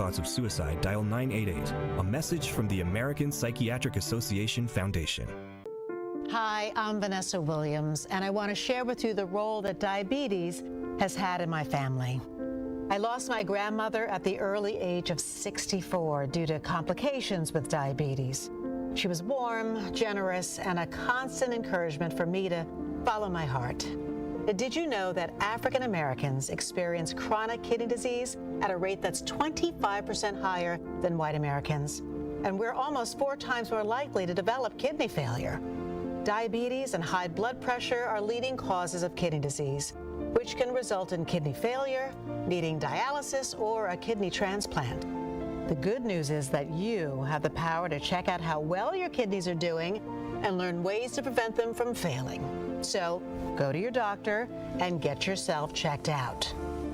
thoughts of suicide, dial 988. A message from the American Psychiatric Association Foundation. Hi, I'm Vanessa Williams, and I want to share with you the role that diabetes has had in my family. I lost my grandmother at the early age of 64 due to complications with diabetes. She was warm, generous, and a constant encouragement for me to follow my heart. Did you know that African Americans experience chronic kidney disease at a rate that's 25% higher than white Americans? And we're almost 4 times more likely to develop kidney failure. Diabetes and high blood pressure are leading causes of kidney disease, which can result in kidney failure, needing dialysis, or a kidney transplant. The good news is that you have the power to check out how well your kidneys are doing and learn ways to prevent them from failing. So go to your doctor and get yourself checked out.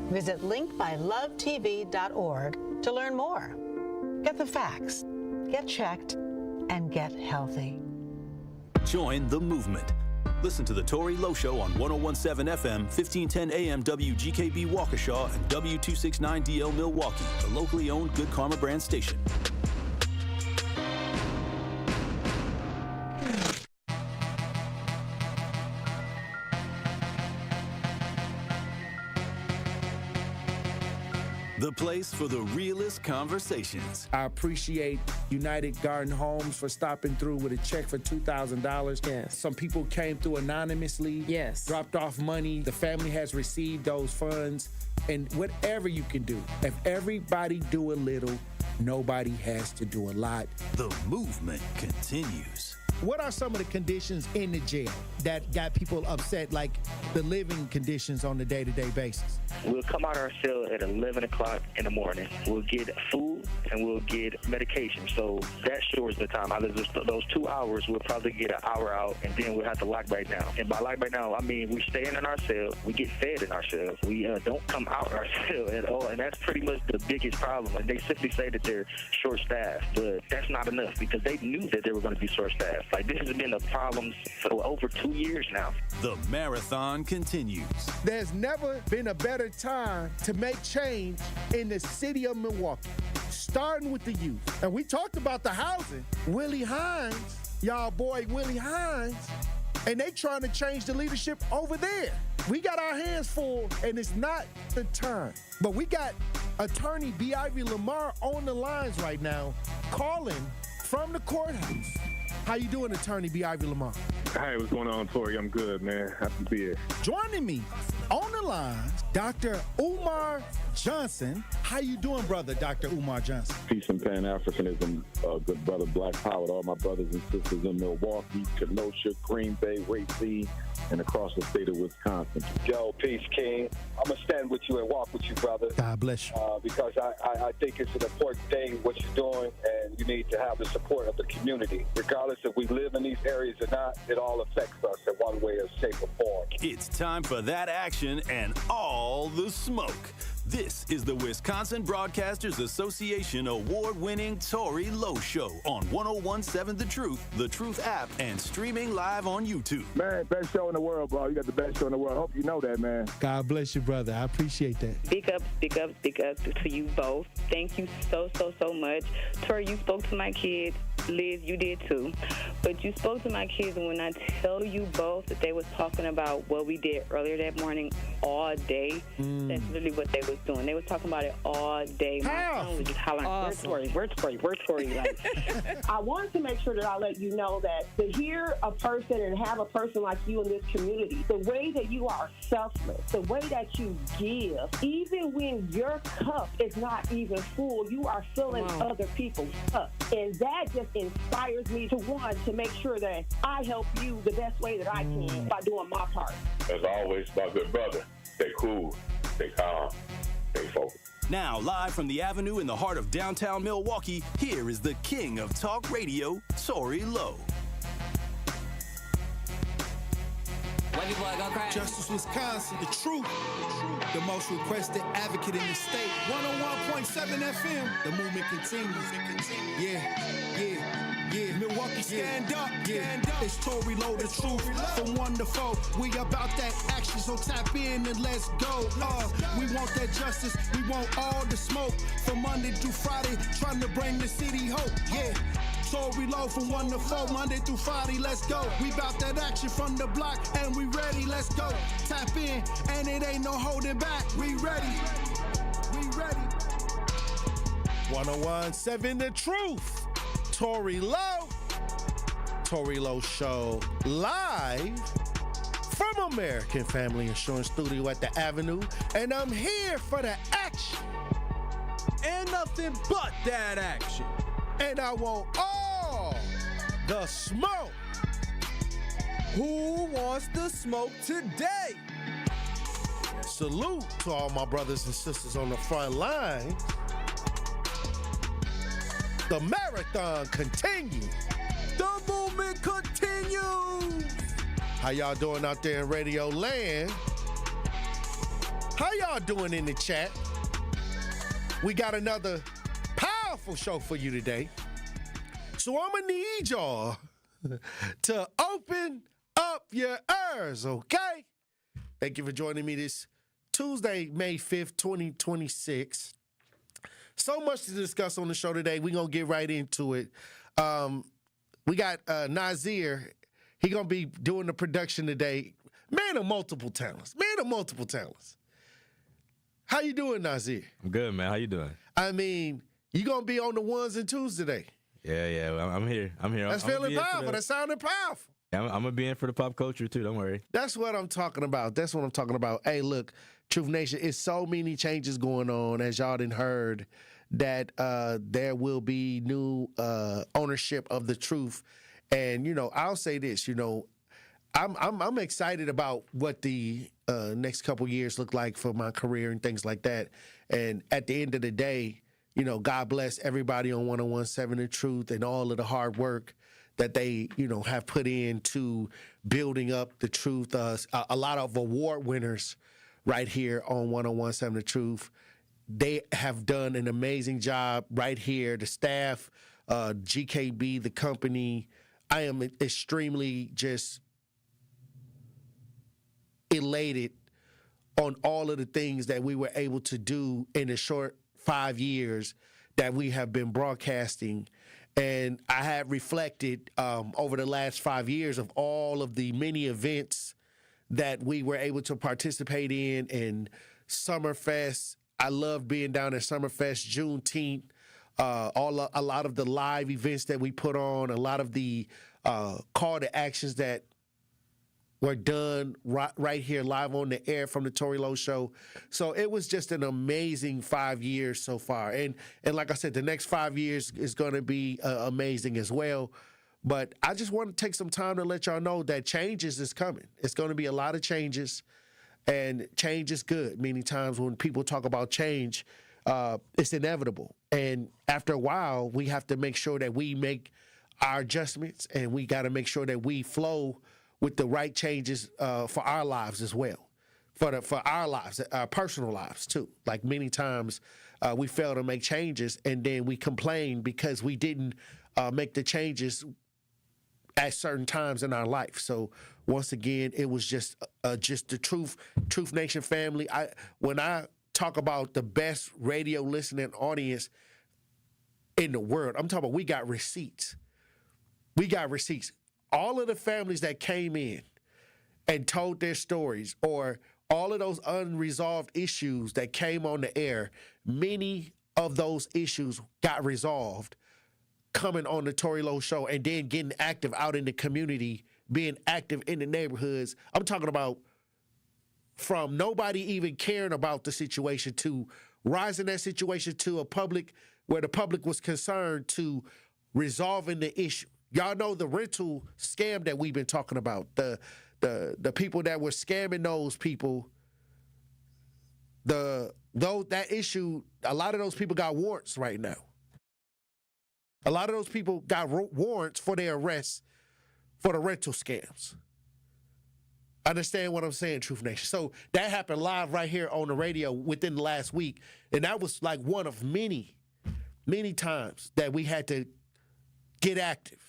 Visit linkmylovetv.org to learn more. Get the facts, get checked, and get healthy. Join the movement. Listen to the Tory Lowe Show on 1017 FM, 1510 AM WGKB Waukesha and W269DL Milwaukee, the locally owned Good Karma brand station. The place for the realest conversations. I appreciate United Garden Homes for stopping through with a check for $2,000. Yes. Some people came through anonymously. Yes. Dropped off money. The family has received those funds. And whatever you can do, if everybody do a little, nobody has to do a lot. The movement continues. What are some of the conditions in the jail that got people upset, like the living conditions on a day-to-day basis? We'll come out of our cell at 11 o'clock in the morning. We'll get food and we'll get medication. So that shortens the time. Out of those 2 hours, we'll probably get an hour out, and then we'll have to lock back down. And by lock back down, I mean we stay in our cell. We get fed in our cell. We don't come out of our cell at all, and that's pretty much the biggest problem. And they simply say that they're short-staffed, but that's not enough because they knew that they were going to be short-staffed. Like, this has been a problem for over 2 years now. The marathon continues. There's never been a better time to make change in the city of Milwaukee, starting with the youth. And we talked about the housing. Willie Hines, y'all boy Willie Hines, and they trying to change the leadership over there. We got our hands full, and it's not the time. But we got attorney B. Ivy Lamar on the lines right now, calling from the courthouse. How you doing, attorney B. Ivy Lamar? Hey, what's going on, Tory? I'm good, man. Happy to be here. Joining me on the line, Dr. Umar Johnson. How you doing, brother, Dr. Umar Johnson? Peace and Pan-Africanism, good brother, Black Power, to all my brothers and sisters in Milwaukee, Kenosha, Green Bay, Racine, and across the state of Wisconsin. Yo, peace, King. I'm going to stand with you and walk with you, brother. God bless you. Because I think it's an important thing, what you're doing, and you need to have the support of the community. Regardless if we live in these areas or not, it all affects us in one way or shape or form. It's time for that action and all the smoke. This is the Wisconsin Broadcasters Association award-winning Tory Lowe Show on 1017 The Truth app, and streaming live on YouTube. Man, best show in the world, bro. You got the best show in the world. I hope you know that, man. God bless you, brother. I appreciate that. Big up to you both. Thank you so much. Tory, you spoke to my kids. Liz, you did too. But you spoke to my kids, and when I tell you both that they was talking about what we did earlier that morning all day, that's literally what they was doing. They was talking about it all day. My son was just hollering, awesome. Where's Tory? Like, I wanted to make sure that I let you know that to hear a person and have a person like you in this community, the way that you are selfless, the way that you give, even when your cup is not even full, you are filling other people's cup. And that just inspires me to want to make sure that I help you the best way that I can by doing my part. As always, my good brother, stay cool, stay calm, stay focused. Now, live from the Avenue in the heart of downtown Milwaukee, here is the king of talk radio, Tory Lowe. When Heavy boy, go crazy. Justice Wisconsin, the truth. The most requested advocate in the state. 101.7 FM. The movement continues. Yeah. Milwaukee, stand up. It's Tory, Lowe, the truth. From 1 to 4. We about that action, so tap in and let's go. We want that justice. We want all the smoke. From Monday through Friday, trying to bring the city hope. Yeah. Tory, Lowe from 1 to 4, Monday through Friday, let's go. We bout that action from the block, and we ready, let's go. Tap in, and it ain't no holding back. We ready. 101.7 The Truth. Tory Lowe. Tory Lowe Show live from American Family Insurance Studio at the Avenue, and I'm here for the action. And nothing but that action. And I want all the smoke. Who wants the smoke today? Salute to all my brothers and sisters on the front line. The marathon continues. The movement continues. How y'all doing out there in Radio Land? How y'all doing in the chat? We got another powerful show for you today. So I'm gonna need y'all to open up your ears, okay? Thank you for joining me this Tuesday, May 5th, 2026. So much to discuss on the show today. We're gonna get right into it. We got Nazir. He gonna be doing the production today. Man of multiple talents. How you doing, Nazir? I'm good, man. How you doing? I mean, you gonna be on the 1s and 2s today. Yeah. I'm here. That's feeling powerful. That sounded powerful. Yeah, I'm gonna be in for the pop culture too. Don't worry. That's what I'm talking about. Hey, look, Truth Nation, it's so many changes going on, as y'all done heard, that there will be new ownership of the Truth. And I'll say this. I'm excited about what the next couple years look like for my career and things like that. And at the end of the day, God bless everybody on 101.7 The Truth and all of the hard work that they, have put into building up the Truth. A lot of award winners right here on 101.7 The Truth. They have done an amazing job right here. The staff, GKB, the company. I am extremely just elated on all of the things that we were able to do in the short 5 years that we have been broadcasting. And I have reflected over the last 5 years of all of the many events that we were able to participate in. And Summerfest, I love being down at Summerfest, Juneteenth, a lot of the live events that we put on, a lot of the call to actions that were done right here live on the air from the Tory Lowe Show. So it was just an amazing 5 years so far. And like I said, the next 5 years is going to be amazing as well. But I just want to take some time to let y'all know that changes is coming. It's going to be a lot of changes, and change is good. Many times when people talk about change, it's inevitable. And after a while, we have to make sure that we make our adjustments, and we got to make sure that we flow with the right changes for our lives as well, for our lives, our personal lives too. Like many times we fail to make changes, and then we complain because we didn't make the changes at certain times in our life. So once again, it was just the Truth Nation family. When I talk about the best radio listening audience in the world, I'm talking about we got receipts. All of the families that came in and told their stories, or all of those unresolved issues that came on the air, many of those issues got resolved coming on the Tory Lowe Show, and then getting active out in the community, being active in the neighborhoods. I'm talking about from nobody even caring about the situation to rising that situation to a public where the public was concerned to resolving the issue. Y'all know the rental scam that we've been talking about, the people that were scamming those people. That issue, a lot of those people got warrants right now. A lot of those people got warrants for their arrests for the rental scams. Understand what I'm saying, Truth Nation? So that happened live right here on the radio within the last week. And that was like one of many, many times that we had to get active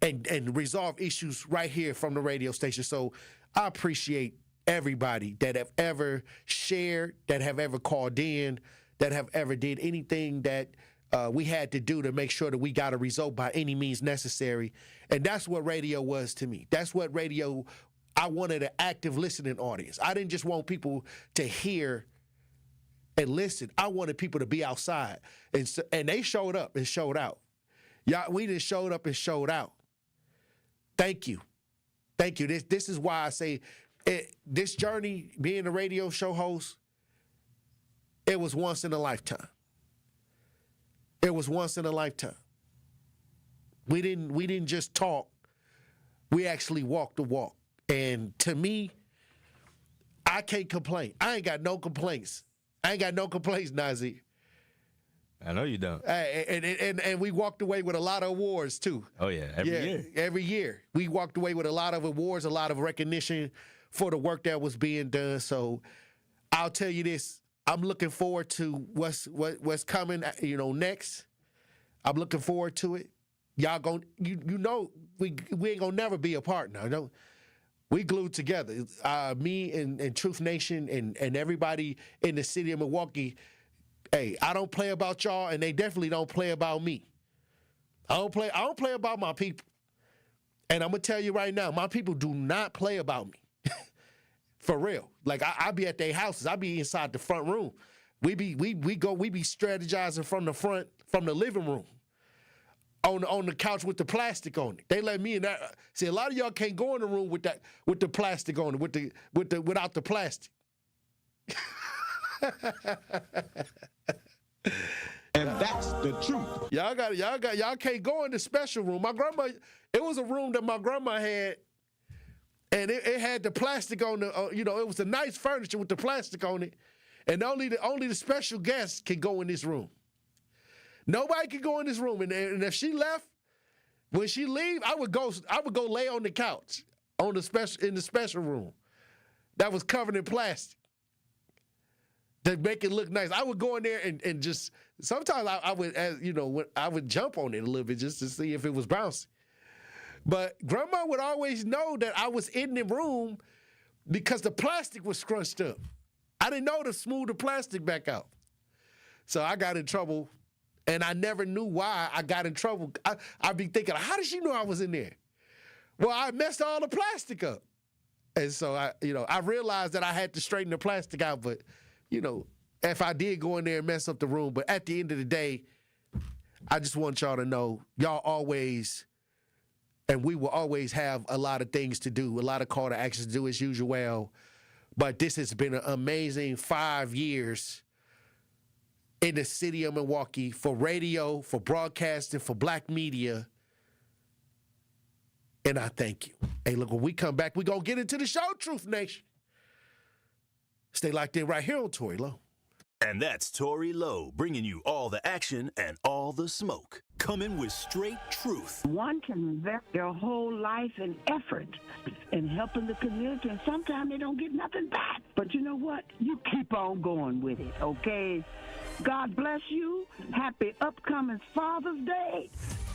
and resolve issues right here from the radio station. So I appreciate everybody that have ever shared, that have ever called in, that have ever did anything that we had to do to make sure that we got a result by any means necessary. And that's what radio was to me. That's what radio, I wanted an active listening audience. I didn't just want people to hear and listen. I wanted people to be outside. And they showed up and showed out. Y'all, we just showed up and showed out. Thank you. Thank you. This is why I say this journey, being a radio show host, it was once in a lifetime. It was once in a lifetime. We didn't just talk. We actually walked the walk. And to me, I can't complain. I ain't got no complaints. Nazi. I know you don't. And we walked away with a lot of awards, too. Oh, yeah. Every year. Every year. We walked away with a lot of awards, a lot of recognition for the work that was being done. So I'll tell you this. I'm looking forward to what's coming, next. I'm looking forward to it. Y'all we ain't gonna never be apart now. We glued together. Me and Truth Nation and everybody in the city of Milwaukee. Hey, I don't play about y'all, and they definitely don't play about me. I don't play about my people. And I'm gonna tell you right now, my people do not play about me. For real. Like I be at their houses. I be inside the front room. We be strategizing from the living room. On the couch with the plastic on it. They let me in that. See, a lot of y'all can't go in the room with the plastic on it, without the plastic. And that's the truth. Y'all can't go in the special room. My grandma, it was a room that my grandma had. And it had the plastic on the, it was the nice furniture with the plastic on it. And only the special guests can go in this room. Nobody can go in this room. And if she left, when she leave, I would go lay on the couch in the special room that was covered in plastic to make it look nice. I would go in there and just, sometimes I would, I would jump on it a little bit just to see if it was bouncing. But Grandma would always know that I was in the room because the plastic was scrunched up. I didn't know to smooth the plastic back out. So I got in trouble, and I never knew why I got in trouble. I'd be thinking, how did she know I was in there? Well, I messed all the plastic up. And so I realized that I had to straighten the plastic out, but, if I did go in there and mess up the room, but at the end of the day, I just want y'all to know, y'all always... And we will always have a lot of things to do, a lot of call to actions to do as usual. But this has been an amazing 5 years in the city of Milwaukee for radio, for broadcasting, for black media. And I thank you. Hey, look, when we come back, we're going to get into the show, Truth Nation. Stay locked in right here on Tory Lowe. And that's Tory Lowe, bringing you all the action and all the smoke. Coming with straight truth. One can invest their whole life and effort in helping the community, and sometimes they don't get nothing back. But you know what? You keep on going with it, okay? God bless you. Happy upcoming Father's Day.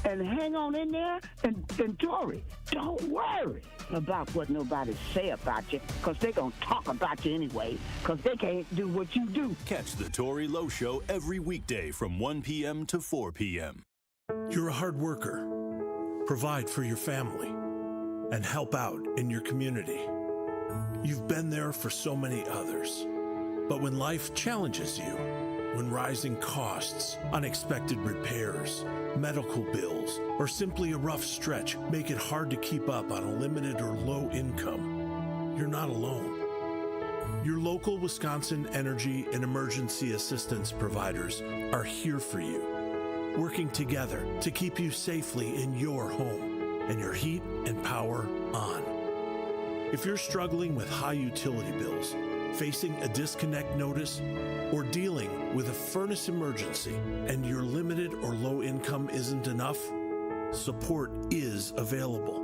And hang on in there. And Tory, don't worry about what nobody say about you, because they're going to talk about you anyway, because they can't do what you do. Catch the Tory Lowe Show every weekday from 1 p.m. to 4 p.m. You're a hard worker. Provide for your family and help out in your community. You've been there for so many others. But when life challenges you, when rising costs, unexpected repairs, medical bills, or simply a rough stretch make it hard to keep up on a limited or low income, you're not alone. Your local Wisconsin energy and emergency assistance providers are here for you, working together to keep you safely in your home and your heat and power on. If you're struggling with high utility bills, facing a disconnect notice, or dealing with a furnace emergency and your limited or low income isn't enough, support is available.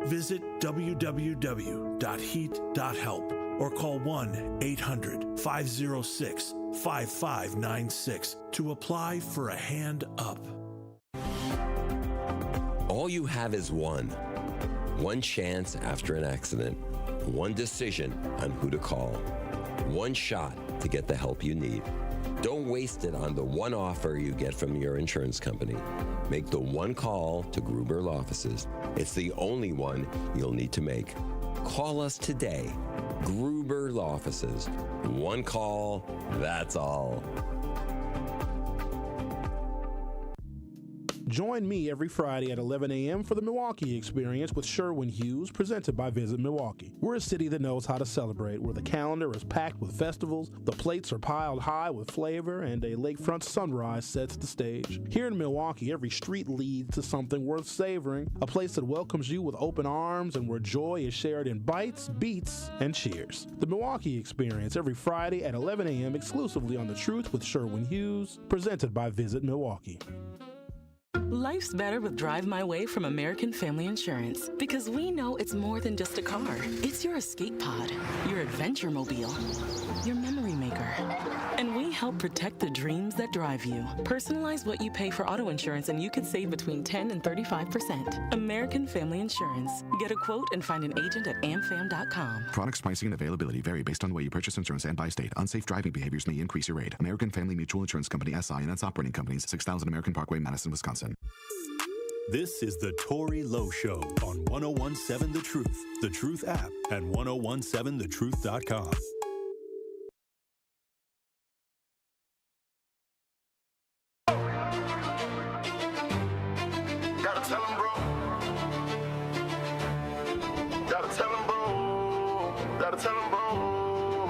Visit www.heat.help or call 1-800-506-5596 to apply for a hand up. All you have is one chance after an accident, one decision on who to call, one shot to get the help you need. Don't waste it on the one offer you get from your insurance company. Make the one call to Gruber Law Offices. It's the only one you'll need to make. Call us today. Gruber Law Offices. One call, that's all. Join me every Friday at 11 a.m. for the Milwaukee Experience with Sherwin Hughes, presented by Visit Milwaukee. We're a city that knows how to celebrate, where the calendar is packed with festivals, the plates are piled high with flavor, and a lakefront sunrise sets the stage. Here in Milwaukee, every street leads to something worth savoring, a place that welcomes you with open arms and where joy is shared in bites, beats, and cheers. The Milwaukee Experience every Friday at 11 a.m. exclusively on The Truth with Sherwin Hughes, presented by Visit Milwaukee. Life's better with Drive My Way from American Family Insurance, because we know it's more than just a car. It's your escape pod, your adventure mobile, your memory maker. And we help protect the dreams that drive you. Personalize what you pay for auto insurance and you could save between 10 and 35%. American Family Insurance. Get a quote and find an agent at amfam.com. Products, pricing, and availability vary based on the way you purchase insurance and by state. Unsafe driving behaviors may increase your rate. American Family Mutual Insurance Company, SI, and its operating companies, 6000 American Parkway, Madison, Wisconsin. This is the Tory Lowe Show on 1017 The Truth app, and 1017thetruth.com. Gotta tell him, bro. Gotta tell him, bro. Gotta tell him, bro.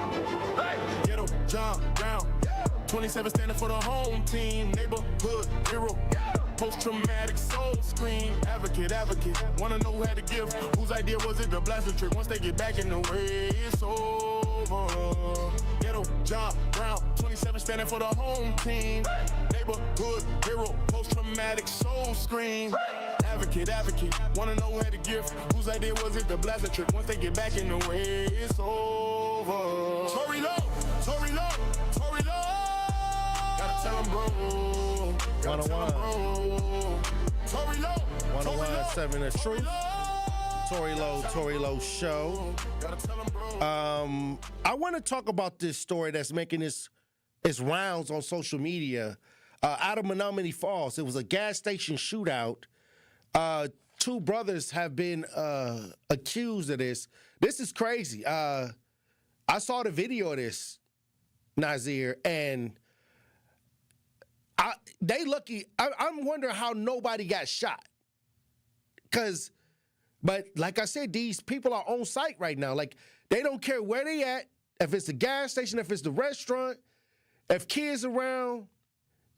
Hey. Get him, jump down. 27 standing for the home team. Neighborhood hero. Post-traumatic soul scream. Advocate. Wanna know who had to give. Whose idea was it to blast the trick? Once they get back in the way, it's over. Ghetto, John Brown, 27 standing for the home team. Neighborhood hero. Post-traumatic soul scream. Advocate. Wanna know who had to give. Whose idea was it to blast the trick? Once they get back in the way, it's over. Tory Lowe. Gotta tell him, bro. 101.7 The Truth. Tory Lowe Show. I want to talk about this story that's making its rounds on social media. Out of Menominee Falls, it was a gas station shootout. Two brothers have been accused of this. This is crazy. I saw the video of this, Nazir, and they lucky. I'm wondering how nobody got shot. But like I said, these people are on site right now. Like, they don't care where they at. If it's the gas station, if it's the restaurant, if kids around,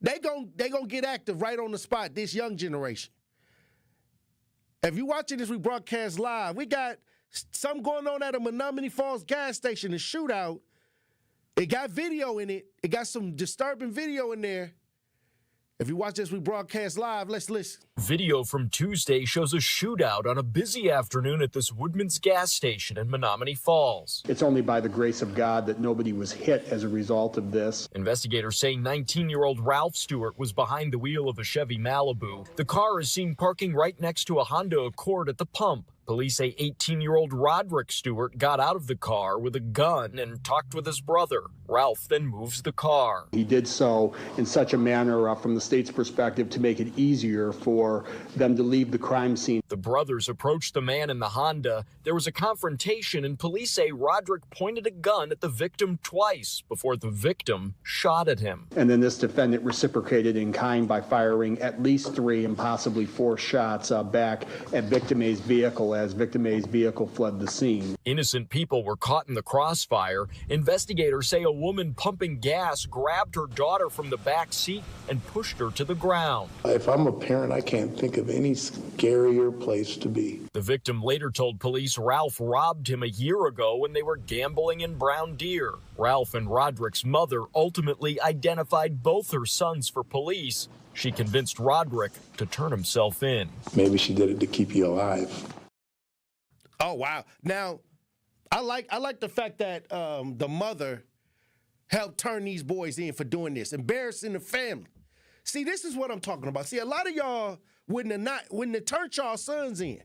they gon' get active right on the spot, this young generation. If you're watching this, we broadcast live. We got something going on at a Menominee Falls gas station, a shootout. It got video in it. It got some disturbing video in there. If you watch this, we broadcast live. Let's listen. Video from Tuesday shows a shootout on a busy afternoon at this Woodman's gas station in Menominee Falls. It's only by the grace of God that nobody was hit as a result of this. Investigators say 19-year-old Ralph Stewart was behind the wheel of a Chevy Malibu. The car is seen parking right next to a Honda Accord at the pump. Police say 18-year-old Roderick Stewart got out of the car with a gun and talked with his brother. Ralph then moves the car. He did so in such a manner, from the state's perspective, to make it easier for them to leave the crime scene. The brothers approached the man in the Honda. There was a confrontation, and police say Roderick pointed a gun at the victim twice before the victim shot at him. And then this defendant reciprocated in kind by firing at least 3 and possibly 4 shots back at Victim A's vehicle as Victim A's vehicle fled the scene. Innocent people were caught in the crossfire. Investigators say a woman pumping gas grabbed her daughter from the back seat and pushed her to the ground. If I'm a parent, I can't think of any scarier place to be. The victim later told police Ralph robbed him a year ago when they were gambling in Brown Deer. Ralph and Roderick's mother ultimately identified both her sons for police. She convinced Roderick to turn himself in. Maybe she did it to keep you alive. Oh, wow. Now, I like the fact that the mother helped turn these boys in for doing this, embarrassing the family. See, this is what I'm talking about. See, a lot of y'all wouldn't have turned y'all sons in.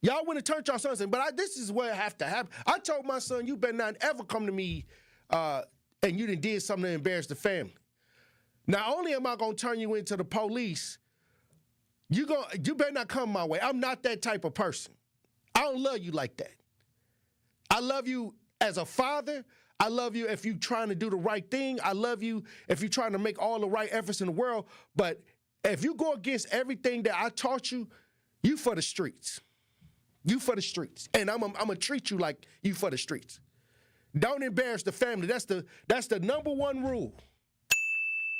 Y'all wouldn't have turned y'all sons in, but this is what have to happen. I told my son, you better not ever come to me and you did something to embarrass the family. Not only am I going to turn you into the police, you better not come my way. I'm not that type of person. I don't love you like that. I love you as a father. I love you if you're trying to do the right thing. I love you if you're trying to make all the right efforts in the world. But if you go against everything that I taught you, you for the streets. You for the streets. And I'm going to treat you like you for the streets. Don't embarrass the family. That's the number one rule.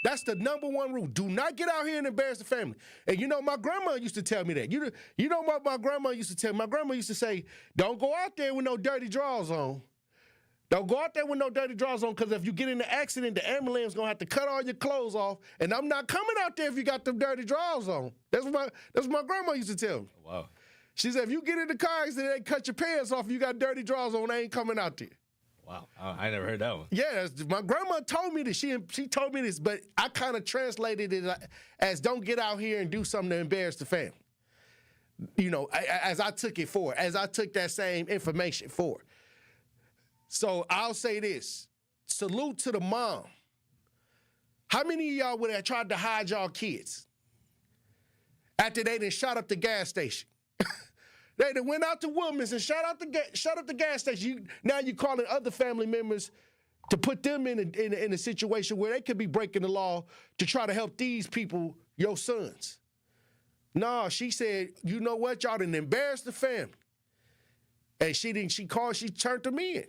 That's the number one rule. Do not get out here and embarrass the family. And you know, my grandma used to tell me that. You know what my grandma used to tell me? My grandma used to say, don't go out there with no dirty drawers on. Don't go out there with no dirty drawers on, because if you get in an accident, the ambulance going to have to cut all your clothes off, and I'm not coming out there if you got them dirty drawers on. That's what my grandma used to tell me. Wow. She said, if you get in the car accident, they cut your pants off, you got dirty drawers on, I ain't coming out there. Wow. I never heard that one. Yeah, my grandma told me this. She told me this, but I kind of translated it as don't get out here and do something to embarrass the family. You know, as I took it forward, as I took that same information forward. So I'll say this. Salute to the mom. How many of y'all would have tried to hide y'all kids after they done shot up the gas station? They done went out to Woodman's and shut up the gas station. Now you're calling other family members to put them in a situation where they could be breaking the law to try to help these people, your sons. No, she said, you know what? Y'all done embarrassed the family. And she turned them in.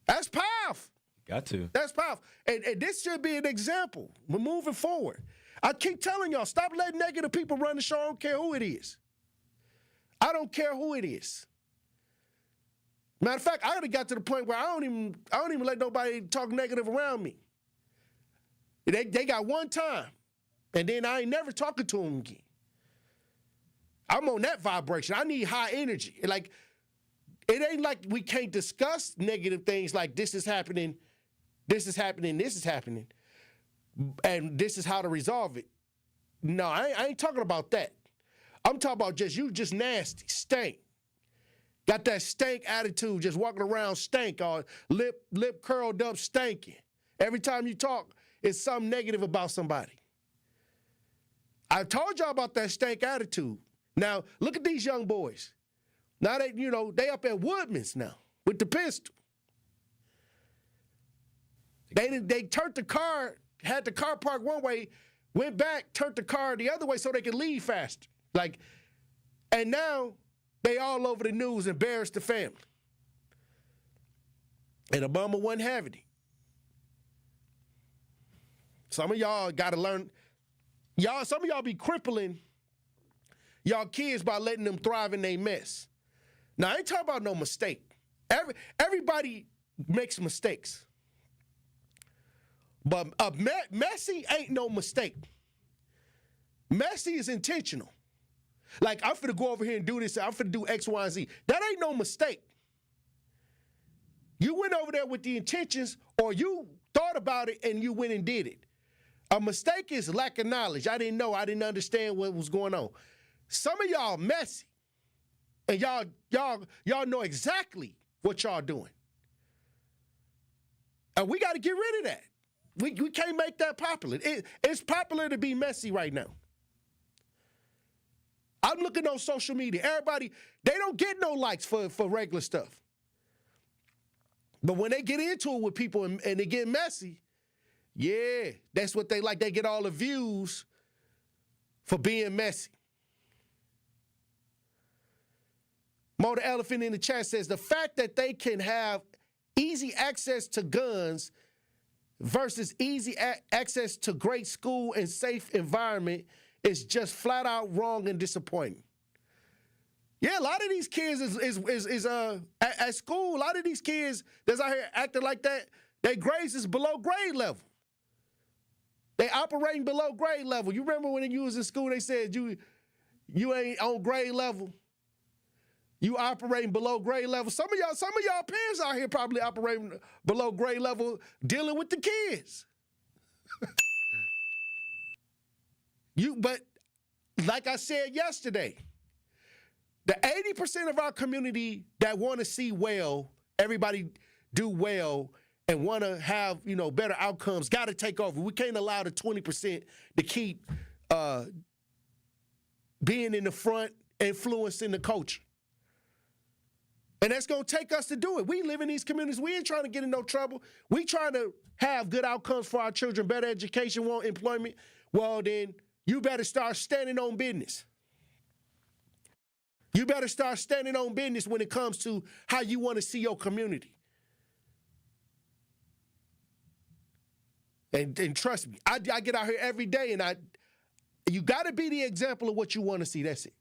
That's powerful. Got to. That's powerful. And this should be an example. We're moving forward. I keep telling y'all, stop letting negative people run the show. I don't care who it is. I don't care who it is. Matter of fact, I already got to the point where I don't even let nobody talk negative around me. They got one time, and then I ain't never talking to them again. I'm on that vibration. I need high energy. Like, it ain't like we can't discuss negative things like this is happening, this is happening, this is happening, and this is how to resolve it. No, I ain't talking about that. I'm talking about you just nasty, stank. Got that stank attitude, just walking around stank, or lip curled up stanking. Every time you talk, it's something negative about somebody. I told y'all about that stank attitude. Now, look at these young boys. Now they up at Woodman's now with the pistol. They turned the car, had the car parked one way, went back, turned the car the other way so they could leave faster. And now they all over the news, embarrassed the family. And Obama wasn't having it. Some of y'all got to learn. Some of y'all be crippling y'all kids by letting them thrive in their mess. Now, I ain't talking about no mistake. Everybody makes mistakes. But messy ain't no mistake. Messy is intentional. Like, I'm finna go over here and do this. I'm finna do X, Y, and Z. That ain't no mistake. You went over there with the intentions, or you thought about it and you went and did it. A mistake is lack of knowledge. I didn't know. I didn't understand what was going on. Some of y'all messy, and y'all know exactly what y'all doing. And we got to get rid of that. We can't make that popular. It's popular to be messy right now. I'm looking on social media. Everybody, they don't get no likes for regular stuff. But when they get into it with people and they get messy, yeah, that's what they like. They get all the views for being messy. Mo the Elephant in the chat says, the fact that they can have easy access to guns versus easy access to great school and safe environment is just flat out wrong and disappointing. Yeah, a lot of these kids is at school. A lot of these kids that's out here acting like that, their grades is below grade level. They operating below grade level. You remember when you was in school, they said you ain't on grade level. you operating below grade level. Some of y'all parents out here probably operating below grade level dealing with the kids. But like I said yesterday, the 80% of our community that want to see everybody do well and want to have, better outcomes, got to take over. We can't allow the 20% to keep being in the front, influencing the culture. And that's going to take us to do it. We live in these communities. We ain't trying to get in no trouble. We trying to have good outcomes for our children, better education, want employment. Well, then you better start standing on business. You better start standing on business when it comes to how you want to see your community. And trust me, I get out here every day, and you got to be the example of what you want to see. That's it.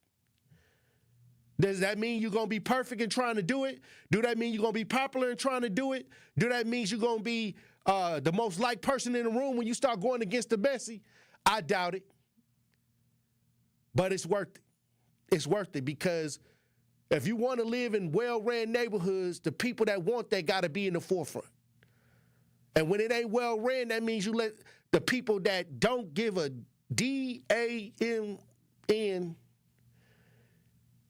Does that mean you're going to be perfect in trying to do it? Do that mean you're going to be popular in trying to do it? Do that mean you're going to be the most liked person in the room when you start going against the Bessie? I doubt it. But it's worth it. It's worth it because if you want to live in well-ran neighborhoods, the people that want that got to be in the forefront. And when it ain't well-ran, that means you let the people that don't give a D-A-M-N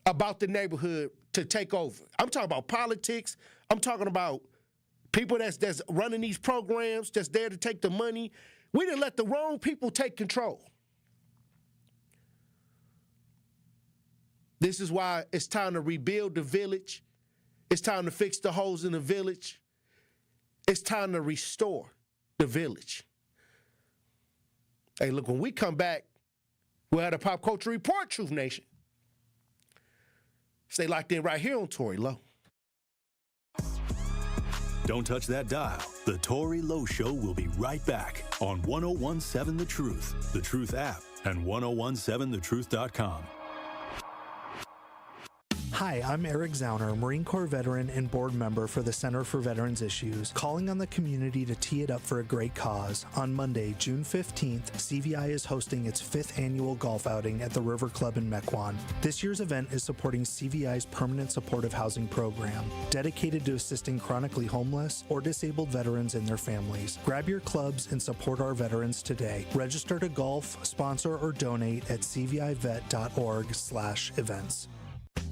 about the neighborhood to take over. I'm talking about politics. I'm talking about people that's running these programs, that's there to take the money. We didn't let the wrong people take control. This is why it's time to rebuild the village. It's time to fix the holes in the village. It's time to restore the village. Hey, look, when we come back, we'll have a Pop Culture Report, Truth Nation. Stay locked in right here on Tory Lowe. Don't touch that dial. The Tory Lowe Show will be right back on 1017 The Truth app, and 1017thetruth.com. Hi, I'm Eric Zauner, Marine Corps veteran and board member for the Center for Veterans Issues, calling on the community to tee it up for a great cause. On Monday, June 15th, CVI is hosting its 5th annual golf outing at the River Club in Mequon. This year's event is supporting CVI's Permanent Supportive Housing Program, dedicated to assisting chronically homeless or disabled veterans and their families. Grab your clubs and support our veterans today. Register to golf, sponsor, or donate at cvivet.org/events.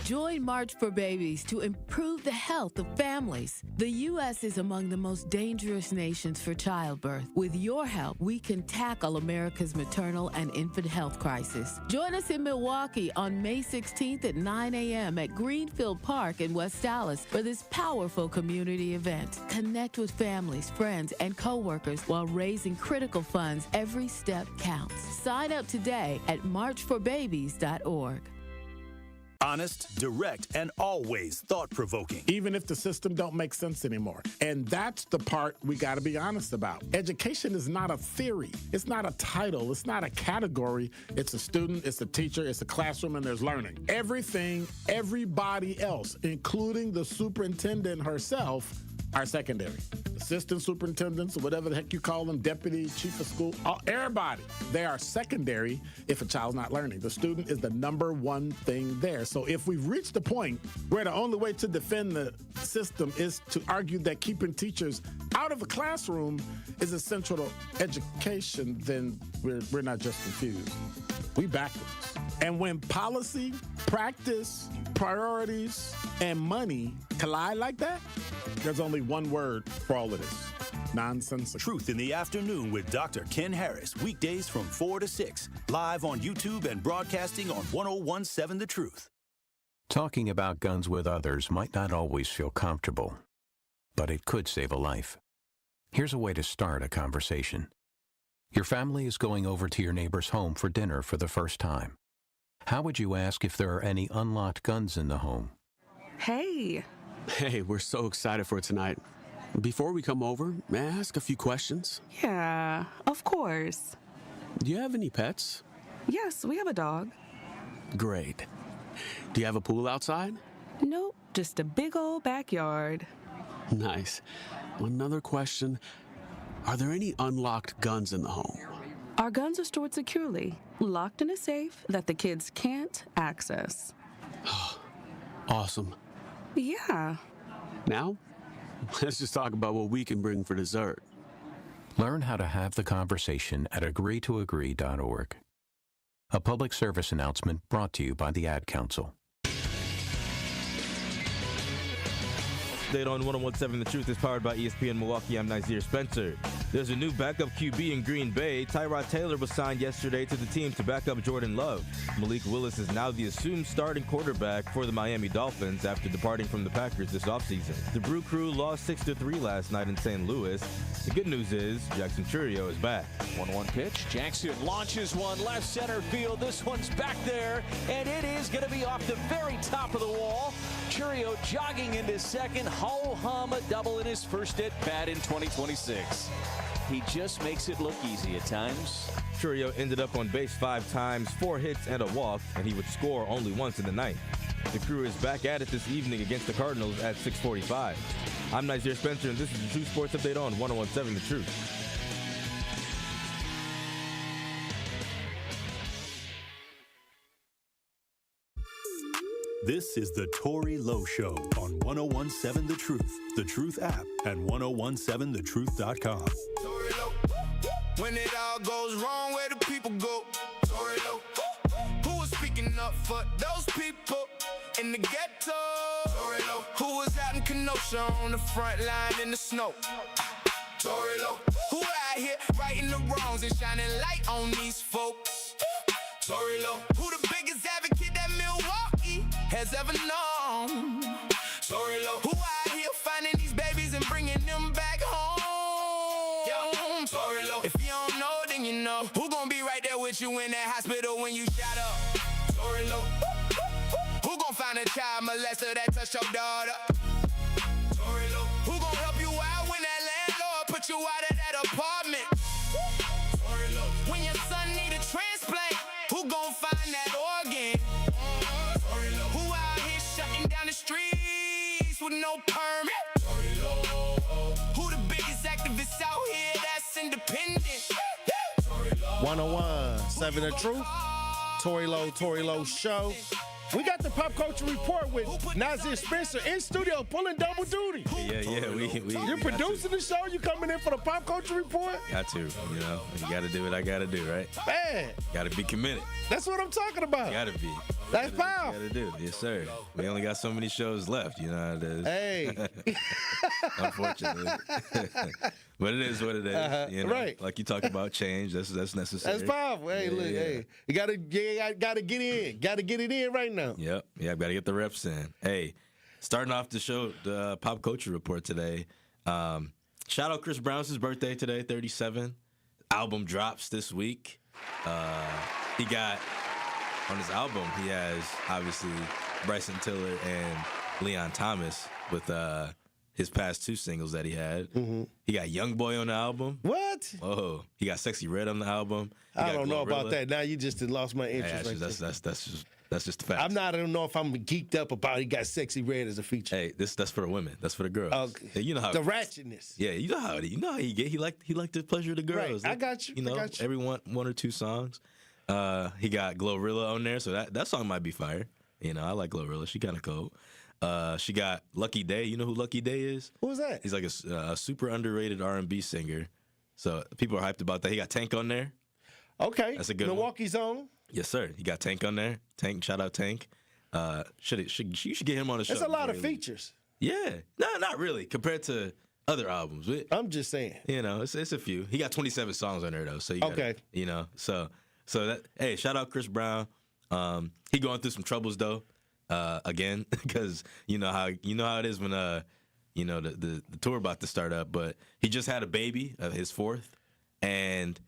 Join March for Babies to improve the health of families. The U.S. is among the most dangerous nations for childbirth. With your help, we can tackle America's maternal and infant health crisis. Join us in Milwaukee on May 16th at 9 a.m. at Greenfield Park in West Dallas for this powerful community event. Connect with families, friends, and coworkers while raising critical funds. Every step counts. Sign up today at marchforbabies.org. Honest, direct, and always thought-provoking. Even if the system don't make sense anymore. And that's the part we got to be honest about. Education is not a theory. It's not a title. It's not a category. It's a student, it's a teacher, it's a classroom, and there's learning. Everything, everybody else, including the superintendent herself, are secondary. Assistant superintendents, or whatever the heck you call them, deputy, chief of school, everybody, they are secondary if a child's not learning. The student is the number one thing there. So if we've reached the point where the only way to defend the system is to argue that keeping teachers out of the classroom is essential to education, then we're not just confused. We backwards. And when policy, practice, priorities, and money collide like that, there's only one word for all of this: nonsensical. Truth in the Afternoon with Dr. Ken Harris, weekdays from 4 to 6, live on YouTube and broadcasting on 1017 The Truth. Talking about guns with others might not always feel comfortable, but it could save a life. Here's a way to start a conversation. Your family is going over to your neighbor's home for dinner for the first time. How would you ask if there are any unlocked guns in the home? Hey, we're so excited for tonight. Before we come over, may I ask a few questions? Yeah, of course. Do you have any pets? Yes, we have a dog. Great. Do you have a pool outside? Nope, just a big old backyard. Nice. Another question. Are there any unlocked guns in the home? Our guns are stored securely, locked in a safe that the kids can't access. Awesome. Yeah. Now, let's just talk about what we can bring for dessert. Learn how to have the conversation at agreetoagree.org. A public service announcement brought to you by the Ad Council. Update on 101.7 The Truth is powered by ESPN Milwaukee. I'm Xavier Spencer. There's a new backup QB in Green Bay. Tyrod Taylor was signed yesterday to the team to back up Jordan Lowe. Malik Willis is now the assumed starting quarterback for the Miami Dolphins after departing from the Packers this offseason. The Brew Crew lost 6-3 last night in St. Louis. The good news is Jackson Churio is back. 1-1 pitch. Jackson launches one left center field. This one's back there, and it is going to be off the very top of the wall. Churio jogging into second. Ho-hum a double in his first at bat in 2026. He just makes it look easy at times. Churio ended up on base 5 times, 4 hits and a walk, and he would score only once in the ninth. The Crew is back at it this evening against the Cardinals at 6:45. I'm Xavier Spencer, and this is the True Sports Update on 101.7 The Truth. This is the Tory Lowe Show on 101.7 The Truth app, and 1017thetruth.com. Tory Lowe. When it all goes wrong, where do people go? Tory Lowe. Who was speaking up for those people in the ghetto? Tory Lowe. Who was out in Kenosha on the front line in the snow? Tory Lowe. Who out here righting the wrongs and shining light on these folks? Tory Lowe. Who the biggest advocate that Milwaukee has ever known? Tory Lowe. Who out here finding these babies and bringing them back home? Yo, Tory Lowe. If you don't know, then you know. Who gonna be right there with you in that hospital when you shot up? Tory Lowe. Who gonna find a child molester that touched your daughter? Tory Lowe. Who gonna help you out when that landlord put you out of that apartment? Tory Lowe. When your son need a transplant, who gon' find that organ? Who out here shutting down the streets with no permit? Who the biggest activists out here that's independent? 101.7 The Truth. Tory Lowe Show. We got the Pop Culture Report with Xavier Spencer in studio pulling double duty. Yeah. You're producing the show. You coming in for the Pop Culture Report? Got to, you know. You got to do what I got to do, right? Man. Got to be committed. That's what I'm talking about. Got to be. That's powerful. Got to do. Yes, sir. We only got so many shows left. You know how it is. Hey. Unfortunately. But it is what it is. You know? Right. Like you talk about change. That's necessary. That's powerful. Hey, look. Hey, you gotta get in. Gotta get it in right now. Yep. Yeah, got to get the reps in. Hey, starting off the show, the Pop Culture Report today. Shout out Chris Brown's his birthday today, 37. Album drops this week. He got, on his album, he has, obviously, Bryson Tiller and Leon Thomas with his past 2 singles that he had. Mm-hmm. He got Young Boy on the album. What? Whoa. He got Sexy Red on the album. I don't know about that. Now you just lost my interest. That's just the fact. I don't know if I'm geeked up about he got Sexy Red as a feature. Hey, that's for the women. That's for the girls. Okay. Hey, you know how the ratchetness. Yeah, you know how he get. He liked to pleasure the girls. Right. I got you. You know, every one or 2 songs. He got Glorilla on there, so that song might be fire. You know, I like Glorilla. She kind of cold. She got Lucky Day. You know who Lucky Day is? Who's that? He's like a super underrated R&B singer. So people are hyped about that. He got Tank on there. Okay. That's a good Milwaukee's own. Yes, sir. He got Tank on there. Tank, shout out Tank. You should get him on the show. There's a lot of features. Yeah. No, not really compared to other albums. I'm just saying. You know, it's a few. He got 27 songs on there though. So you gotta, you know, so that, hey, shout out Chris Brown. He going through some troubles though. Again, because you know how it is when you know the tour about to start up. But he just had a baby, his 4th, and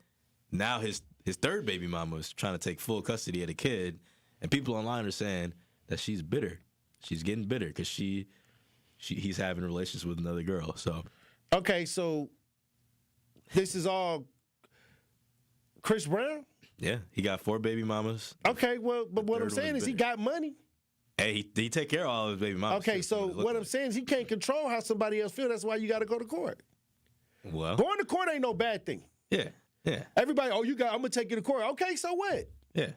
now his 3rd baby mama is trying to take full custody of the kid, and people online are saying that she's bitter. She's getting bitter because he's having relations with another girl. So okay, so this is all Chris Brown. Yeah, he got 4 baby mamas. Okay, well, but what I'm saying is he got money. Hey, he take care of all his baby mamas. Okay, so what I'm saying is he can't control how somebody else feels. That's why you got to go to court. Well, going to court ain't no bad thing. Yeah. Everybody, I'm gonna take you to court. Okay, so what? Yeah.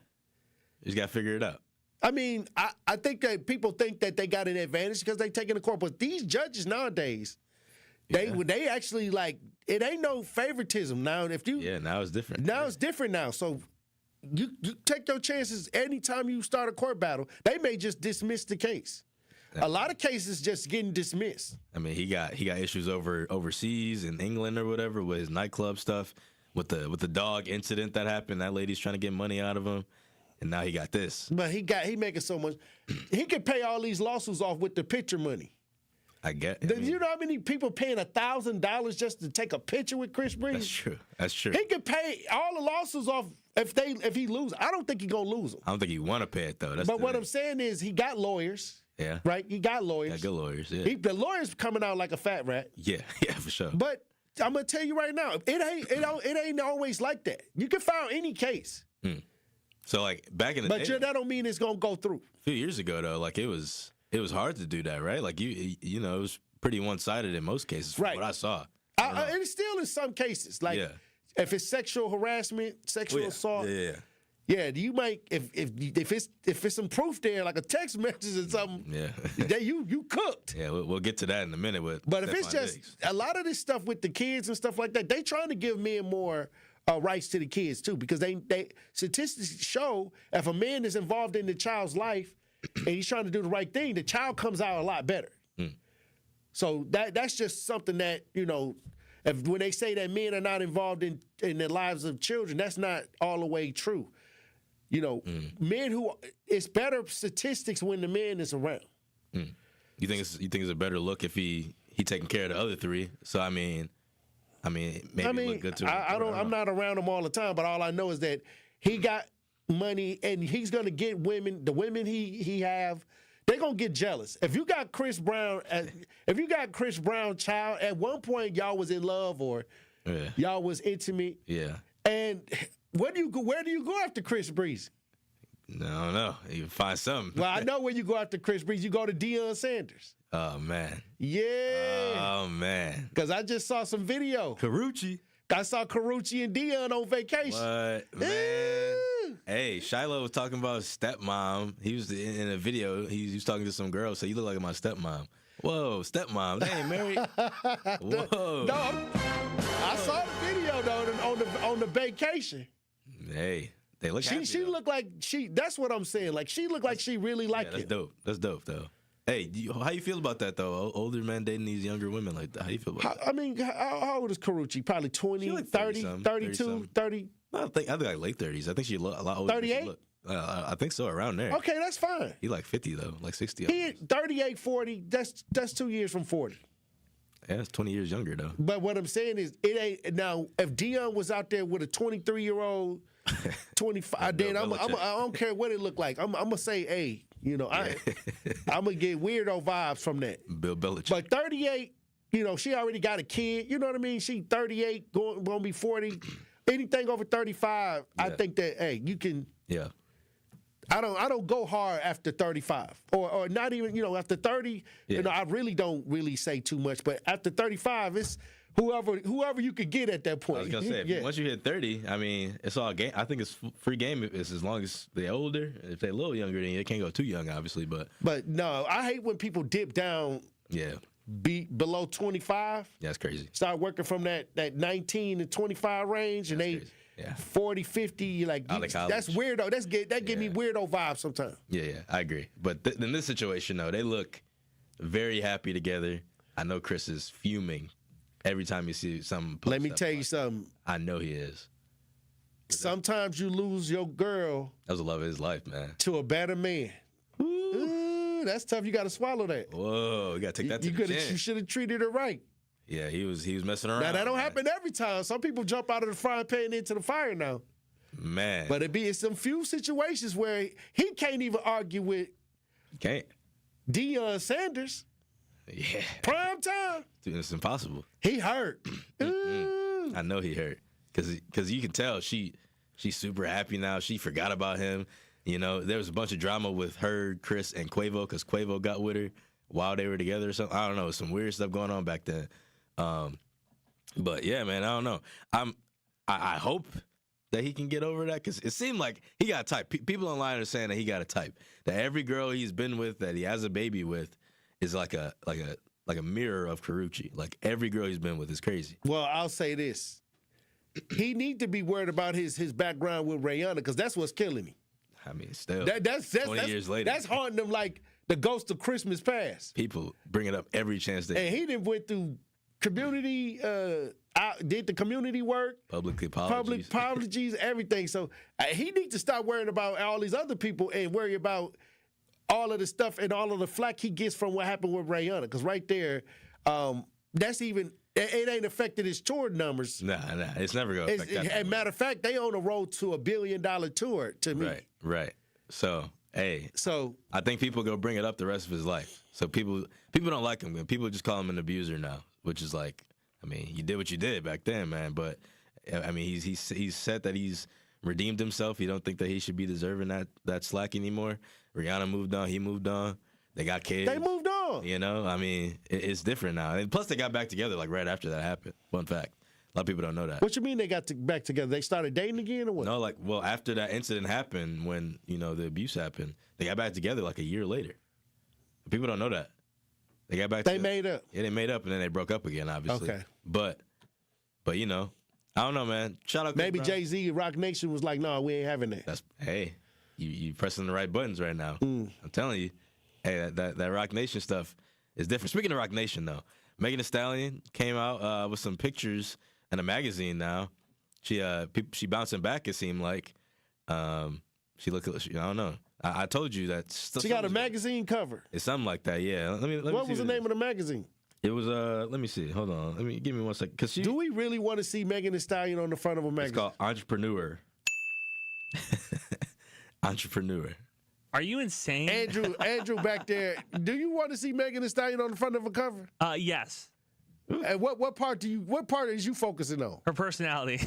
You just got to figure it out. I mean, I think that people think that they got an advantage because they take in the court, but these judges nowadays, they actually like it ain't no favoritism now. If you now it's different. Now it's different now. So you take your chances anytime you start a court battle. They may just dismiss the case. A lot of cases just getting dismissed. I mean, he got issues overseas in England or whatever with his nightclub stuff, with the dog incident that happened. That lady's trying to get money out of him. And now he got this. But he making so much. He could pay all these lawsuits off with the picture money. You know how many people paying $1,000 just to take a picture with Chris Breeze? That's true. He could pay all the lawsuits off if he loses. I don't think he's gonna lose them. I don't think he want to pay it though. But what I'm saying is he got lawyers. Yeah. Right. He got lawyers. Got good lawyers. Yeah. The lawyers coming out like a fat rat. Yeah, for sure. But I'm gonna tell you right now, it ain't always like that. You can file any case. So like back in the day, that don't mean it's gonna go through. A few years ago though, like it was hard to do that, right? Like you know, it was pretty one-sided in most cases from what I saw. And it's still in some cases. Like if it's sexual harassment, sexual assault. Yeah, you might if it's some proof there, like a text message or something. Yeah, you cooked. Yeah, we'll get to that in a minute. But if it's just a lot of this stuff with the kids and stuff like that, they trying to give men more rights to the kids too, because they statistics show if a man is involved in the child's life and he's trying to do the right thing, the child comes out a lot better. So that's just something that when they say that men are not involved in the lives of children, that's not all the way true. Men it's better statistics when the man is around. You think it's a better look if he taking care of the other three? So I mean, maybe look good to him. I'm not around him all the time, but all I know is that he got money and he's gonna get women. The women he have, they're gonna get jealous. If you got Chris Brown child, at one point y'all was in love or y'all was intimate. Yeah. And where do you go after Chris Breeze? No. You can find something. Well, I know where you go after Chris Breeze. You go to Deion Sanders. Oh, man. Yeah. Oh, man. Because I just saw some video. Carucci. I saw Carucci and Deion on vacation. What, man? Hey, Shiloh was talking about his stepmom. He was in a video. He was talking to some girl. So you look like my stepmom. Whoa, stepmom. They ain't married. Whoa. No, I saw the video though on the vacation. Hey, they look happy. She looked like that's what I'm saying. Like she looked like she really liked it. That's dope though. Hey, how you feel about that though? Older men dating these younger women like that. How you feel about that? I mean, how old is Carucci? Probably 20, like 30, 32, 30. I think like late 30s. I think she look a lot older. 38? I think so, around there. Okay, that's fine. He like 50 though, like 60. He 38, 40. That's 2 years from 40. Yeah, it's 20 years younger though. But what I'm saying is, it ain't now. If Deion was out there with a 23-year-old, 25, then I don't care what it looked like. I'm gonna say, hey, I'm gonna get weirdo vibes from that. Bill Belichick. But 38, she already got a kid. You know what I mean? She 38, gonna be 40. Anything over 35, I think that you can. Yeah. I don't go hard after 35 or not even after 30. I really don't really say too much, but after 35 it's whoever you could get at that point. I was gonna say once you hit 30, I mean it's all game. I think it's free game. It's as long as they're older. If they're a little younger, then they can't go too young, obviously. But no, I hate when people dip down. Yeah. Be below 25. Yeah, that's crazy. Start working from that 19 to 25 range, and they. Yeah. 40, 50, like that's weirdo. That give me weirdo vibes sometimes. Yeah, I agree. But in this situation, though, they look very happy together. I know Chris is fuming every time you see something. Let me tell you something. I know he is. Sometimes you lose your girl. That was the love of his life, man. To a better man. Ooh, that's tough. You got to swallow that. Whoa, you got to take that to the chin. You should have treated her right. Yeah, he was messing around. Now that don't happen every time. Some people jump out of the frying pan into the fire now. Man. But it's some few situations where he can't even argue with Deion Sanders. Yeah. Prime time. Dude, it's impossible. He hurt. I know he hurt. Cause you can tell she's super happy now. She forgot about him. There was a bunch of drama with her, Chris, and Quavo because Quavo got with her while they were together or something. I don't know. Some weird stuff going on back then. But yeah, man, I don't know. I hope that he can get over that? Because it seemed like he got a type. People online are saying that he got a type. That every girl he's been with, that he has a baby with, is like a mirror of Karrueche. Like every girl he's been with is crazy. Well, I'll say this: he need to be worried about his background with Rihanna, because that's what's killing him. I mean, still, that's 20 years later, that's haunting him like the ghost of Christmas past. People bring it up every chance they. And he done went through community, did the community work, public apologies, everything. So he needs to stop worrying about all these other people and worry about all of the stuff and all of the flack he gets from what happened with Rihanna. Because right there, that's even. It ain't affected his tour numbers. Nah, it's never going to affect that. As a matter of fact, they on a road to $1 billion tour to me. Right. So, I think people go bring it up the rest of his life. So people don't like him. People just call him an abuser now, which is like, I mean, you did what you did back then, man. But I mean, he's said that he's redeemed himself. He don't think that he should be deserving that slack anymore. Rihanna moved on. He moved on. They got kids. They moved on. You know, I mean, it's different now. And plus, they got back together like right after that happened. Fun fact. A lot of people don't know that. What you mean they got back together? They started dating again or what? No, after that incident happened, when, the abuse happened, they got back together like a year later. People don't know that. They got back together. They made up. Yeah, they made up, and then they broke up again, obviously. Okay. But I don't know, man. Shout out. Maybe Jay-Z and Rock Nation was like, no, we ain't having that. Hey, you pressing the right buttons right now. I'm telling you. Hey, that Rock Nation stuff is different. Speaking of Rock Nation, though, Megan Thee Stallion came out with some pictures in a magazine now. She bouncing back, it seemed like. She looked, I don't know. I told you that. She got a magazine cover. It's something like that, yeah. Let me what was the name of the magazine? It was, let me see. Hold on. Give me 1 second. Do we really want to see Megan Thee Stallion on the front of a magazine? It's called Entrepreneur. Entrepreneur. Are you insane? Andrew back there, do you want to see Megan Thee Stallion on the front of a cover? Yes. And what part is you focusing on? Her personality.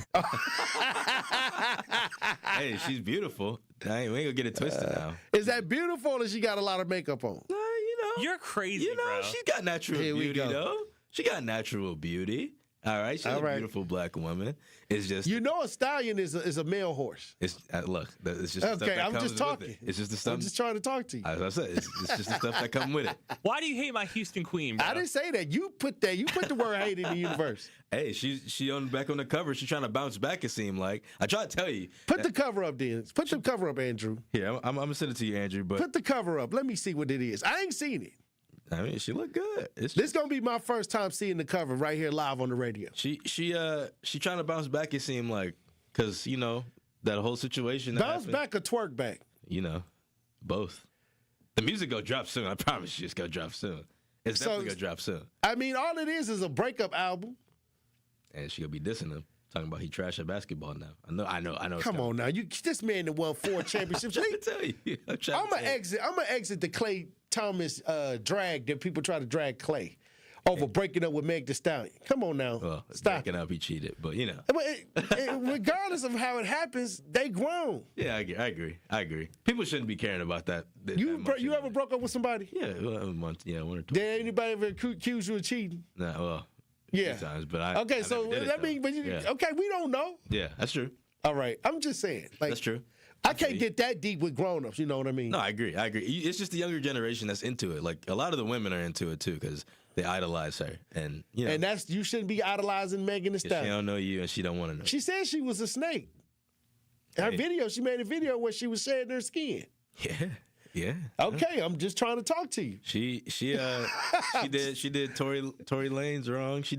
Hey, she's beautiful. We ain't gonna get it twisted now. Is that beautiful or she got a lot of makeup on? You're crazy, bro. She's got natural beauty, though. She got natural beauty. All right, she's a beautiful black woman. It's just a stallion is a male horse. It's look, it's just okay. The stuff that I'm comes just talking. With it. It's just the stuff. I'm just trying to talk to you. As I said, it's just the stuff that come with it. Why do you hate my Houston queen, bro? I didn't say that. You put the word hate in the universe. Hey, she on the cover. She's trying to bounce back. It seemed like I tried to tell you. Put the cover up, then. Put the cover up, Andrew. Here, I'm gonna send it to you, Andrew. But put the cover up. Let me see what it is. I ain't seen it. I mean, she look good. This gonna be my first time seeing the cover right here live on the radio. She trying to bounce back. It seemed like, because that whole situation. Bounce back or twerk back? Both. The music gonna drop soon. I promise you, it's gonna drop soon. It's definitely gonna drop soon. I mean, all it is a breakup album. And she gonna be dissing him, talking about he trash at basketball now. I know. Come on now, this man that won 4 championships. I'm trying to tell you. I'm gonna exit the Klay Thomas drag that people try to drag Klay over breaking up with Meg Thee Stallion. Come on now, well, stop. Breaking up, he cheated, but regardless of how it happens, they grown. Yeah, I agree. People shouldn't be caring about that. You ever broke up with somebody? Yeah, one or two. Did anybody ever accuse you of cheating? No, well, yeah, times, but okay, so that means, okay, we don't know. Yeah, that's true. All right, I'm just saying, that's true. I can't get that deep with grown-ups, you know what I mean? No, I agree. It's just the younger generation that's into it. Like, a lot of the women are into it, too, because they idolize her. And, and you shouldn't be idolizing Megan Thee Stallion. She don't know you, and she don't want to know. She said she was a snake. She made a video where she was shedding her skin. Yeah. Okay, I'm just trying to talk to you. She did Tory Lanez wrong. She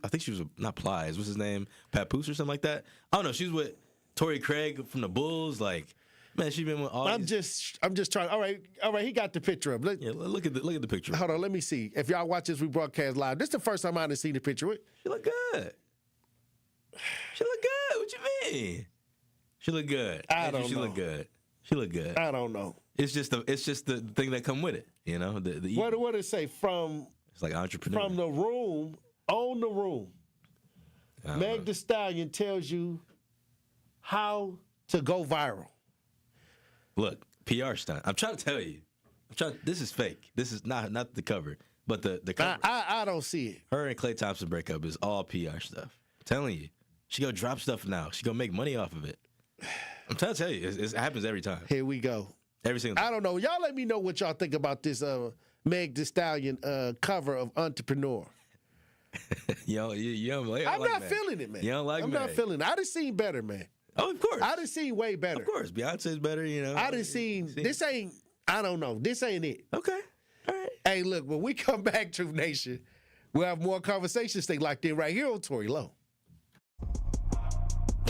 I think she was not Plies. What's his name? Papoose or something like that. I don't know. She was with Torrey Craig from the Bulls. Like, man, she's been with all. I'm just trying. All right. He got the picture up. Look at the picture. Hold on, let me see. If y'all watch this rebroadcast live, this is the first time I didn't see the picture. She look good. What you mean? She look good. I don't know. She look good. She look good. I don't know. It's just the thing that come with it, What did it say? It's like entrepreneur. From the room, on the room. Meg Thee Stallion tells you how to go viral. Look, PR stunt. I'm trying to tell you. This is fake. This is not the cover, but the cover. I don't see it. Her and Klay Thompson breakup is all PR stuff. I'm telling you. She go drop stuff now. She gonna make money off of it. I'm trying to tell you, it happens every time. Here we go. Every single time. I don't know. Y'all let me know what y'all think about this Meg Thee Stallion cover of Entrepreneur. You don't like I'm like not Meg. feeling it, man. You don't like I'm Meg. not feeling it. I done seen better, man. Oh, of course. I done seen way better. Of course. Beyonce's better, you know. I done seen, this ain't, I don't know. This ain't it. Okay. All right. Hey, look, when we come back, Truth Nation, we'll have more conversations. Stay locked in right here on Tory Lowe.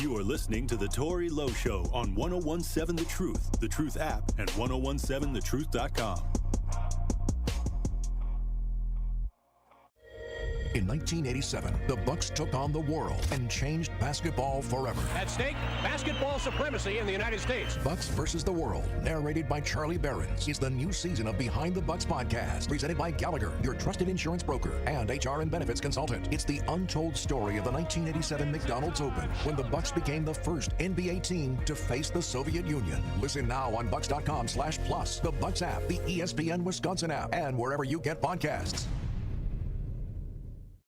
You are listening to The Tory Lowe Show on 1017 The Truth app, and 1017thetruth.com. In 1987, the Bucks took on the world and changed basketball forever. At stake, basketball supremacy in the United States. Bucks versus the World, narrated by Charlie Behrens, is the new season of Behind the Bucks podcast, presented by Gallagher, your trusted insurance broker and HR and benefits consultant. It's the untold story of the 1987 McDonald's Open, when the Bucks became the first NBA team to face the Soviet Union. Listen now on Bucks.com/plus, the Bucks app, the ESPN Wisconsin app, and wherever you get podcasts.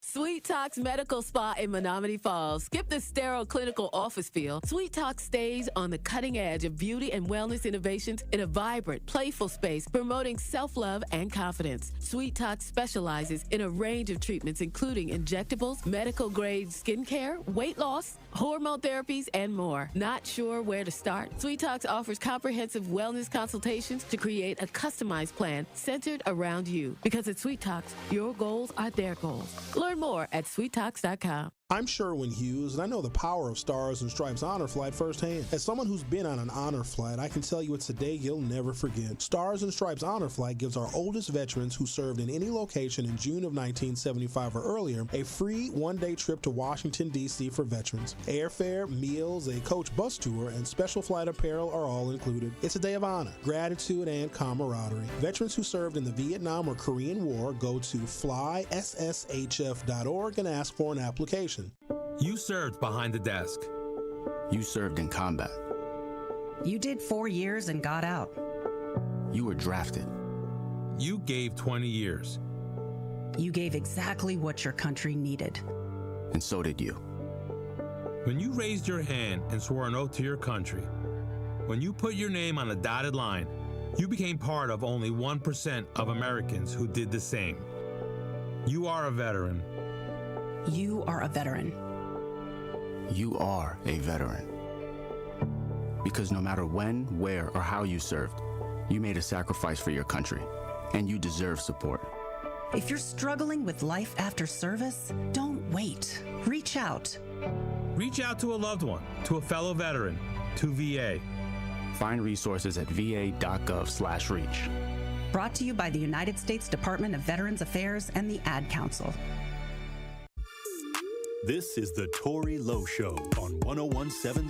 Sweet Talks Medical Spa in Menominee Falls. Skip the sterile clinical office feel. Sweet Talk stays on the cutting edge of beauty and wellness innovations in a vibrant, playful space, promoting self-love and confidence. Sweet Talk specializes in a range of treatments, including injectables, medical-grade skincare, weight loss, hormone therapies, and more. Not sure where to start? Sweet Talks offers comprehensive wellness consultations to create a customized plan centered around you. Because at Sweet Talks, your goals are their goals. Learn more at sweettalks.com. I'm Sherwin Hughes, and I know the power of Stars and Stripes Honor Flight firsthand. As someone who's been on an honor flight, I can tell you it's a day you'll never forget. Stars and Stripes Honor Flight gives our oldest veterans who served in any location in June of 1975 or earlier a free one-day trip to Washington, D.C. for veterans. Airfare, meals, a coach bus tour, and special flight apparel are all included. It's a day of honor, gratitude, and camaraderie. Veterans who served in the Vietnam or Korean War go to flysshf.org and ask for an application. You served behind the desk. You served in combat. You did 4 years and got out. You were drafted. You gave 20 years. You gave exactly what your country needed. And so did you. When you raised your hand and swore an oath to your country, when you put your name on a dotted line, you became part of only 1% of Americans who did the same. You are a veteran. You are a veteran. You are a veteran. Because no matter when, where, or how you served, you made a sacrifice for your country, and you deserve support. If you're struggling with life after service, don't wait. Reach out. Reach out to a loved one, to a fellow veteran, to VA. Find resources at va.gov/reach. Brought to you by the United States Department of Veterans Affairs and the Ad Council. This is The Tory Lowe Show on 1017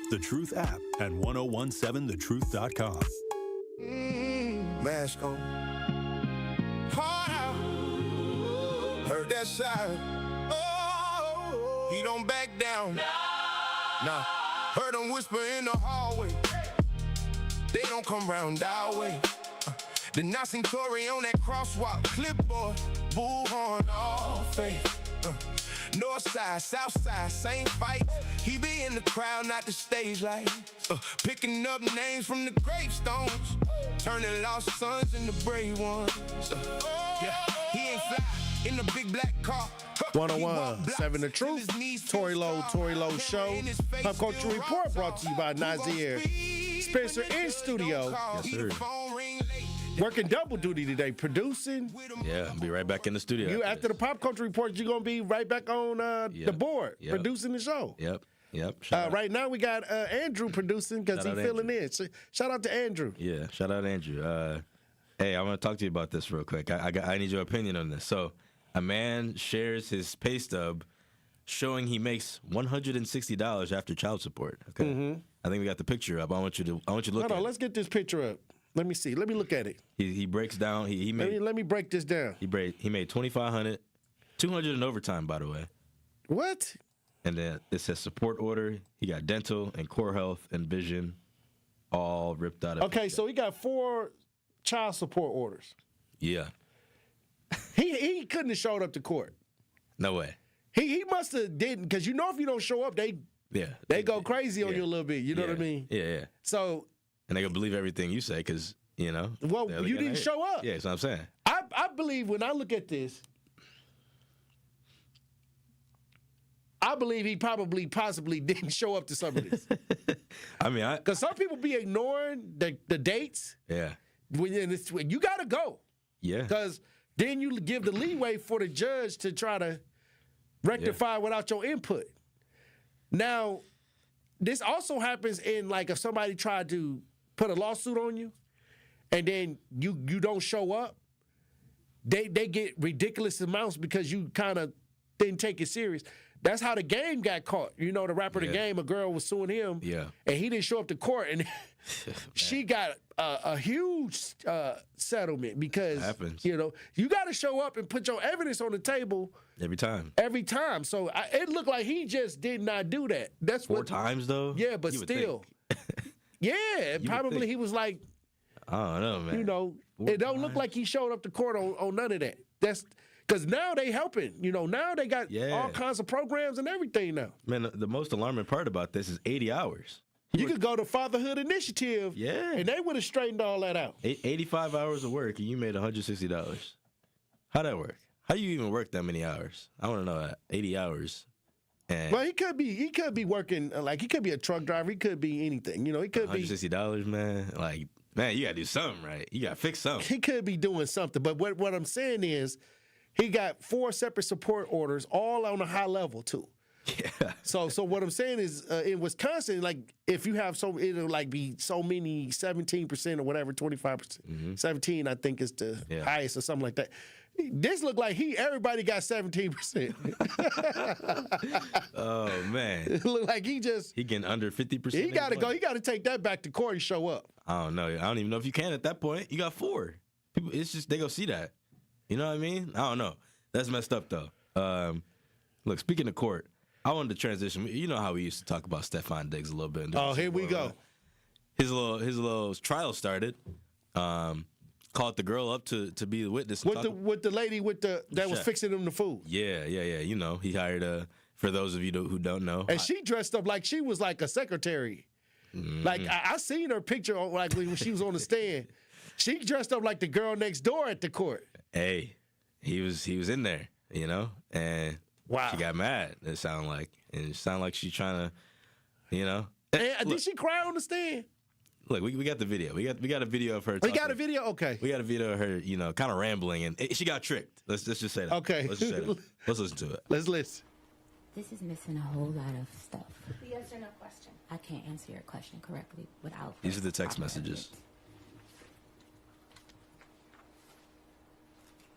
The Truth app, and 1017thetruth.com. Mask on. Heart out. Heard that side. Oh, he don't back down. Nah. Heard him whisper in the hallway. They don't come round our way. Then I seen Tory on that crosswalk clipboard. Bullhorn, all faith. North side, south side, same fight. He be in the crowd, not the stage light. Picking up names from the gravestones, turning lost sons into brave ones. Yeah, he ain't fly in the big black car. 1017 The Truth, Tory Lowe Show. Pop Culture Report brought to you by Nazir Spencer in studio. Yes, sir. Working double duty today, producing. Yeah, I'll be right back in the studio. You after the Pop Culture Report, you're gonna be right back on the board, producing the show. Yep. Right now we got Andrew producing because he's filling in. So, shout out to Andrew. Yeah, shout out Andrew. Hey, I want to talk to you about this real quick. I need your opinion on this. So, a man shares his pay stub showing he makes $160 after child support. Okay, I think we got the picture up. I want you to look. Hold on, let's get this picture up. Let me see. Let me look at it. He breaks down. He made. Let me break this down. He made $2,500, $200 in overtime, by the way. What? And then it says support order. He got dental and core health and vision, all ripped out of. Okay, so he got 4 child support orders. Yeah. He couldn't have showed up to court. No way. He must have didn't, because you know if you don't show up, they go crazy on you a little bit. You know what I mean? Yeah. So and they gonna believe everything you say because well, you didn't show up. Yeah, that's what I'm saying. I believe when I look at this, I believe he possibly didn't show up to some of this. I mean, because some people be ignoring the dates. Yeah. When you gotta go. Yeah. Because then you give the leeway for the judge to try to rectify without your input. Now, this also happens in like if somebody tried to put a lawsuit on you and then you don't show up, they get ridiculous amounts because you kind of didn't take it serious. That's how The Game got caught. You know, the rapper The Game, a girl was suing him. Yeah. And he didn't show up to court. And she got a huge settlement because, you got to show up and put your evidence on the table. Every time. So it looked like he just did not do that. That's 4 times, though? Yeah, but still. Yeah, probably he was like, I don't know, man. It don't look like he showed up to court on none of that. That's because now they helping. Now they got all kinds of programs and everything now. Man, the most alarming part about this is 80 hours. You could go to Fatherhood Initiative, and they would have straightened all that out. 85 hours of work, and you made $160. How'd that work? How you even work that many hours? I want to know that. 80 hours. And well, he could be working, like he could be a truck driver. He could be anything. He could be $160, man. Like, man, you got to do something, right? You got to fix something. He could be doing something. But what I'm saying is he got 4 separate support orders, all on a high level, too. Yeah. So what I'm saying is in Wisconsin, like if you have it'll like be so many 17% or whatever, 25%. 17, I think is the highest or something like that. This looked like everybody got 17%. Oh man. It looked like he getting under 50%. He gotta go. He gotta take that back to court and show up. I don't know. I don't even know if you can at that point. You got 4. People, it's just they go see that. You know what I mean? I don't know. That's messed up though. Look, speaking of court, I wanted to transition. You know how we used to talk about Stephon Diggs a little bit. Oh, here we go. His little trial started. Called the girl up to be the witness. With the lady that was fixing him the food. Yeah. He hired for those of you who don't know. And she dressed up like she was like a secretary. Like I seen her picture like when she was on the stand. She dressed up like the girl next door at the court. Hey, he was in there, and she got mad. It sounded like she's trying to, And did she cry on the stand? Look, we got the video. We got a video of her. We got a video? Okay. We got a video of her, kind of rambling, and she got tricked. Let's just say that. Okay. Let's just say that. Let's listen to it. Let's listen. This is missing a whole lot of stuff. Yes or no question. I can't answer your question correctly without. These are the text messages.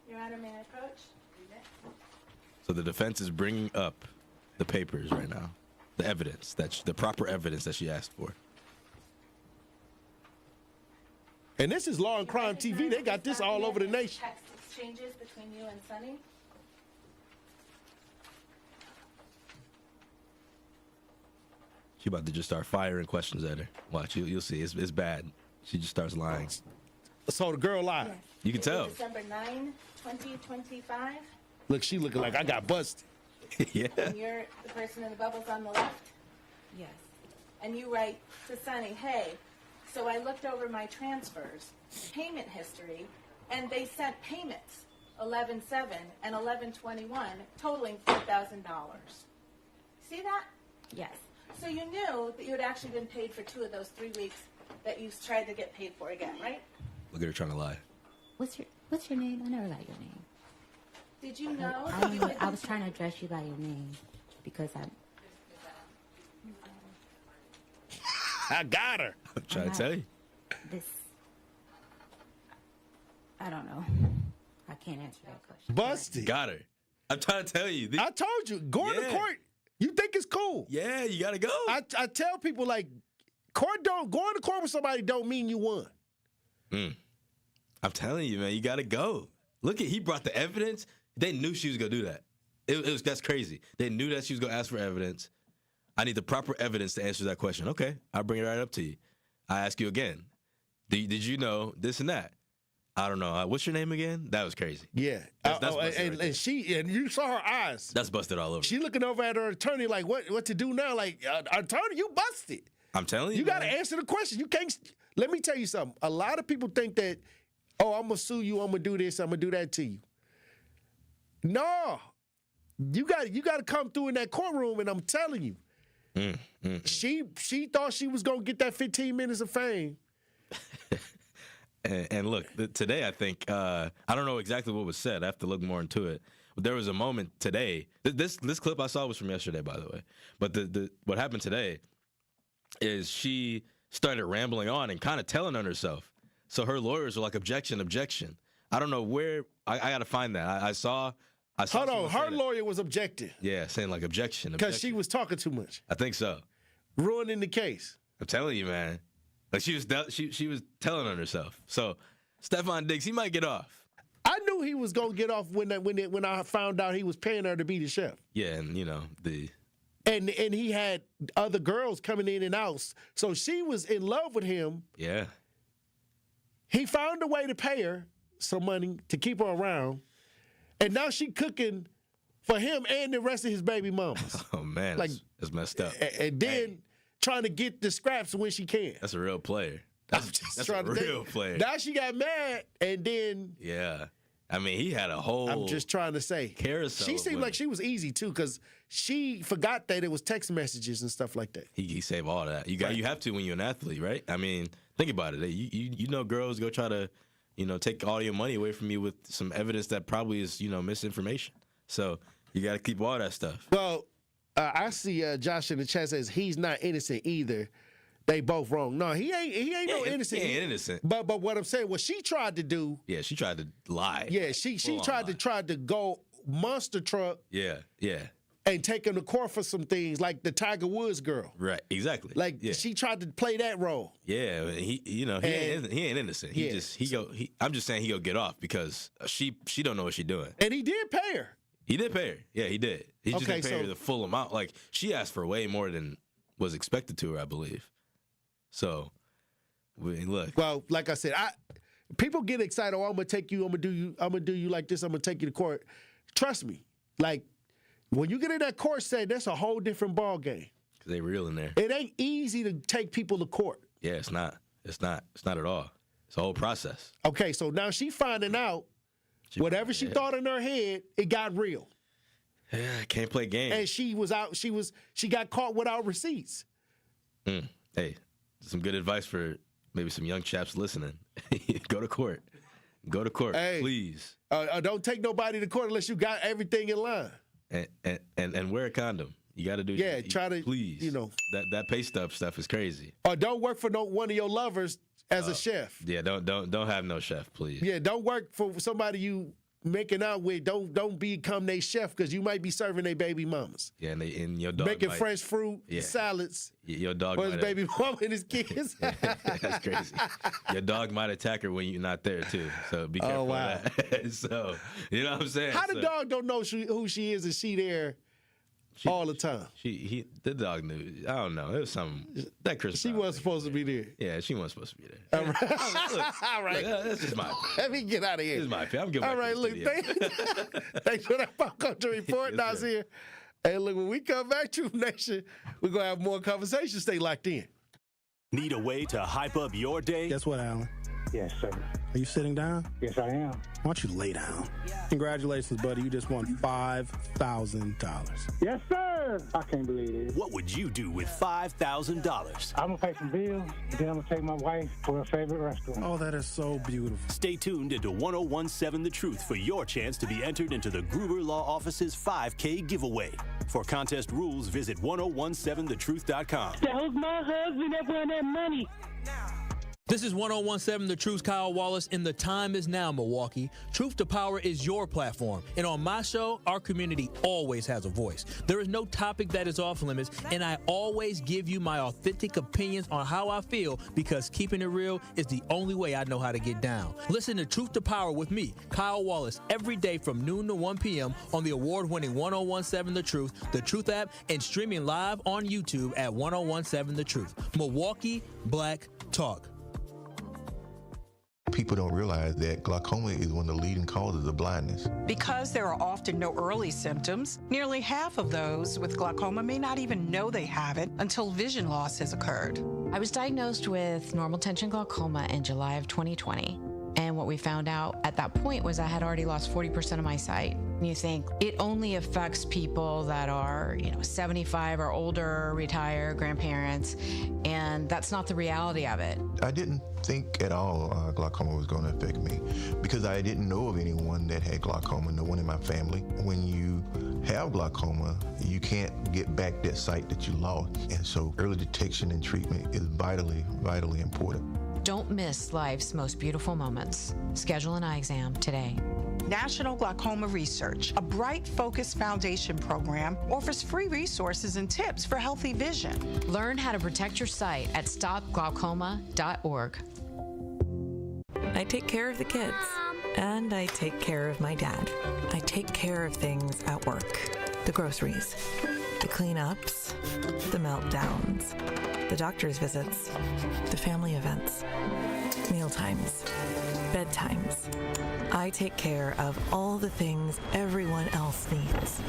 Your Honor, may I approach? So the defense is bringing up the papers right now, the evidence, the proper evidence that she asked for. And this is Law and Crime TV. They got this all over the nation. Text exchanges between you and Sonny? She about to just start firing questions at her. Watch, you'll see. It's bad. She just starts lying. So the girl lied. Yes. You can tell. December 9, 2025. Look, she looking like I got busted. Yeah. And you're the person in the bubbles on the left? Yes. And you write to Sonny, hey, so I looked over my transfers, payment history, and they sent payments, 11/7 and 11/21, totaling $4,000. See that? Yes. So you knew that you had actually been paid for 2 of those 3 weeks that you tried to get paid for again, right? Look at her trying to lie. What's your name? I never got your name. Did you know? I was trying to address you by your name because I got her. I'm trying to tell you. I don't know. I can't answer that question. Busted. Got her. I'm trying to tell you. I told you. Going to court, you think it's cool. Yeah, you got to go. I tell people, like, going to court with somebody don't mean you won. I'm telling you, man, you got to go. Look, he brought the evidence. They knew she was going to do that. That's crazy. They knew that she was going to ask for evidence. I need the proper evidence to answer that question. Okay, I'll bring it right up to you. I ask you again. Did you know this and that? I don't know. What's your name again? That was crazy. Yeah. That's and you saw her eyes. That's busted all over. She looking over at her attorney like, what to do now? Like, attorney, you busted. I'm telling you. You got to answer the question. You can't. Let me tell you something. A lot of people think that, oh, I'm going to sue you. I'm going to do this. I'm going to do that to you. No. You got to come through in that courtroom, and I'm telling you. She thought she was going to get that 15 minutes of fame. And look, today I think I don't know exactly what was said. I have to look more into it. But there was a moment today. This clip I saw was from yesterday, by the way. But what happened today is she started rambling on and kind of telling on herself. So her lawyers were like, objection. I don't know where. I got to find that. I saw. Hold on. Her lawyer was objecting. Yeah, saying like objection. Because she was talking too much. I think so. Ruining the case. I'm telling you, man. Like she was telling on herself. So Stephon Diggs, he might get off. I knew he was gonna get off when I found out he was paying her to be the chef. Yeah, and you know and he had other girls coming in and out. So she was in love with him. Yeah. He found a way to pay her some money to keep her around. And now she cooking for him and the rest of his baby mamas. Oh man, like that's messed up. And then trying to get the scraps when she can. That's a real player. That's a real player. Now she got mad, and then yeah. I mean, he had a whole. I'm just trying to say, carousel. She seemed like she was easy too, because she forgot that it was text messages and stuff like that. He saved all of that. You have to when you're an athlete, right? I mean, think about it. You know, girls go try to, take all your money away from you with some evidence that probably is, misinformation. So you got to keep all that stuff. Well, I see Josh in the chat says he's not innocent either. They both wrong. No, he ain't no innocent. He ain't innocent. But what I'm saying, what she tried to do. Yeah, she tried to lie. Yeah, she tried to go monster truck. Yeah. And take him to court for some things, like the Tiger Woods girl. Right, exactly. Like she tried to play that role. Yeah, he ain't innocent. I'm just saying he go get off because she don't know what she's doing. And he did pay her. He did pay her. Yeah, he did. He just didn't pay her the full amount. Like she asked for way more than was expected to her, I believe. So, look. Well, like I said, people get excited. Oh, I'm gonna take you. I'm gonna do you like this. I'm gonna take you to court. Trust me. Like when you get in that court setting, that's a whole different ball game. Cause they real in there. It ain't easy to take people to court. Yeah, it's not. It's not at all. It's a whole process. Okay, so now she finding out whatever she thought in her head, it got real. Yeah, can't play games. And she got caught without receipts. Hey, some good advice for maybe some young chaps listening. Go to court. Go to court, hey, please. Don't take nobody to court unless you got everything in line. And wear a condom. You got to do. Yeah, try to please. That pay stub stuff is crazy. Or don't work for one of your lovers as a chef. Yeah, don't have no chef, please. Yeah, don't work for somebody you making out with. Don't become their chef because you might be serving their baby mamas. Yeah, and your dog making fresh fruit salads. Your dog for his baby mama and his kids. That's crazy. Your dog might attack her when you're not there too. So be careful of that. So you know what I'm saying. How the dog don't know who she is and she there all the time? The dog knew. I don't know. It was something that Chris. She wasn't supposed to be there. Yeah, she wasn't supposed to be there. All right. All right. That's just my opinion. Let me get out of here. This is my opinion. I'm giving. All right. Look, thanks for that pop culture report, Nazir. Hey, look, when we come back, True Nation, we're going to have more conversations. Stay locked in. Need a way to hype up your day? Guess what, Alan? Yes, sir. Are you sitting down? Yes, I am. Why don't you lay down? Congratulations, buddy. You just won $5,000. Yes, sir. I can't believe it. What would you do with $5,000? I'm going to pay some bills, then I'm going to take my wife for her favorite restaurant. Oh, that is so beautiful. Stay tuned into 1017 The Truth for your chance to be entered into the Gruber Law Office's 5K giveaway. For contest rules, visit 1017thetruth.com. That was my husband that won that money. This is 1017 The Truth's Kyle Wallace, and the time is now, Milwaukee. Truth to Power is your platform, and on my show, our community always has a voice. There is no topic that is off limits, and I always give you my authentic opinions on how I feel, because keeping it real is the only way I know how to get down. Listen to Truth to Power with me, Kyle Wallace, every day from noon to 1 p.m. on the award-winning 1017 The Truth app, and streaming live on YouTube at 1017 The Truth. Milwaukee Black Talk. People don't realize that glaucoma is one of the leading causes of blindness. Because there are often no early symptoms, nearly half of those with glaucoma may not even know they have it until vision loss has occurred. I was diagnosed with normal tension glaucoma in July of 2020. And what we found out at that point was I had already lost 40% of my sight. And you think it only affects people that are, 75 or older, retired, grandparents, and that's not the reality of it. I didn't think at all glaucoma was going to affect me because I didn't know of anyone that had glaucoma, no one in my family. When you have glaucoma, you can't get back that sight that you lost. And so early detection and treatment is vitally, vitally important. Don't miss life's most beautiful moments. Schedule an eye exam today. National Glaucoma Research, a Bright Focus Foundation program, offers free resources and tips for healthy vision. Learn how to protect your sight at stopglaucoma.org. I take care of the kids, and I take care of my dad. I take care of things at work. The groceries, the cleanups, the meltdowns, the doctor's visits, the family events, mealtimes, bedtimes. I take care of all the things everyone else needs.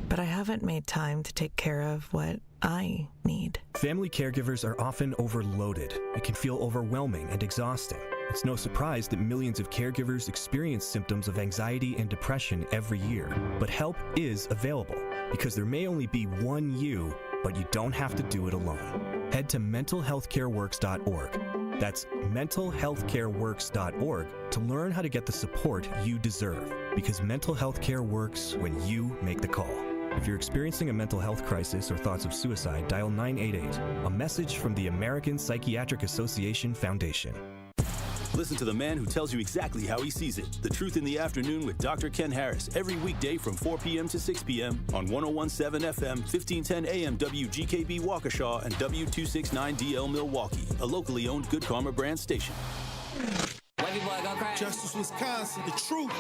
But I haven't made time to take care of what I need. Family caregivers are often overloaded. It can feel overwhelming and exhausting. It's no surprise that millions of caregivers experience symptoms of anxiety and depression every year. But help is available because there may only be one you, but you don't have to do it alone. Head to mentalhealthcareworks.org. That's mentalhealthcareworks.org to learn how to get the support you deserve, because mental health care works when you make the call. If you're experiencing a mental health crisis or thoughts of suicide, dial 988, a message from the American Psychiatric Association Foundation. Listen to the man who tells you exactly how he sees it. The Truth in the Afternoon with Dr. Ken Harris every weekday from 4 p.m. to 6 p.m. on 101.7 FM, 1510 AM WGKB Waukesha and W269DL Milwaukee, a locally owned Good Karma brand station. Justice, Wisconsin, the truth,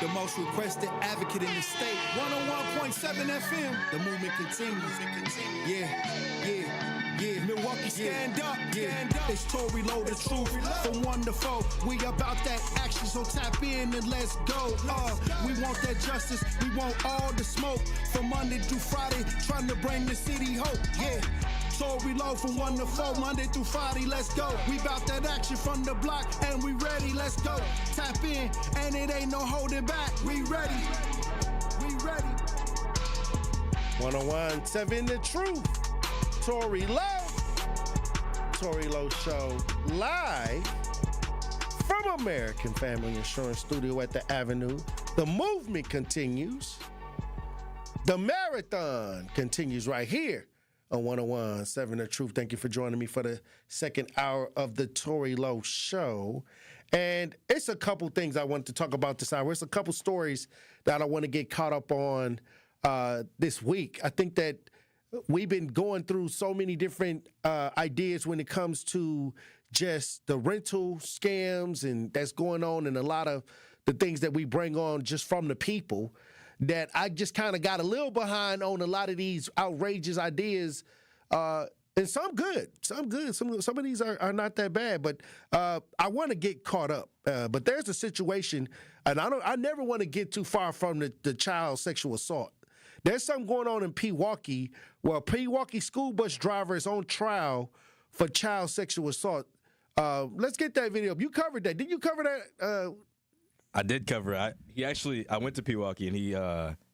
the most requested advocate in the state. 101.7 FM, the movement continues. Yeah, Milwaukee, stand up, stand up. It's Tory, Lowe, the truth, from 1 to 4. We about that action, so tap in and let's go. We want that justice, we want all the smoke. From Monday through Friday, trying to bring the city hope, yeah. Tory, Lowe, from 1 to 4, Monday through Friday, let's go. We about that action from the block, and we ready, let's go. Tap in, and it ain't no holding back. We ready, we ready. 101.7 The Truth. Tory Lowe. Tory Lowe Show live from American Family Insurance Studio at the Avenue. The movement continues. The marathon continues right here on 101.7 The Truth. Thank you for joining me for the second hour of the Tory Lowe Show. And it's a couple things I want to talk about this hour. It's a couple stories that I want to get caught up on this week. I think that we've been going through so many different ideas when it comes to just the rental scams and that's going on, and a lot of the things that we bring on just from the people, that I just kind of got a little behind on a lot of these outrageous ideas. And some good. Some of these are not that bad, but I want to get caught up. But there's a situation, and I never want to get too far from the child sexual assault. There's something going on in Pewaukee where a Pewaukee school bus driver is on trial for child sexual assault. Let's get that video up. You covered that. Did you cover that? I did cover it. I went to Pewaukee, and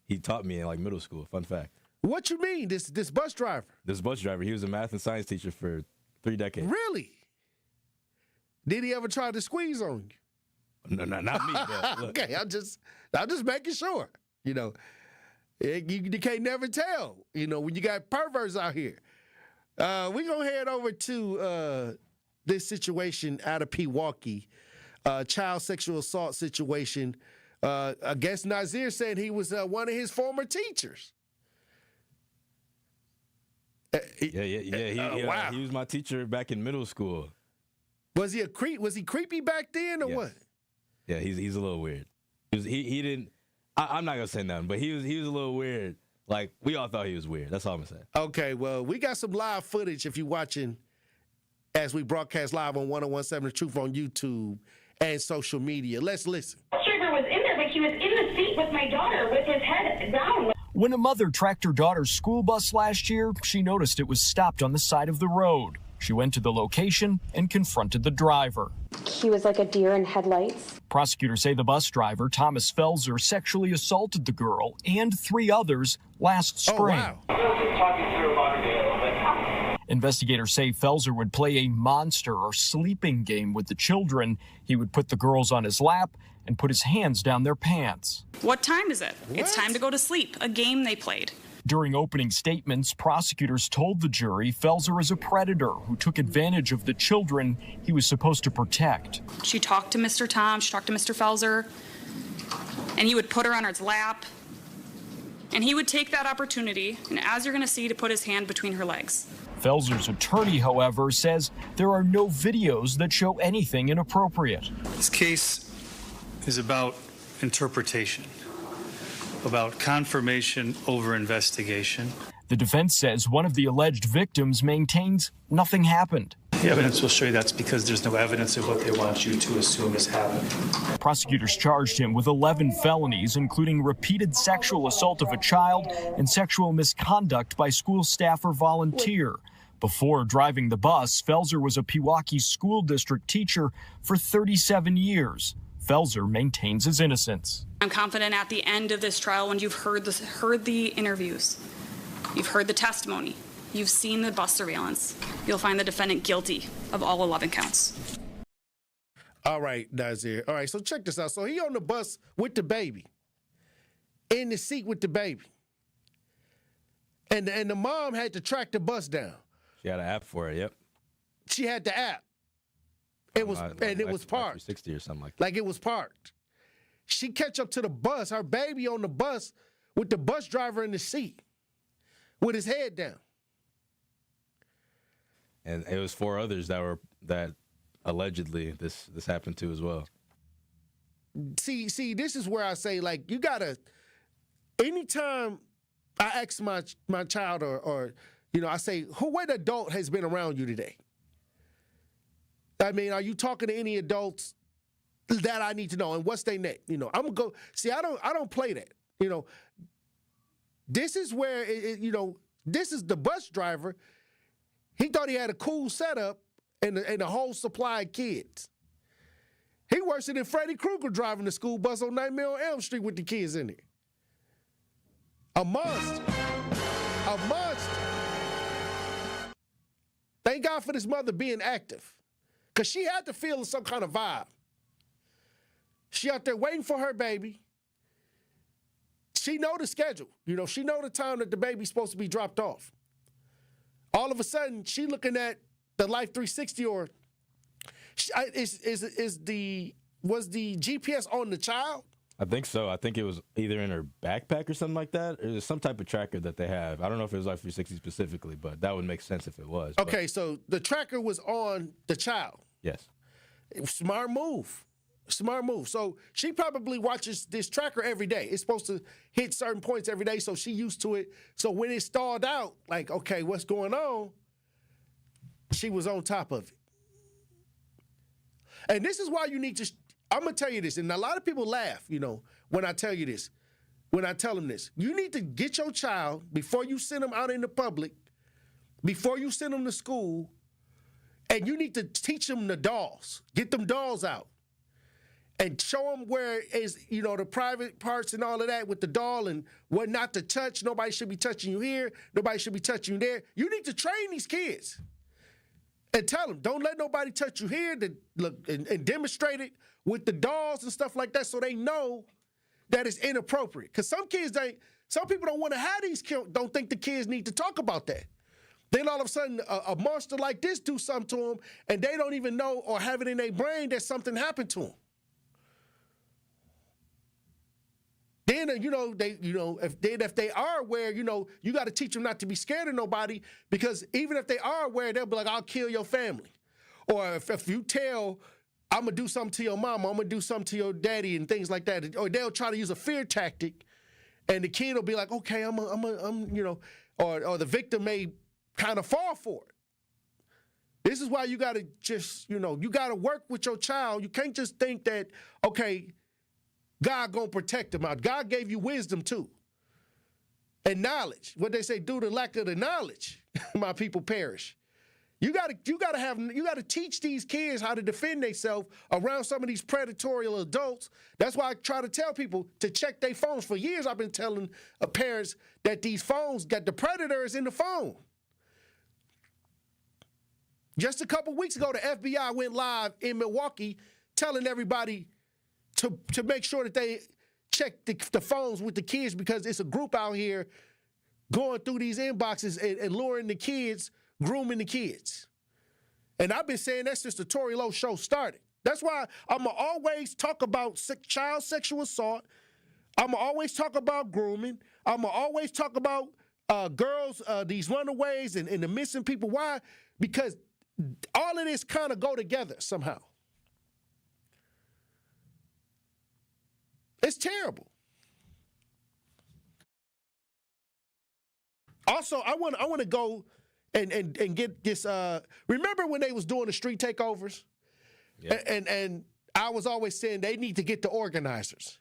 he taught me in middle school. Fun fact. What you mean? This bus driver? This bus driver. He was a math and science teacher for 3 decades. Really? Did he ever try to squeeze on you? No, not me. Look. Okay, I'm just making sure. You can't never tell. When you got perverts out here. We're gonna head over to this situation out of Pewaukee, child sexual assault situation. I guess Nazir said he was one of his former teachers. Yeah. Wow. He was my teacher back in middle school. Was he a creep? Was he creepy back then, or what? Yeah, he's a little weird. He didn't. I'm not gonna say nothing, but he was a little weird. We all thought he was weird. That's all I'm gonna say. Okay, well, we got some live footage if you're watching as we broadcast live on 101.7 The Truth on YouTube and social media. Let's listen. Sugar was in there, but he was in the seat with my daughter with his head down. When a mother tracked her daughter's school bus last year, she noticed it was stopped on the side of the road. She went to the location and confronted the driver. He was like a deer in headlights. Prosecutors say the bus driver, Thomas Felser, sexually assaulted the girl and 3 others last spring. Oh, wow. Investigators say Felser would play a monster or sleeping game with the children. He would put the girls on his lap and put his hands down their pants. What time is it? It's time to go to sleep, a game they played. During opening statements, prosecutors told the jury Felser is a predator who took advantage of the children he was supposed to protect. She talked to Mr. Tom, she talked to Mr. Felser, and he would put her on his lap. And he would take that opportunity, and as you're going to see, to put his hand between her legs. Felser's attorney, however, says there are no videos that show anything inappropriate. This case is about interpretation, about confirmation over investigation. The defense says one of the alleged victims maintains nothing happened. The evidence will show you that's because there's no evidence of what they want you to assume has happened. Prosecutors charged him with 11 felonies, including repeated sexual assault of a child and sexual misconduct by school staff or volunteer. Before driving the bus, Felser was a Pewaukee School District teacher for 37 years. Felser maintains his innocence. I'm confident at the end of this trial, when you've heard the interviews, you've heard the testimony, you've seen the bus surveillance, you'll find the defendant guilty of all 11 counts. All right, Nazir. All right, so check this out. So he on the bus with the baby, in the seat with the baby. And the mom had to track the bus down. She had an app for it, yep. She had the app. It was it was parked. 60 or something like that. Like it was parked. She catch up to the bus, her baby on the bus with the bus driver in the seat with his head down. And it was 4 others that allegedly this happened to as well. See, this is where I say, like, you gotta, anytime I ask my child or I say, what adult has been around you today? I mean, are you talking to any adults that I need to know? And what's their name? I'm gonna go. See, I don't play that. This is where this is the bus driver. He thought he had a cool setup and a whole supply of kids. He worse than Freddy Krueger driving the school bus on Nightmare on Elm Street with the kids in it. A monster. A monster. Thank God for this mother being active. Because she had to feel some kind of vibe. She out there waiting for her baby. She know the schedule. She know the time that the baby's supposed to be dropped off. All of a sudden, she looking at the Life 360 or was the GPS on the child? I think so. I think it was either in her backpack or something like that. It was some type of tracker that they have. I don't know if it was Life 360 specifically, but that would make sense if it was. Okay, so the tracker was on the child. Yes. Smart move. Smart move. So she probably watches this tracker every day. It's supposed to hit certain points every day, so she used to it. So when it stalled out, like, okay, what's going on? She was on top of it. And this is why you need to, I'm going to tell you this, and a lot of people laugh, when I tell you this, when I tell them this. You need to get your child, before you send them out in the public, before you send them to school, and you need to teach them the dolls. Get them dolls out. And show them where is, the private parts and all of that with the doll and what not to touch. Nobody should be touching you here. Nobody should be touching you there. You need to train these kids. And tell them, don't let nobody touch you here. And demonstrate it with the dolls and stuff like that so they know that it's inappropriate. Because some people don't want to have these kids, don't think the kids need to talk about that. Then all of a sudden, a monster like this do something to them, and they don't even know or have it in their brain that something happened to them. Then, if they are aware, you got to teach them not to be scared of nobody, because even if they are aware, they'll be like, I'll kill your family. Or if you tell, I'm going to do something to your mama, I'm going to do something to your daddy and things like that. Or they'll try to use a fear tactic, and the kid will be like, okay, or the victim may kind of fall for it. This is why you got to just, you got to work with your child. You can't just think that, okay, God going to protect them out. God gave you wisdom too. And knowledge. What they say, due to lack of the knowledge, my people perish. You got to teach these kids how to defend themselves around some of these predatory adults. That's why I try to tell people to check their phones. For years, I've been telling parents that these phones got the predators in the phone. Just a couple weeks ago, the FBI went live in Milwaukee telling everybody to make sure that they check the phones with the kids because it's a group out here going through these inboxes and luring the kids, grooming the kids. And I've been saying that since the Tory Lowe show started. That's why I'm going to always talk about child sexual assault. I'm going to always talk about grooming. I'm going to always talk about girls, these runaways and the missing people. Why? Because all of this kind of go together somehow. It's terrible. Also, I want to go and get this. Remember when they was doing the street takeovers? Yeah. And I was always saying they need to get the organizers.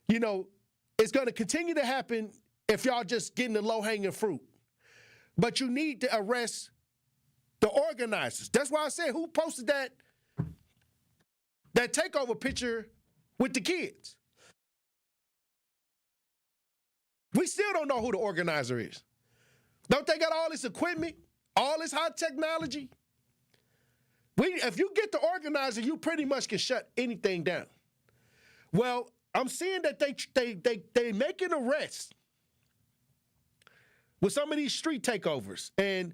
It's going to continue to happen if y'all just getting the low-hanging fruit. But you need to arrest the organizers. That's why I said, who posted that takeover picture with the kids? We still don't know who the organizer is. Don't they got all this equipment, all this high technology? If you get the organizer, you pretty much can shut anything down. Well, I'm seeing that they making arrests with some of these street takeovers. And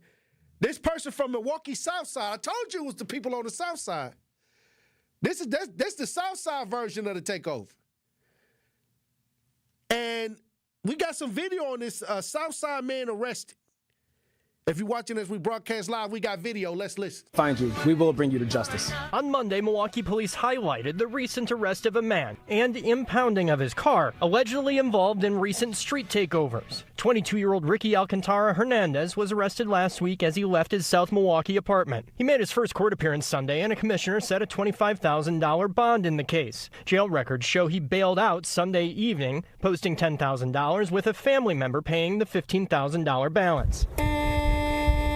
this person from Milwaukee South Side, I told you it was the people on the South Side. That's the South Side version of the takeover. And we got some video on this South Side man arrested. If you're watching as we broadcast live, we got video. Let's listen. Find you. We will bring you to justice. On Monday, Milwaukee police highlighted the recent arrest of a man and impounding of his car, allegedly involved in recent street takeovers. 22-year-old Ricky Alcantara Hernandez was arrested last week as he left his South Milwaukee apartment. He made his first court appearance Sunday, and a commissioner set a $25,000 bond in the case. Jail records show he bailed out Sunday evening, posting $10,000 with a family member paying the $15,000 balance.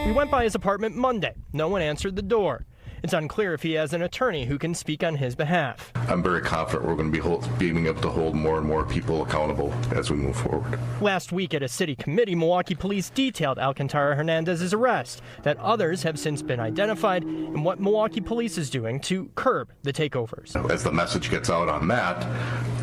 We went by his apartment Monday. No one answered the door. It's unclear if he has an attorney who can speak on his behalf. I'm very confident we're going to be being able to hold more and more people accountable as we move forward. Last week at a city committee, Milwaukee police detailed Alcantara Hernandez's arrest, that others have since been identified, and what Milwaukee police is doing to curb the takeovers. As the message gets out on that,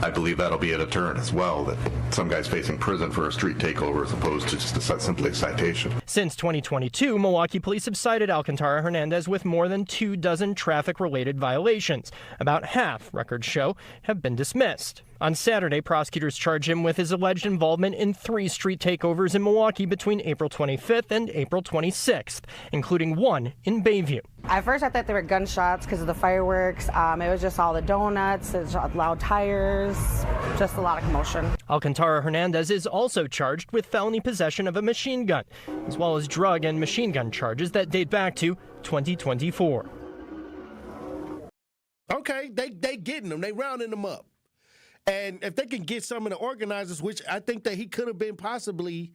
I believe that'll be a deterrent as well, that some guy's facing prison for a street takeover as opposed to just simply a citation. Since 2022, Milwaukee police have cited Alcantara Hernandez with more than 24 traffic-related violations. About half, records show, have been dismissed. On Saturday, prosecutors charged him with his alleged involvement in 3 street takeovers in Milwaukee between April 25th and April 26th, including one in Bayview. At first, I thought they were gunshots because of the fireworks. It was just all the donuts, loud tires, just a lot of commotion. Alcantara Hernandez is also charged with felony possession of a machine gun, as well as drug and machine gun charges that date back to 2024. Okay, they getting them. They rounding them up. And if they can get some of the organizers, which I think that he could have been possibly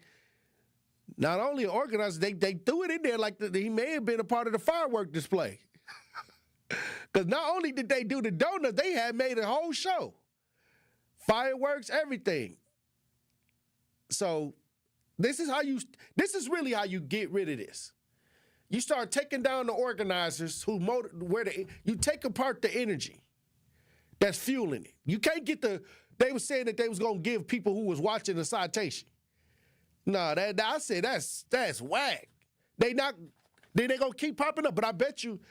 not only an organizer, they threw it in there like he may have been a part of the firework display. Because not only did they do the donuts, they had made a whole show. Fireworks, everything. So this is really how you get rid of this. You start taking down the organizers you take apart the energy that's fueling it. You can't get they were saying that they was going to give people who was watching a citation. No, I say that's whack. They going to keep popping up, but I bet you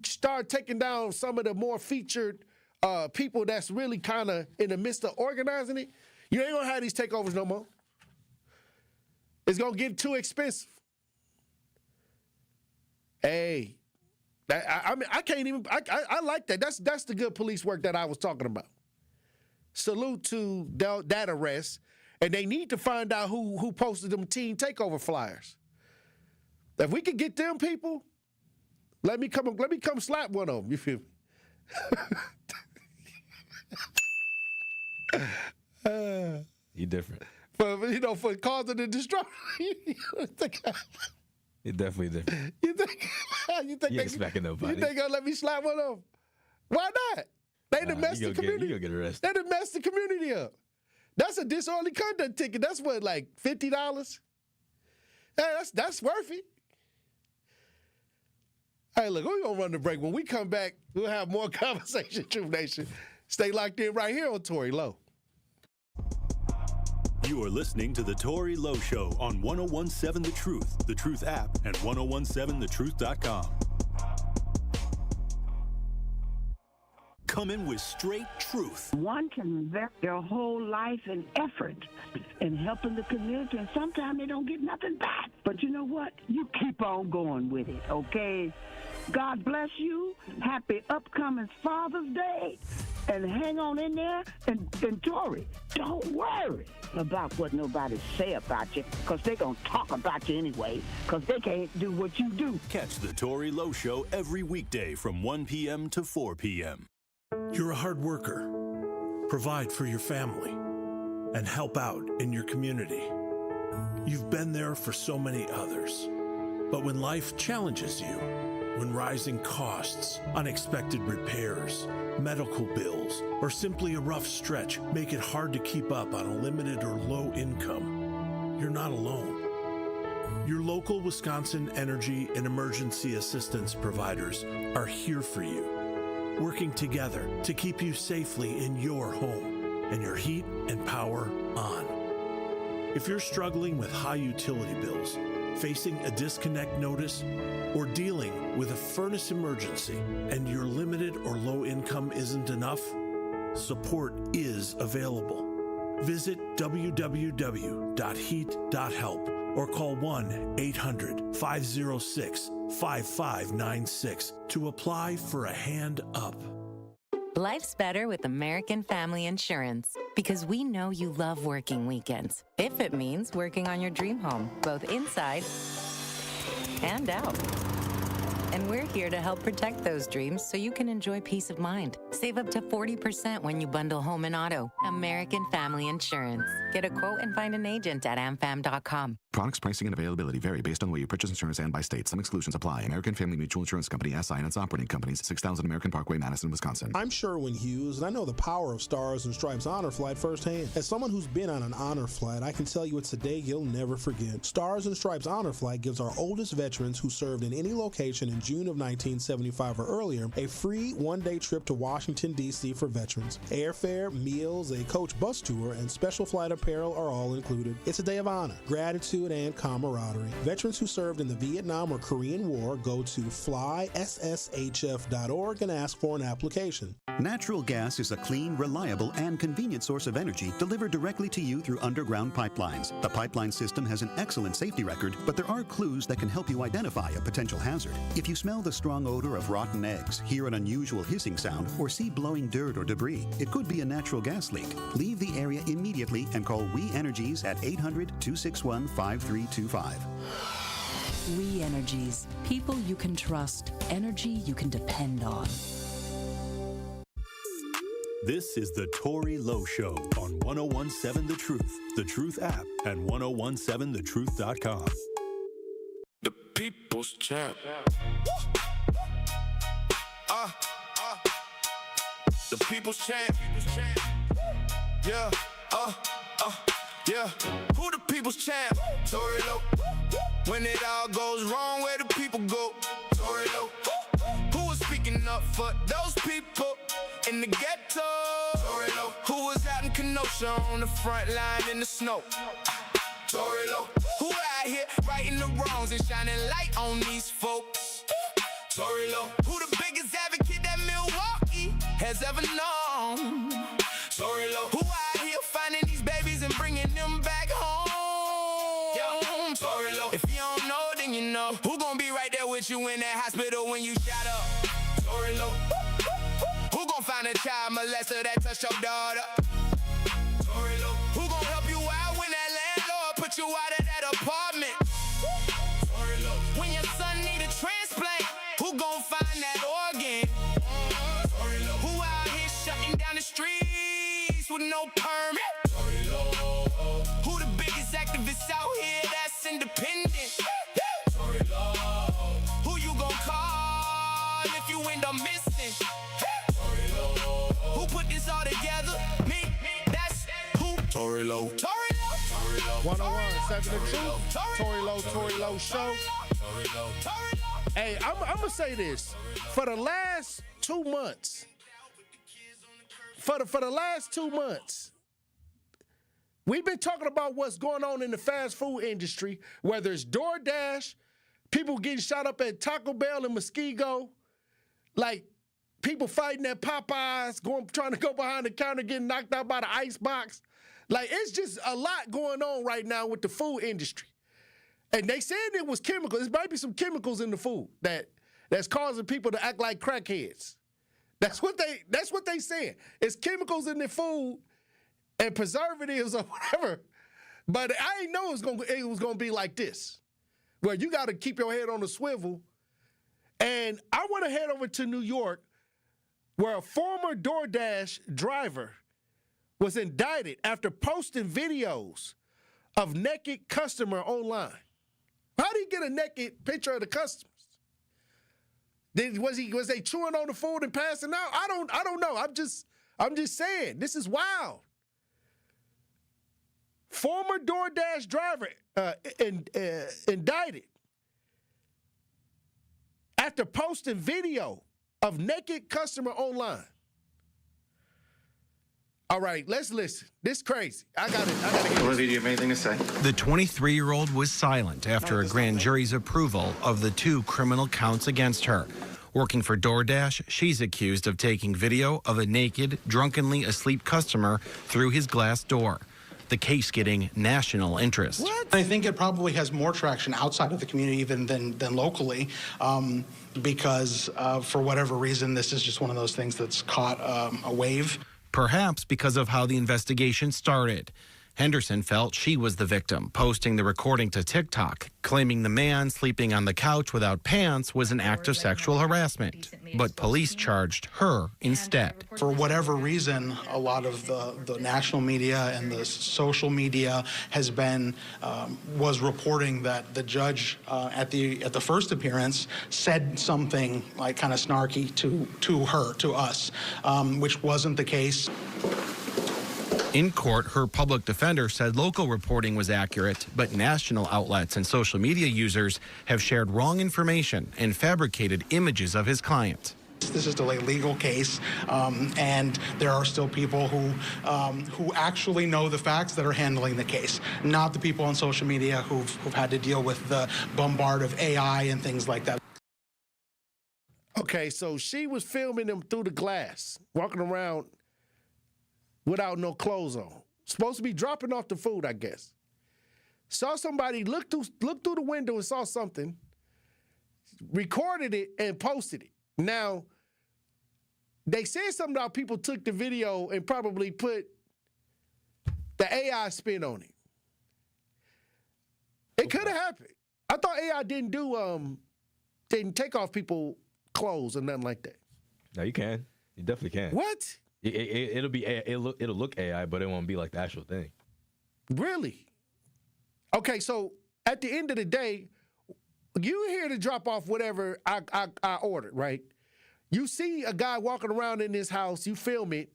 start taking down some of the more featured people that's really kind of in the midst of organizing it, you ain't going to have these takeovers no more. It's going to get too expensive. Hey, I can't even. I like that. That's the good police work that I was talking about. Salute to that arrest, and they need to find out who posted them teen takeover flyers. If we could get them people, Let me come slap one of them. You feel me? You different. For causing the destruction. You're definitely different. You think You ain't smacking nobody. You think they'll let me slap one of them? Why not? They done messed the community. You gonna get arrested. They done messed the community up. That's a disorderly conduct ticket. That's what, like $50? Hey, that's worth it. Hey, look, we're gonna run the break. When we come back, we'll have more conversation, Truth Nation. Stay locked in right here on Tory Lowe. You are listening to The Tory Lowe Show on 1017 The Truth app, and 1017thetruth.com. Coming with straight truth. One can invest their whole life and effort in helping the community, and sometimes they don't get nothing back. But you know what? You keep on going with it, okay? God bless you. Happy upcoming Father's Day. And hang on in there. And Tory, don't worry about what nobody say about you, because they're going to talk about you anyway, because they can't do what you do. Catch The Tory Lowe Show every weekday from 1 p.m. to 4 p.m. You're a hard worker. Provide for your family and help out in your community. You've been there for so many others. But when life challenges you, when rising costs, unexpected repairs, medical bills, or simply a rough stretch make it hard to keep up on a limited or low income, you're not alone. Your local Wisconsin energy and emergency assistance providers are here for you, working together to keep you safely in your home and your heat and power on. If you're struggling with high utility bills, facing a disconnect notice, or dealing with a furnace emergency and your limited or low income isn't enough, support is available. Visit www.heat.help or call 1-800-506-5596 to apply for a hand up. Life's better with American Family Insurance, because we know you love working weekends, if it means working on your dream home, both inside and out. And we're here to help protect those dreams so you can enjoy peace of mind. Save up to 40% when you bundle home and auto. American Family Insurance. Get a quote and find an agent at amfam.com. Products, pricing, and availability vary based on where you purchase insurance and by state. Some exclusions apply. American Family Mutual Insurance Company, SI, and its operating companies, 6000 American Parkway, Madison, Wisconsin. I'm Sherwin Hughes, and I know the power of Stars and Stripes Honor Flight firsthand. As someone who's been on an honor flight, I can tell you it's a day you'll never forget. Stars and Stripes Honor Flight gives our oldest veterans who served in any location in June of 1975 or earlier a free one-day trip to Washington, D.C. for veterans. Airfare, meals, a coach bus tour, and special flight apparel are all included. It's a day of honor, gratitude, and camaraderie. Veterans who served in the Vietnam or Korean War go to flySSHF.org and ask for an application. Natural gas is a clean, reliable, and convenient source of energy delivered directly to you through underground pipelines. The pipeline system has an excellent safety record, but there are clues that can help you identify a potential hazard. If you smell the strong odor of rotten eggs, hear an unusual hissing sound, or see blowing dirt or debris, it could be a natural gas leak. Leave the area immediately and call We Energies at 800-261-5325. We Energies. People you can trust. Energy you can depend on. This is The Tory Lowe Show on 1017 The Truth app, and 1017thetruth.com. The people's champ. The people's champ. Yeah. Yeah. Who the people's champ? Tory Lowe. When it all goes wrong, where do people go? Tory Lowe. Who was speaking up for those people in the ghetto? Tory Lowe. Who was out in Kenosha on the front line in the snow? Tory Lowe. Who out here righting the wrongs and shining light on these folks? Tory Lowe. Who the biggest advocate that Milwaukee has ever known? Tory Lowe. Who out here finding these babies and bringing them back home? Yeah. Tory Lowe. If you don't know, then you know. Who gonna be right there with you in that hospital when you shot up? Tory Lowe. Who gon' find a child molester that touched your daughter? Tory Lowe. Who gon' help you out when that landlord put you out of that apartment? Tory Lowe. When your son need a transplant, who gon' find that organ? Who out here shutting down the streets with no permit? Who the biggest activists out here that's independent? Who you gon' call if you end up missing? Who put this all together? Me, that's who? Tory Lowe. Tory Lowe. 101, 7 The Truth. Tory Lowe Show. Hey, I'm going to say this. For the last 2 months, for the last 2 months, we've been talking about what's going on in the fast food industry, whether it's DoorDash, people getting shot up at Taco Bell and Muskego, like people fighting at Popeyes, trying to go behind the counter, getting knocked out by the ice box. Like, it's just a lot going on right now with the food industry. And they said it was chemicals. There might be some chemicals in the food that's causing people to act like crackheads. That's what they saying. It's chemicals in the food and preservatives or whatever. But I didn't know it was gonna be like this, where you got to keep your head on the swivel. And I want to head over to New York, where a former DoorDash driver was indicted after posting videos of naked customer online. How did he get a naked picture of the customers? Was they chewing on the food and passing out? I don't know. I'm just saying, this is wild. Former DoorDash driver indicted after posting video of naked customer online. All right, let's listen. This is crazy. I got it. Olivia, do you have anything to say? The 23-year-old was silent after a grand jury's approval of the 2 criminal counts against her. Working for DoorDash, she's accused of taking video of a naked, drunkenly asleep customer through his glass door. The case getting national interest. What? I think it probably has more traction outside of the community even than locally, because for whatever reason, this is just one of those things that's caught a wave. Perhaps because of how the investigation started. Henderson felt she was the victim, posting the recording to TikTok, claiming the man sleeping on the couch without pants was an act of sexual harassment. But police charged her instead. For whatever reason, a lot of the national media and the social media was reporting that the judge at the first appearance said something like kind of snarky to us, which wasn't the case. In court, her public defender said local reporting was accurate, but national outlets and social media users have shared wrong information and fabricated images of his client. This is still a legal case, and there are still people who actually know the facts that are handling the case, not the people on social media who've had to deal with the bombard of AI and things like that. Okay, so she was filming them through the glass, walking around without no clothes on. Supposed to be dropping off the food, I guess. Saw somebody look through the window and saw something, recorded it and posted it. Now, they said something about people took the video and probably put the AI spin on it. It could have happened. I thought AI didn't take off people's clothes or nothing like that. No, you can. You definitely can. What? It'll look AI, but it won't be like the actual thing. Really? Okay, so at the end of the day, you here to drop off whatever I ordered, right? You see a guy walking around in this house, you film it,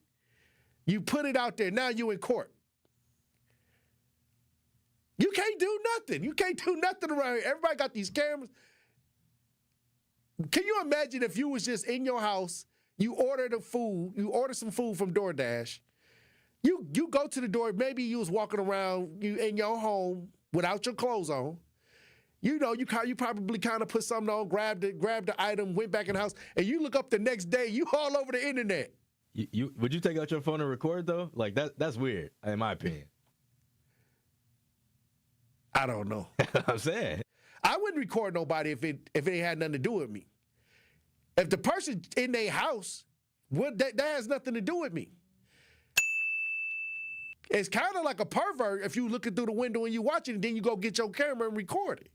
you put it out there, now you in court. You can't do nothing. You can't do nothing around here. Everybody got these cameras. Can you imagine if you was just in your house, you order some food from DoorDash, you go to the door, maybe you was walking around you in your home without your clothes on. You know, you probably kind of put something on, grabbed the item, went back in the house, and you look up the next day, you all over the internet. Would you take out your phone and record though? Like that's weird, in my opinion. I don't know. I'm saying I wouldn't record nobody if it had nothing to do with me. If the person in their house, that has nothing to do with me. It's kind of like a pervert if you looking through the window and you watching it, then you go get your camera and record it.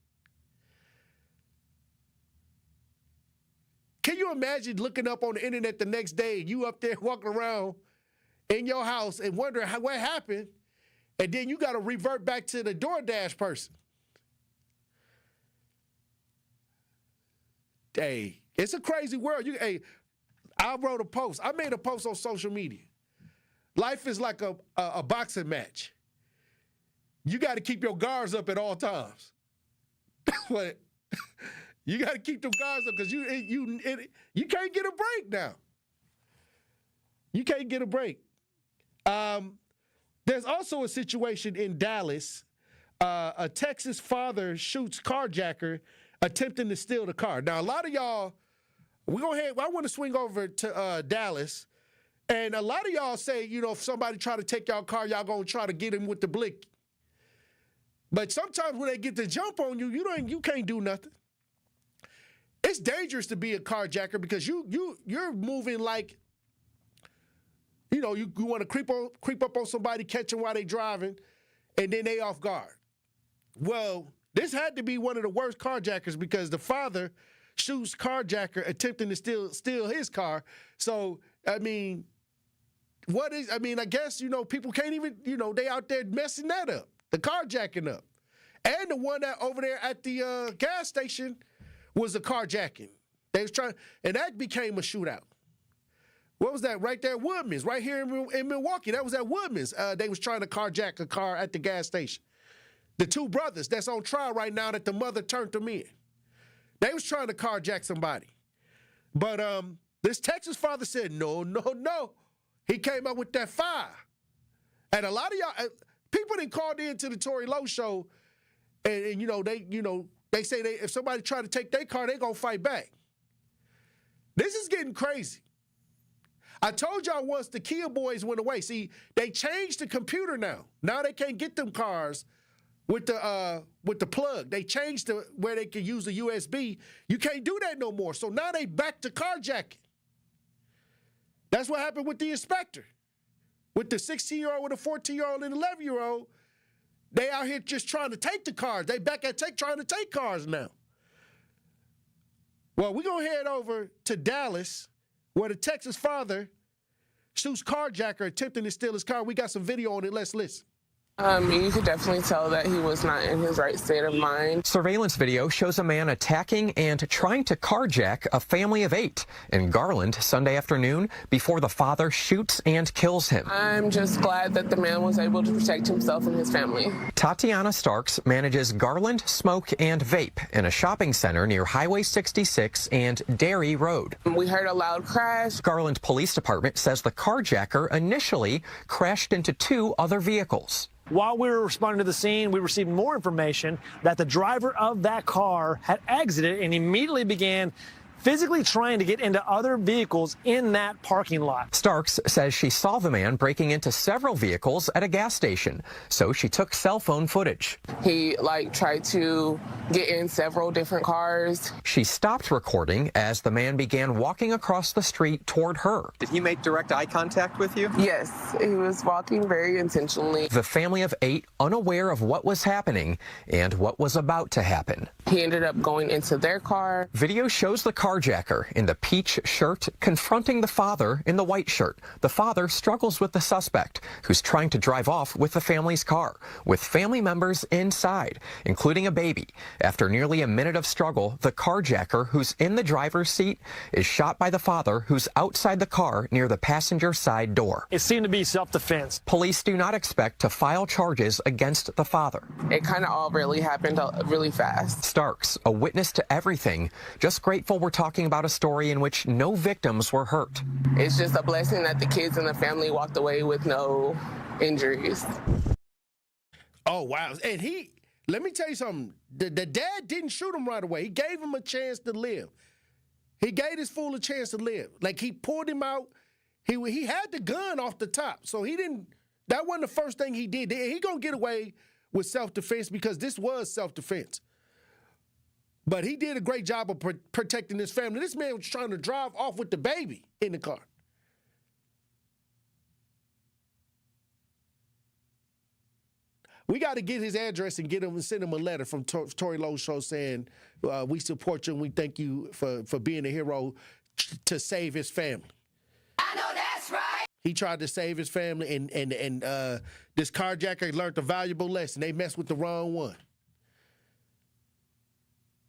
can you imagine looking up on the internet the next day and you up there walking around in your house and wondering what happened, and then you got to revert back to the DoorDash person? Hey, it's a crazy world. I wrote a post. I made a post on social media. Life is like a boxing match. You got to keep your guards up at all times. But you got to keep them guards up because you can't get a break now. You can't get a break. There's also a situation in Dallas. A Texas father shoots carjacker attempting to steal the car. Now, a lot of y'all, I want to swing over to Dallas. And a lot of y'all say, if somebody try to take y'all car, y'all going to try to get him with the blick. But sometimes when they get the jump on you, you can't do nothing. It's dangerous to be a carjacker because you're moving like, you want to creep up on somebody, catch them while they driving, and then they off guard. Well, this had to be one of the worst carjackers because the father shoots carjacker attempting to steal his car. So, I guess, people can't even, they out there messing that up, the carjacking up. And the one that over there at the gas station was a carjacking. They was trying, and that became a shootout. What was that? Right there at Woodman's, right here in Milwaukee. That was at Woodman's. They was trying to carjack a car at the gas station. The two brothers that's on trial right now that the mother turned them in. They was trying to carjack somebody. But this Texas father said, no. He came up with that fire. And a lot of y'all, people that called in to the Tory Lowe show, and they say if somebody try to take their car, they gonna fight back. This is getting crazy. I told y'all once the Kia boys went away. See, they changed the computer now. Now they can't get them cars with the plug. They changed where they can use the USB. You can't do that no more. So now they back to carjacking. That's what happened with the inspector. With the 16-year-old, with the 14-year-old, and 11-year-old, they out here just trying to take the cars. They back at trying to take cars now. Well, we're going to head over to Dallas, where the Texas father shoots carjacker attempting to steal his car. We got some video on it. Let's listen. You could definitely tell that he was not in his right state of mind. Surveillance video shows a man attacking and trying to carjack a family of 8 in Garland Sunday afternoon before the father shoots and kills him. I'm just glad that the man was able to protect himself and his family. Tatiana Starks manages Garland Smoke and Vape in a shopping center near Highway 66 and Dairy Road. We heard a loud crash. Garland Police Department says the carjacker initially crashed into 2 other vehicles. While we were responding to the scene, we received more information that the driver of that car had exited and immediately began physically trying to get into other vehicles in that parking lot. Starks says she saw the man breaking into several vehicles at a gas station, so she took cell phone footage. He tried to get in several different cars. She stopped recording as the man began walking across the street toward her. Did he make direct eye contact with you? Yes, he was walking very intentionally. The family of 8 unaware of what was happening and what was about to happen. He ended up going into their car. Video shows the carjacker in the peach shirt confronting the father in the white shirt. The father struggles with the suspect, who's trying to drive off with the family's car, with family members inside, including a baby. After nearly a minute of struggle, the carjacker, who's in the driver's seat, is shot by the father, who's outside the car near the passenger side door. It seemed to be self-defense. Police do not expect to file charges against the father. It kind of all really happened really fast. Starks, a witness to everything, just grateful we're talking about a story in which no victims were hurt. It's just a blessing that the kids and the family walked away with no injuries. Oh, wow. And let me tell you something. The dad didn't shoot him right away. He gave him a chance to live. He gave this fool a chance to live. He pulled him out. He had the gun off the top. So that wasn't the first thing he did. He gonna get away with self-defense because this was self-defense. But he did a great job of protecting his family. This man was trying to drive off with the baby in the car. We got to get his address and get him and send him a letter from Tory Lowe Show saying we support you and we thank you for being a hero to save his family. I know that's right. He tried to save his family, and this carjacker learned a valuable lesson. They messed with the wrong one.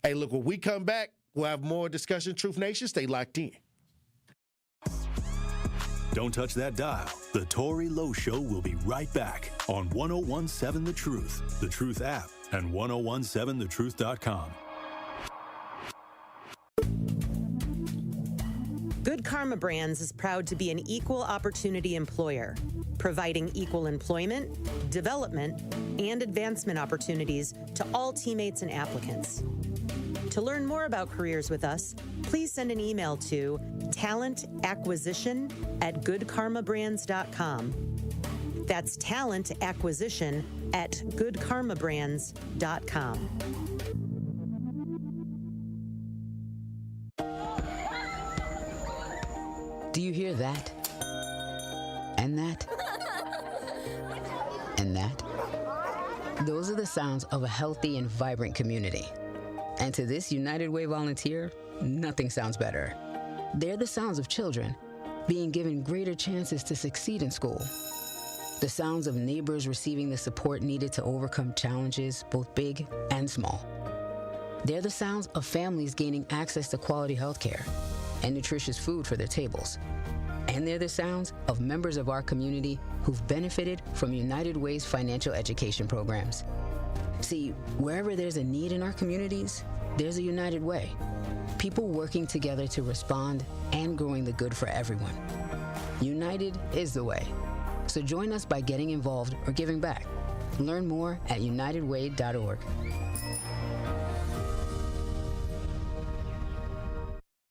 Hey, look, when we come back, we'll have more discussion. Truth Nation, stay locked in. Don't touch that dial. The Tory Lowe Show will be right back on 1017 The Truth app, and 1017thetruth.com. Good Karma Brands is proud to be an equal opportunity employer, providing equal employment, development, and advancement opportunities to all teammates and applicants. To learn more about careers with us, please send an email to talentacquisition@goodkarmabrands.com. That's talentacquisition@goodkarmabrands.com. Do you hear that? And that? And that? Those are the sounds of a healthy and vibrant community. And to this United Way volunteer, nothing sounds better. They're the sounds of children being given greater chances to succeed in school. The sounds of neighbors receiving the support needed to overcome challenges, both big and small. They're the sounds of families gaining access to quality health care and nutritious food for their tables. And they're the sounds of members of our community who've benefited from United Way's financial education programs. See, wherever there's a need in our communities, there's a United Way. People working together to respond and growing the good for everyone. United is the way. So join us by getting involved or giving back. Learn more at unitedway.org.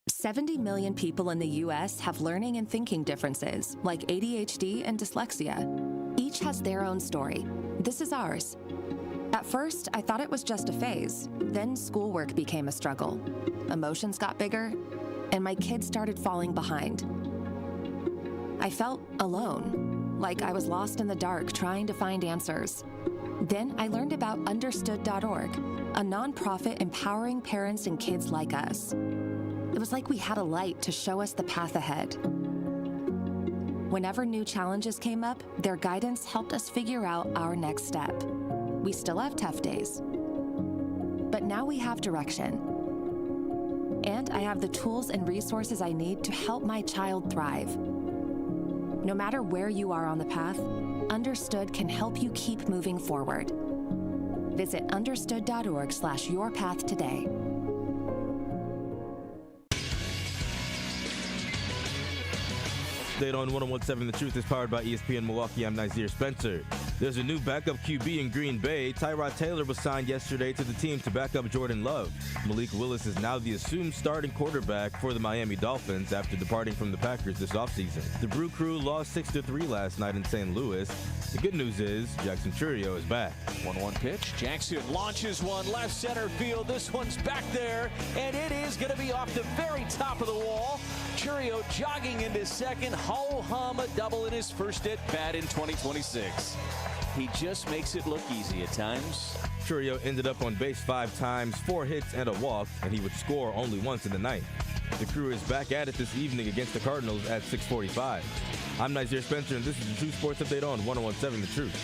70 million people in the U.S. have learning and thinking differences, like ADHD and dyslexia. Each has their own story. This is ours. At first, I thought it was just a phase. Then schoolwork became a struggle. Emotions got bigger, and my kids started falling behind. I felt alone, like I was lost in the dark trying to find answers. Then I learned about Understood.org, a nonprofit empowering parents and kids like us. It was like we had a light to show us the path ahead. Whenever new challenges came up, their guidance helped us figure out our next step. We still have tough days, but now we have direction. And I have the tools and resources I need to help my child thrive. No matter where you are on the path, Understood can help you keep moving forward. Visit understood.org/yourpath today. Update on 1017 The Truth is powered by ESPN Milwaukee. I'm Xavier Spencer. There's a new backup QB in Green Bay. Tyrod Taylor was signed yesterday to the team to back up Jordan Love. Malik Willis is now the assumed starting quarterback for the Miami Dolphins after departing from the Packers this offseason. The Brew Crew lost 6-3 last night in St. Louis. The good news is Jackson Churio is back. 1-1 pitch. Jackson launches one left center field. This one's back there, and it is going to be off the very top of the wall. Churio jogging into second. Ho-hum, a double in his first at bat in 2026. He just makes it look easy at times. Churio ended up on base 5 times, 4 hits and a walk, and he would score only once in the ninth. The Crew is back at it this evening against the Cardinals at 6:45. I'm Xavier Spencer, and this is the True Sports Update on 1017 The Truth.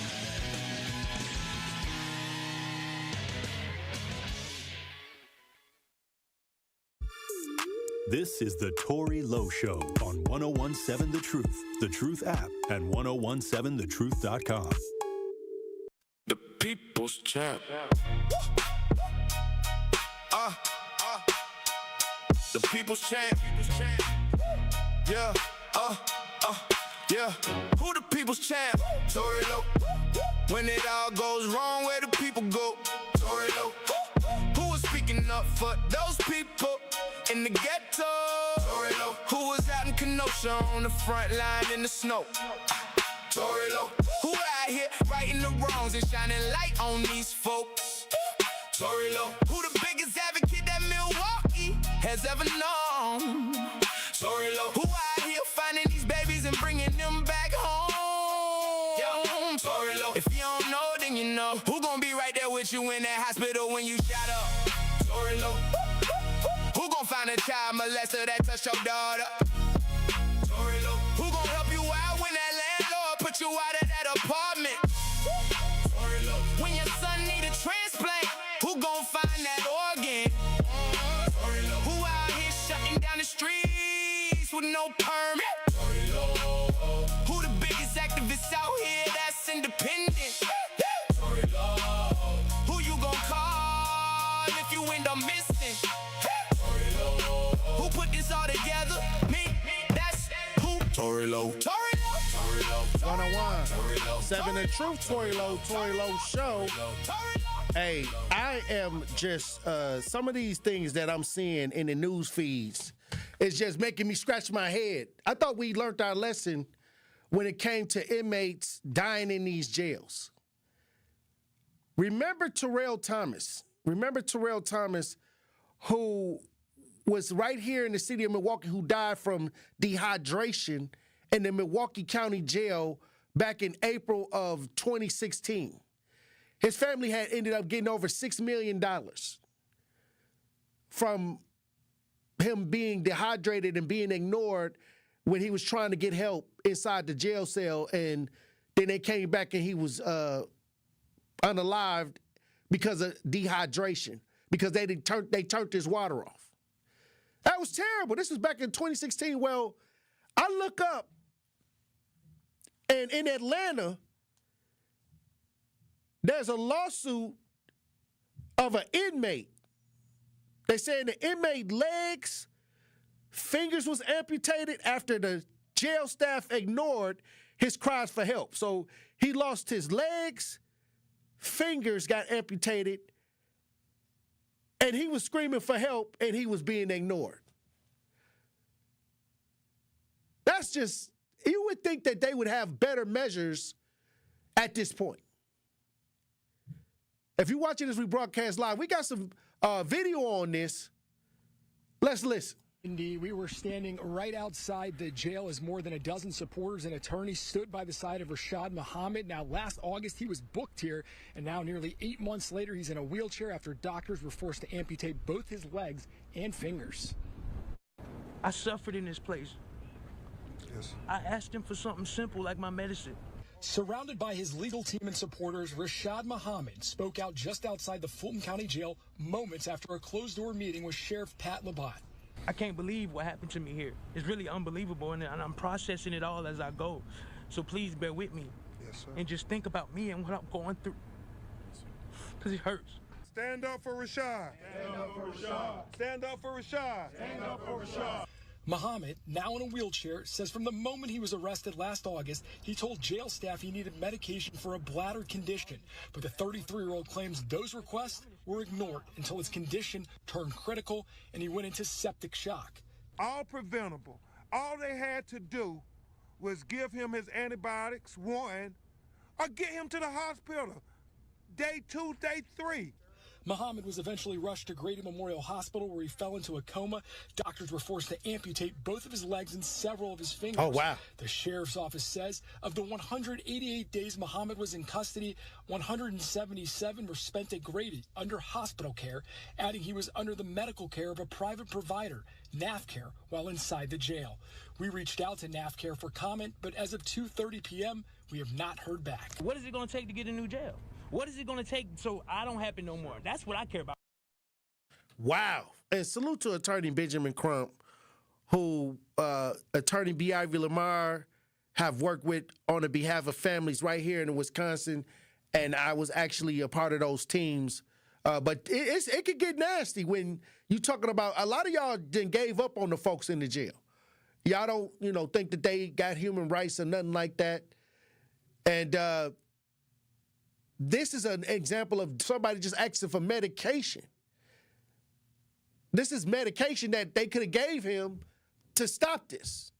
This is the Tory Lowe Show on 1017 The Truth app, and 1017thetruth.com. The people's champ. The people's champ. Yeah, yeah. Who the people's champ? Tory Lowe. When it all goes wrong, where the people go? Tory Lowe. Who was speaking up for those people in the ghetto? Tory Lowe. Who was out in Kenosha on the front line in the snow? Tory Lowe. Who out here righting the wrongs and shining light on these folks? Tory Lowe. Who the biggest advocate that Milwaukee has ever known? Tory Lowe. Who out here finding these babies and bringing them back home? Tory Lowe. If you don't know, then you know. find a child molester that touched your daughter? Tory Lowe. Who gon' help you out when that landlord put you out of that apartment? Tory Lowe. When your son need a transplant, who gon' find that organ? Tory Lowe. Who out here shutting down the streets with no permit? Tory Lowe. Who the biggest activists out here that's independent? Tory Lowe. Who you gon' call if you end up missing? Tory Lowe. Who put this all together? Me, that's who. Tory Lowe. Tory Lowe. Tory Lowe. 101. 7 The Truth, Tory Lowe Show. Hey, I am just, some of these things that I'm seeing in the news feeds is just making me scratch my head. I thought we learned our lesson when it came to inmates dying in these jails. Remember Terrell Thomas, who was right here in the city of Milwaukee, who died from dehydration in the Milwaukee County Jail back in April of 2016. His family had ended up getting over $6 million from him being dehydrated and being ignored when he was trying to get help inside the jail cell, and then they came back and he was unalived because of dehydration, because they turned his water off. That was terrible. This was back in 2016. Well, I look up, and in Atlanta, there's a lawsuit of an inmate. They saying the inmate legs, fingers was amputated after the jail staff ignored his cries for help. So he lost his legs, fingers got amputated, and he was screaming for help, and he was being ignored. That's just, you would think that they would have better measures at this point. If you're watching this rebroadcast live, we got some video on this. Let's listen. Indeed, we were standing right outside the jail as more than a dozen supporters and attorneys stood by the side of Rashad Muhammad. Now, last August, he was booked here, and now nearly 8 months later, he's in a wheelchair after doctors were forced to amputate both his legs and fingers. I suffered in this place. Yes. I asked him for something simple like my medicine. Surrounded by his legal team and supporters, Rashad Muhammad spoke out just outside the Fulton County Jail moments after a closed-door meeting with Sheriff Pat Labat. I can't believe what happened to me here. It's really unbelievable, and I'm processing it all as I go. So please bear with me. Yes, sir. And just think about me and what I'm going through. Because it hurts. Stand up for Rashad. Stand up for Rashad. Stand up for Rashad. Stand up for Rashad. Muhammad, now in a wheelchair, says from the moment he was arrested last August, he told jail staff he needed medication for a bladder condition. But the 33-year-old claims those requests were ignored until his condition turned critical and he went into septic shock. All preventable. All they had to do was give him his antibiotics, one, or get him to the hospital. Day 2, day 3. Muhammad was eventually rushed to Grady Memorial Hospital where he fell into a coma. Doctors were forced to amputate both of his legs and several of his fingers. Oh, wow. The sheriff's office says of the 188 days Muhammad was in custody, 177 were spent at Grady under hospital care, adding he was under the medical care of a private provider, NAFCare, while inside the jail. We reached out to NAFCare for comment, but as of 2:30 p.m., we have not heard back. What is it going to take to get a new jail? What is it going to take so I don't happen no more? That's what I care about. Wow. And salute to Attorney Benjamin Crump, who Attorney B. Ivy Lamar have worked with on the behalf of families right here in Wisconsin. And I was actually a part of those teams. But it could get nasty when you're talking about, a lot of y'all then gave up on the folks in the jail. Y'all don't, think that they got human rights or nothing like that. And this is an example of somebody just asking for medication. This is medication that they could have gave him to stop this.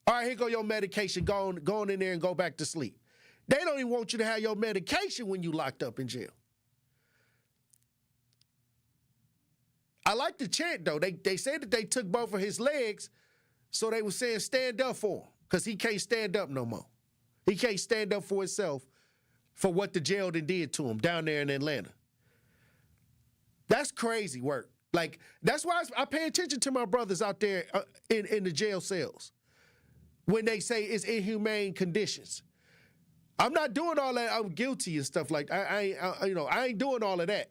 All right, here go your medication. Go on in there and go back to sleep. They don't even want you to have your medication when you locked up in jail. I like the chant, though. They said that they took both of his legs, so they were saying stand up for him because he can't stand up no more. He can't stand up for himself for what the jail done did to him down there in Atlanta. That's crazy work. Like, that's why I pay attention to my brothers out there in the jail cells when they say it's inhumane conditions. I'm not doing all that. I'm guilty and stuff like that. I ain't doing all of that.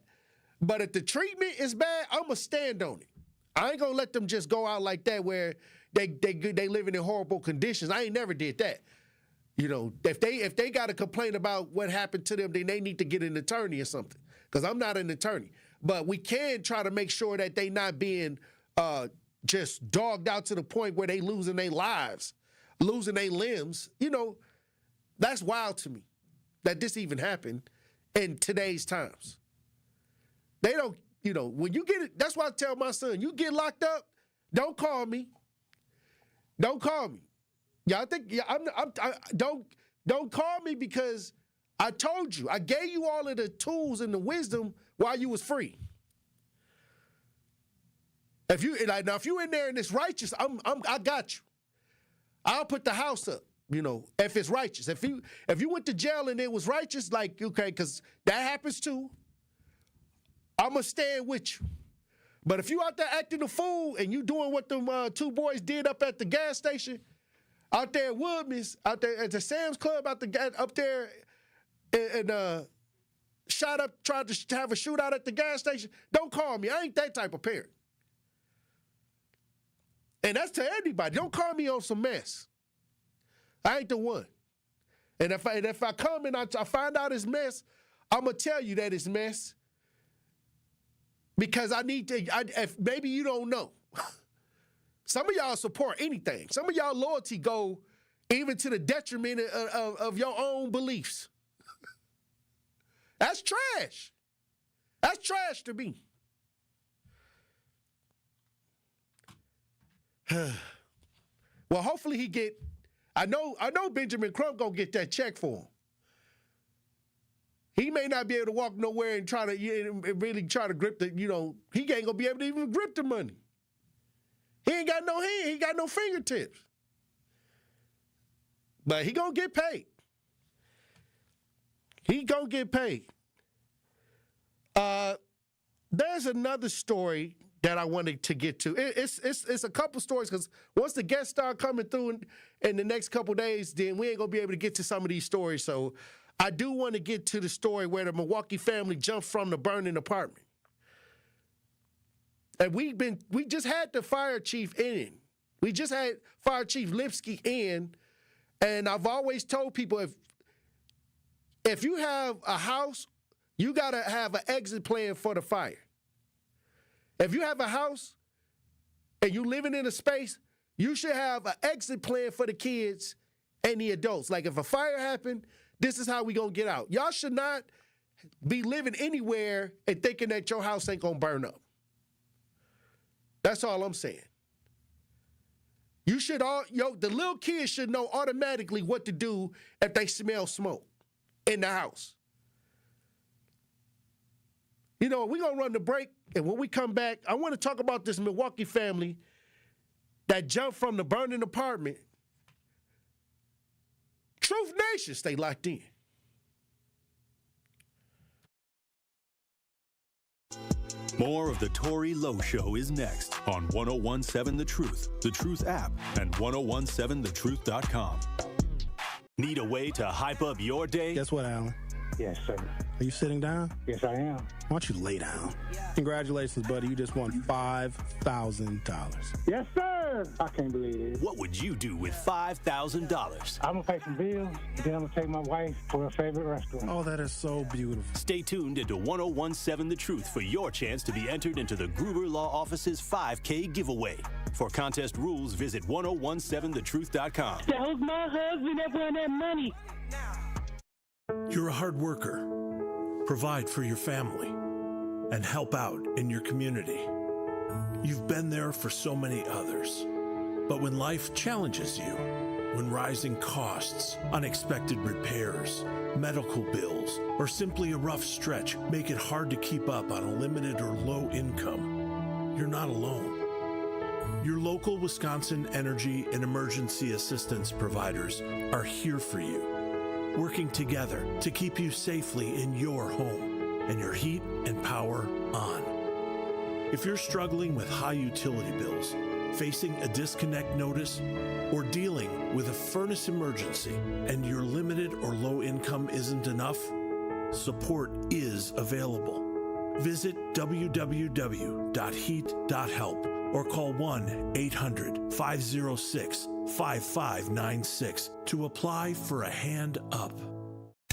But if the treatment is bad, I'm going to stand on it. I ain't going to let them just go out like that where they living in horrible conditions. I ain't never did that. You know, if they got a complaint about what happened to them, then they need to get an attorney or something, because I'm not an attorney. But we can try to make sure that they not being just dogged out to the point where they losing their lives, losing their limbs. You know, that's wild to me that this even happened in today's times. They don't, you know, when you get it, that's why I tell my son, you get locked up, don't call me. Don't call me. Yeah, I think, don't call me, because I told you, I gave you all of the tools and the wisdom while you was free. If you in there and it's righteous, I got you. I'll put the house up, you know, if it's righteous. If you went to jail and it was righteous, like, okay, because that happens too, I'm going to stand with you. But if you out there acting a fool and you doing what them two boys did up at the gas station, out there at Woodman's, out there at the Sam's Club, up there and tried to have a shootout at the gas station, don't call me. I ain't that type of parent. And that's to anybody. Don't call me on some mess. I ain't the one. And if I come and I find out it's mess, I'm going to tell you that it's mess. Because I need to, if maybe you don't know. Some of y'all support anything. Some of y'all loyalty go even to the detriment of your own beliefs. That's trash. That's trash to me. Well, hopefully he get, I know Benjamin Crump gonna get that check for him. He may not be able to walk nowhere and really try to grip the, you know, he ain't gonna be able to even grip the money. He ain't got no hand, he ain't got no fingertips. But he gonna get paid. He gonna get paid. There's another story that I wanted to get to. It's a couple stories, because once the guests start coming through in the next couple days, then we ain't gonna be able to get to some of these stories. So I do want to get to the story where the Milwaukee family jumped from the burning apartment. And we just had the fire chief in. We just had Fire Chief Lipsky in. And I've always told people, if you have a house, you got to have an exit plan for the fire. If you have a house and you living in a space, you should have an exit plan for the kids and the adults. Like, if a fire happened, this is how we gonna get out. Y'all should not be living anywhere and thinking that your house ain't gonna burn up. That's all I'm saying. You should the little kids should know automatically what to do if they smell smoke in the house. You know, we're gonna run the break, and when we come back, I want to talk about this Milwaukee family that jumped from the burning apartment. Truth Nation, stay locked in. More of the Tory Lowe Show is next on 1017 The Truth app, and 1017thetruth.com. Need a way to hype up your day? Guess what, Alan? Yes, sir. Are you sitting down? Yes, I am. Why don't you lay down? Congratulations, buddy. You just won $5,000. Yes, sir. I can't believe it. What would you do with $5,000? I'm going to pay some bills, then I'm going to take my wife for her favorite restaurant. Oh, that is so beautiful. Stay tuned into 1017 The Truth for your chance to be entered into the Gruber Law Office's 5K giveaway. For contest rules, visit 1017thetruth.com. That was my husband that won that money. You're a hard worker. Provide for your family and help out in your community. You've been there for so many others. But when life challenges you, when rising costs, unexpected repairs, medical bills, or simply a rough stretch make it hard to keep up on a limited or low income, you're not alone. Your local Wisconsin energy and emergency assistance providers are here for you, working together to keep you safely in your home and your heat and power on. If you're struggling with high utility bills, facing a disconnect notice, or dealing with a furnace emergency and your limited or low income isn't enough, support is available. Visit www.heat.help or call 1-800-506-5596 to apply for a hand up.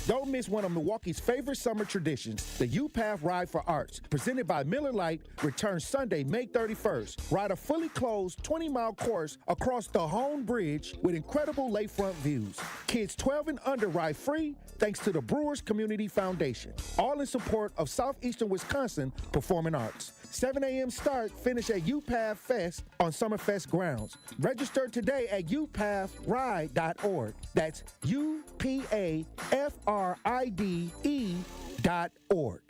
Don't miss one of Milwaukee's favorite summer traditions, the U-Path Ride for Arts, presented by Miller Lite, returns Sunday, May 31st. Ride a fully closed 20-mile course across the Hone Bridge with incredible lakefront views. Kids 12 and under ride free thanks to the Brewers Community Foundation. All in support of Southeastern Wisconsin Performing Arts. 7 a.m. start, finish at U-Path Fest on Summerfest grounds. Register today at upathride.org. That's UPAFRIDE.org.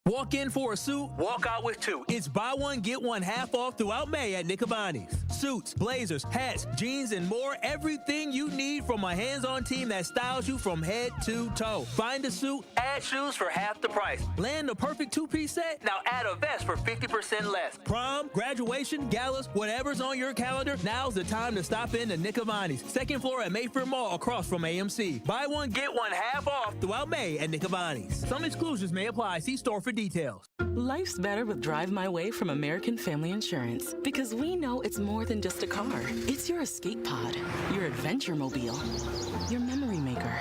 Walk in for a suit, walk out with two. It's buy one, get one half off throughout May at Nicobani's. Suits, blazers, hats, jeans, and more. Everything you need from a hands-on team that styles you from head to toe. Find a suit, add shoes for half the price. Land the perfect two-piece set, now add a vest for 50% less. Prom, graduation, galas, whatever's on your calendar, now's the time to stop in to Nicobani's. Second floor at Mayfair Mall across from AMC. Buy one, get one half off throughout May at Nicobani's. Some exclusions may apply. See store for details. Life's better with Drive My Way from American Family Insurance, because we know it's more than just a car. It's your escape pod, your adventure mobile, your memory maker.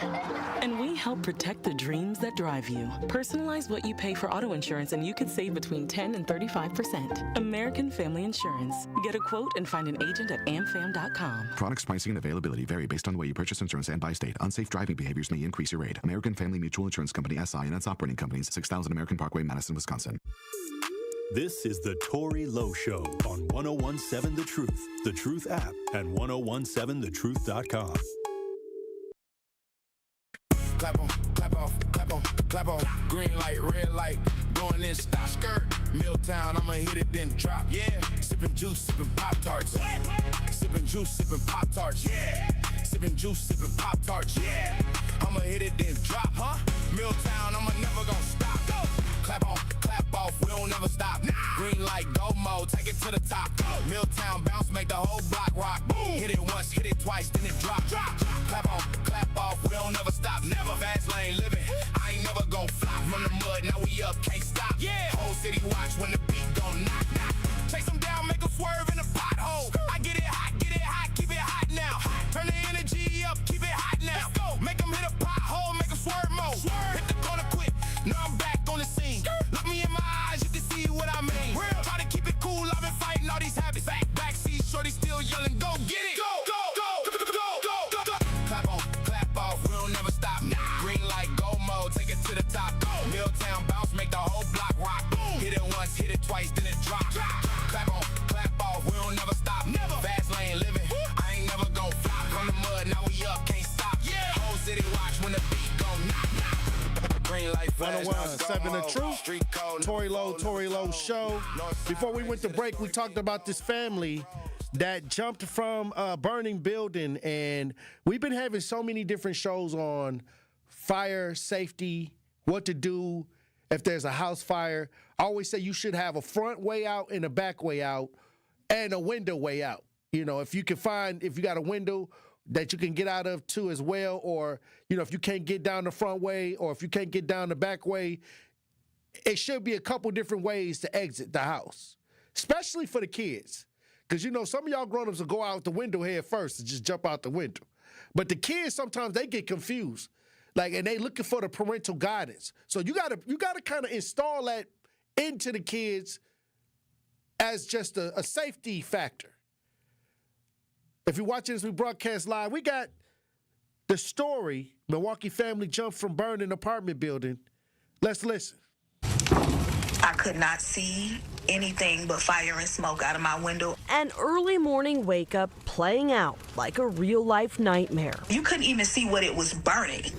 And we help protect the dreams that drive you. Personalize what you pay for auto insurance and you could save between 10 and 35%. American Family Insurance. Get a quote and find an agent at amfam.com. Products, pricing, and availability vary based on the way you purchase insurance and by state. Unsafe driving behaviors may increase your rate. American Family Mutual Insurance Company, SI, and its operating companies, 6000 American Parkway, Madison, Wisconsin. This is the Tory Lowe Show on 1017 The Truth app, and 1017thetruth.com. Clap on, clap off, clap on, clap on. Green light, red light, going in, stop, skirt. Milltown, I'ma hit it, then drop. Yeah, sipping juice, sipping Pop-Tarts. Sipping juice, sipping Pop-Tarts. Yeah, sipping juice, sipping Pop-Tarts. Yeah, I'ma hit it, then drop, huh? Milltown, I'ma never gonna stop. Go. Clap on, clap off, we don't never stop. Green light, go mode, take it to the top. Milltown bounce, make the whole block rock. Boom. Hit it once, hit it twice, then it drop. Clap on, clap off, we don't never stop. Never fast lane living, I ain't never gon' flop. From the mud, now we up, can't stop. Yeah, whole city watch when the beat gon' knock. Chase them down, make them swerve in a pothole. I get it hot, keep it hot now. Turn the energy up, keep it hot now. Make them hit a pothole, make them swerve more. Hit the corner quick, now I'm back on the scene. Look me in my eyes, you can see what I mean. Try to keep it cool, I've been fighting all these habits. Backseat, shorty still yelling, go get it. Go. Clap on, clap off, we don't never stop. Green light, go mode, take it to the top. Milltown bounce, make the whole block rock. Hit it once, hit it twice, then it drop. Clap on, clap off, we don't never stop. Fast lane living, I ain't never gon' flop. From the mud, now we up, can't stop. Whole city watch when the beat gon' knock. Green light, 1017 The Truth. Tory Lowe Show. Before we went to break, we talked about this family that jumped from a burning building, and we've been having so many different shows on fire safety, what to do if there's a house fire. I always say you should have a front way out and a back way out and a window way out. You know, if you got a window that you can get out of too as well, or, you know, if you can't get down the front way or if you can't get down the back way, it should be a couple different ways to exit the house, especially for the kids. Because, you know, some of y'all grown-ups will go out the window head first and just jump out the window. But the kids, sometimes they get confused. Like, and they looking for the parental guidance. So you gotta kind of install that into the kids as just a safety factor. If you're watching this, we broadcast live. We got the story. Milwaukee family jumped from burning apartment building. Let's listen. I could not see anything but fire and smoke out of my window. An early morning wake up playing out like a real life nightmare. You couldn't even see what it was burning.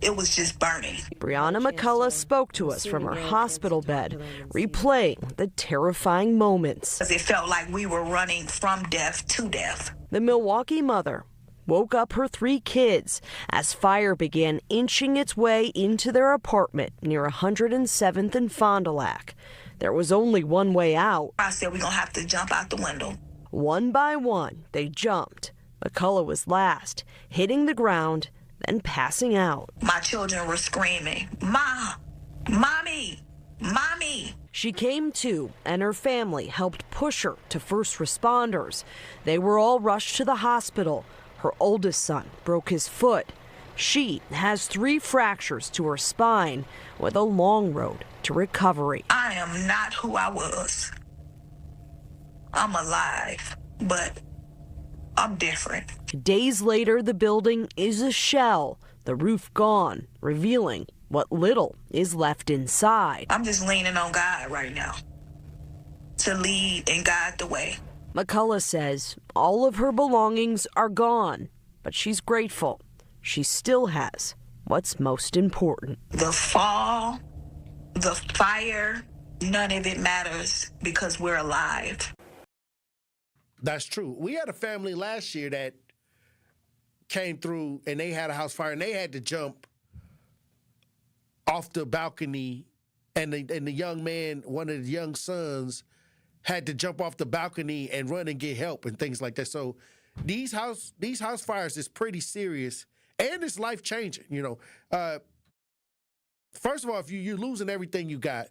It was just burning. Brianna McCullough spoke to us from her hospital bed, replaying the terrifying moments. It felt like we were running from death to death. The Milwaukee mother woke up her 3 kids as fire began inching its way into their apartment near 107th and Fond du Lac. There was only one way out. I said, we're going to have to jump out the window. One by one, they jumped. McCullough was last, hitting the ground, then passing out. My children were screaming, Ma, Mommy, Mommy. She came to, and her family helped push her to first responders. They were all rushed to the hospital. Her oldest son broke his foot. She has 3 fractures to her spine with a long road to recovery. I am not who I was. I'm alive, but I'm different. Days later, the building is a shell, the roof gone, revealing what little is left inside. I'm just leaning on God right now to lead and guide the way. McCullough says all of her belongings are gone, but she's grateful. She still has what's most important. The fall, the fire, none of it matters because we're alive. That's true. We had a family last year that came through and they had a house fire and they had to jump off the balcony, and the young man, one of the young sons, had to jump off the balcony and run and get help and things like that. So these house fires is pretty serious and it's life changing. You know, first of all, if you're losing everything you got,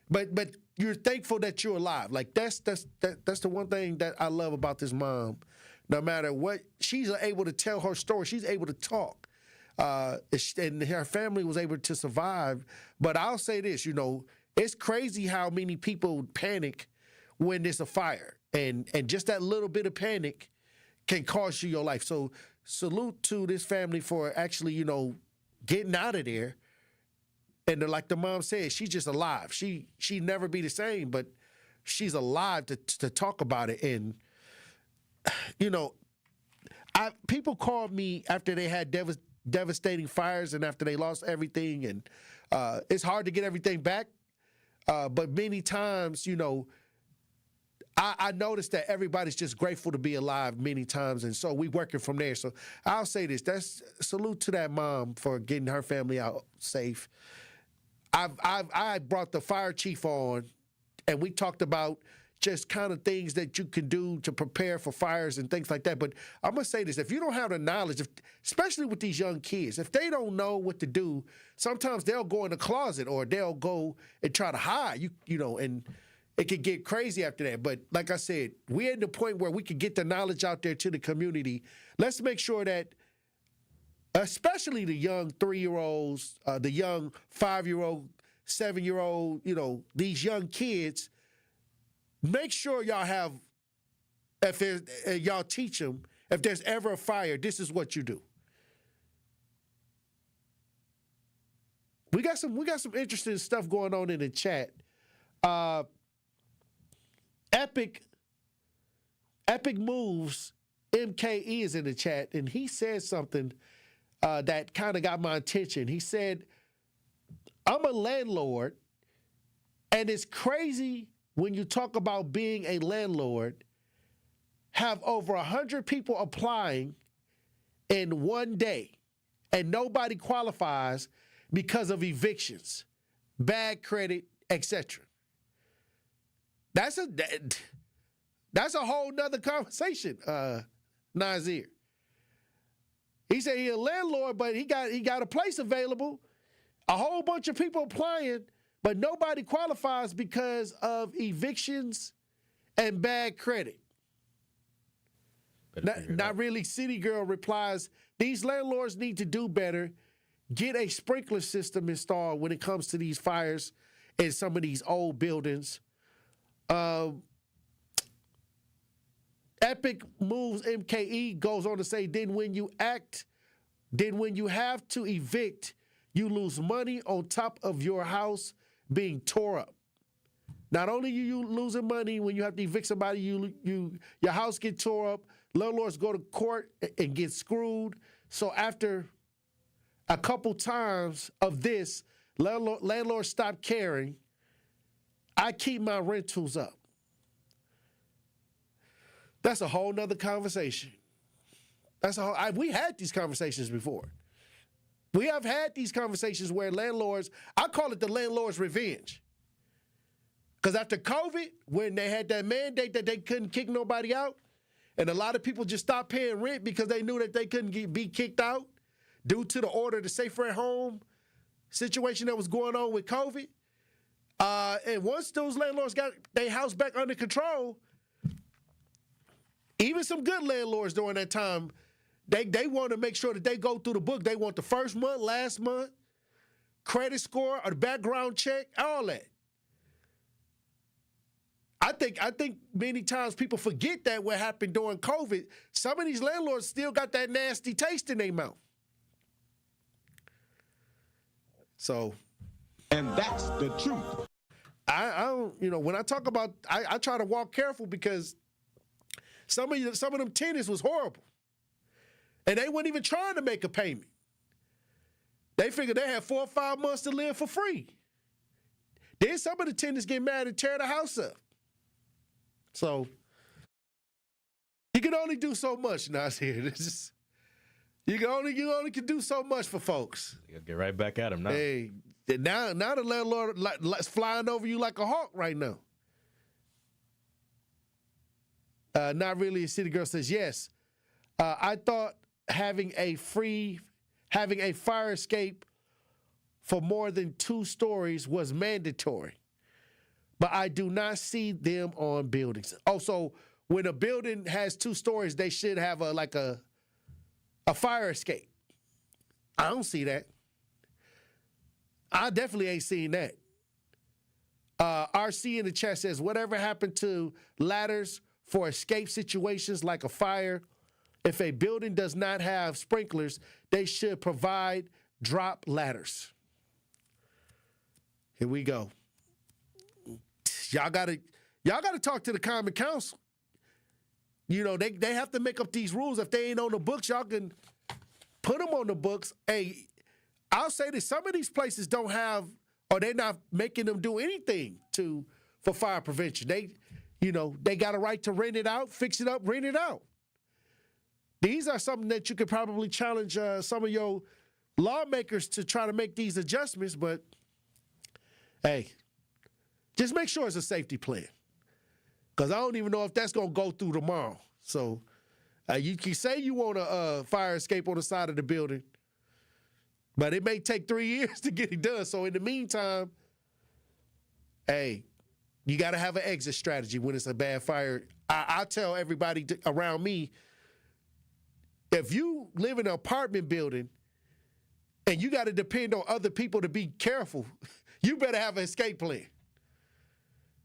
but you're thankful that you're alive. Like that's the one thing that I love about this mom. No matter what, she's able to tell her story. She's able to talk. And her family was able to survive. But I'll say this, you know, it's crazy how many people panic when there's a fire. And just that little bit of panic can cost you your life. So salute to this family for actually, you know, getting out of there. And like the mom said, she's just alive. She never be the same, but she's alive to talk about it. And, you know, people called me after they had devastating fires and after they lost everything, and it's hard to get everything back, but many times, you know, I noticed that everybody's just grateful to be alive many times, and so we working from there. So I'll say this, that's salute to that mom for getting her family out safe. I brought the fire chief on, and we talked about just kind of things that you can do to prepare for fires and things like that. But I'm going to say this, if you don't have the knowledge, especially with these young kids, if they don't know what to do, sometimes they'll go in the closet or they'll go and try to hide, you know, and it could get crazy after that. But like I said, we're at the point where we can get the knowledge out there to the community. Let's make sure that, especially the young 3-year-olds, the young 5-year-old, 7-year-old, you know, these young kids, make sure y'all have, if there's, y'all teach them, if there's ever a fire, this is what you do. We got some interesting stuff going on in the chat. Epic Moves, MKE is in the chat, and he said something that kind of got my attention. He said, I'm a landlord, and it's crazy when you talk about being a landlord, have over 100 people applying in one day, and nobody qualifies because of evictions, bad credit, etc. That's a whole nother conversation, Nazir. He said he's a landlord, but he got a place available, a whole bunch of people applying, but nobody qualifies because of evictions and bad credit. Not really. City Girl replies, these landlords need to do better. Get a sprinkler system installed when it comes to these fires in some of these old buildings. Epic Moves MKE goes on to say, then when you have to evict, you lose money on top of your house being tore up. Not only you losing money when you have to evict somebody, your house get tore up, landlords go to court and get screwed. So after a couple times of this, landlords stop caring. I keep my rentals up. That's a whole nother conversation. We had these conversations before. We have had these conversations where landlords, I call it the landlord's revenge. Because after COVID, when they had that mandate that they couldn't kick nobody out, and a lot of people just stopped paying rent because they knew that they couldn't be kicked out due to the order to safer at home situation that was going on with COVID. And once those landlords got their house back under control, even some good landlords during that time, they want to make sure that they go through the book. They want the first month, last month, credit score, or the background check, all that. I think many times people forget that what happened during COVID, some of these landlords still got that nasty taste in their mouth. So, and that's the truth. I don't, when I talk about, I try to walk careful because some of them tenants was horrible. And they weren't even trying to make a payment. They figured they had 4 or 5 months to live for free. Then some of the tenants get mad and tear the house up. So, you can only do so much, Nasir. You can only do so much for folks. You gotta get right back at them now. Hey, now the landlord is flying over you like a hawk right now. Not really. A city girl says yes. I thought having a fire escape for more than 2 stories was mandatory, but I do not see them on buildings. Oh, so when a building has 2 stories, they should have a fire escape. I don't see that. I definitely ain't seen that. RC in the chat says, whatever happened to ladders for escape situations like a fire? If a building does not have sprinklers, they should provide drop ladders. Here we go. Y'all gotta talk to the Common Council. They have to make up these rules. If they ain't on the books, y'all can put them on the books. Hey, I'll say that some of these places don't have, or they're not making them do anything for fire prevention. They got a right to rent it out, fix it up, rent it out. These are something that you could probably challenge some of your lawmakers to try to make these adjustments, but hey, just make sure it's a safety plan. Because I don't even know if that's going to go through tomorrow. So you can say you want a fire escape on the side of the building, but it may take 3 years to get it done. So in the meantime, hey, you got to have an exit strategy when it's a bad fire. I tell everybody around me, if you live in an apartment building and you got to depend on other people to be careful, you better have an escape plan.